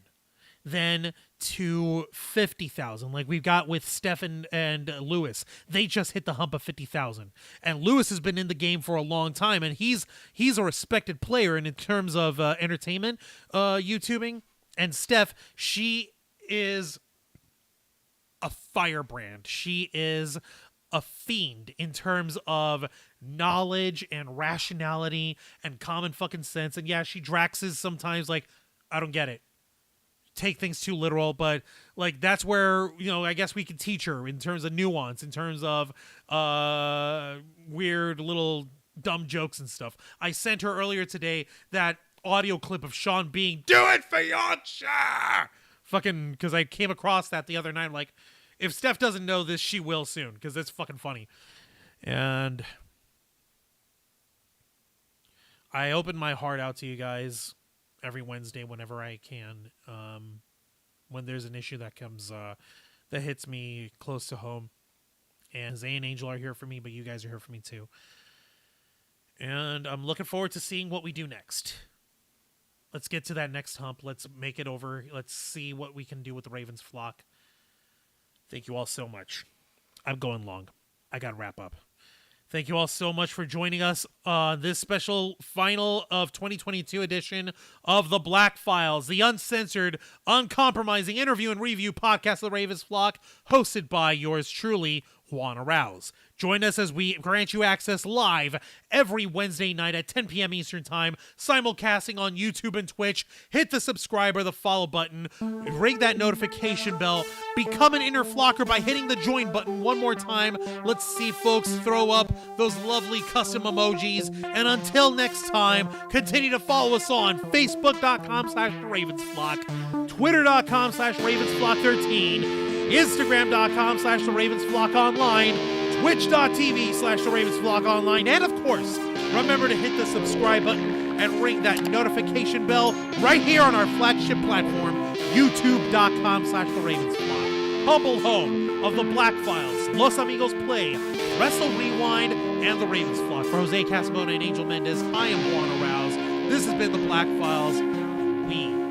Then to 50,000, like we've got with Stefan and Lewis. They just hit the hump of 50,000, and Lewis has been in the game for a long time, and he's a respected player in terms of entertainment, YouTubing. And Steph, she is a firebrand. She is a fiend in terms of knowledge and rationality and common fucking sense. And yeah, she draxes sometimes like, I don't get it. Take things too literal, but like that's where, I guess we can teach her in terms of nuance, in terms of weird little dumb jokes and stuff. I sent her earlier today that audio clip of Sean being, do it for Yorkshire! Fucking, because I came across that the other night. I'm like, if Steph doesn't know this, she will soon, because it's fucking funny. And I open my heart out to you guys every Wednesday whenever I can, when there's an issue that comes that hits me close to home. And Zay and Angel are here for me, but you guys are here for me too. And I'm looking forward to seeing what we do next. Let's get to that next hump. Let's make it over. Let's see what we can do with the Ravens flock. Thank you all so much. I'm going long. I got to wrap up. Thank you all so much for joining us on this special final of 2022 edition of The Black Files, the uncensored, uncompromising interview and review podcast of the Ravens flock, hosted by yours truly, Juan Arauz. Join us as we grant you access live every Wednesday night at 10 p.m. Eastern Time, simulcasting on YouTube and Twitch. Hit the subscribe or the follow button, ring that notification bell, become an inner flocker by hitting the join button one more time. Let's see folks throw up those lovely custom emojis. And until next time, continue to follow us on Facebook.com/TheRavensFlock, Twitter.com/RavensFlock13, Instagram.com/TheRavensFlockOnline, Twitch.tv/TheRavensFlockOnline, and of course, remember to hit the subscribe button and ring that notification bell right here on our flagship platform, YouTube.com/TheRavensFlock, humble home of the Black Files, Los Amigos Play, Wrestle Rewind, and the Ravens Flock. For Jose Casabona and Angel Mendez, I am Juan Arauz. This has been the Black Files. We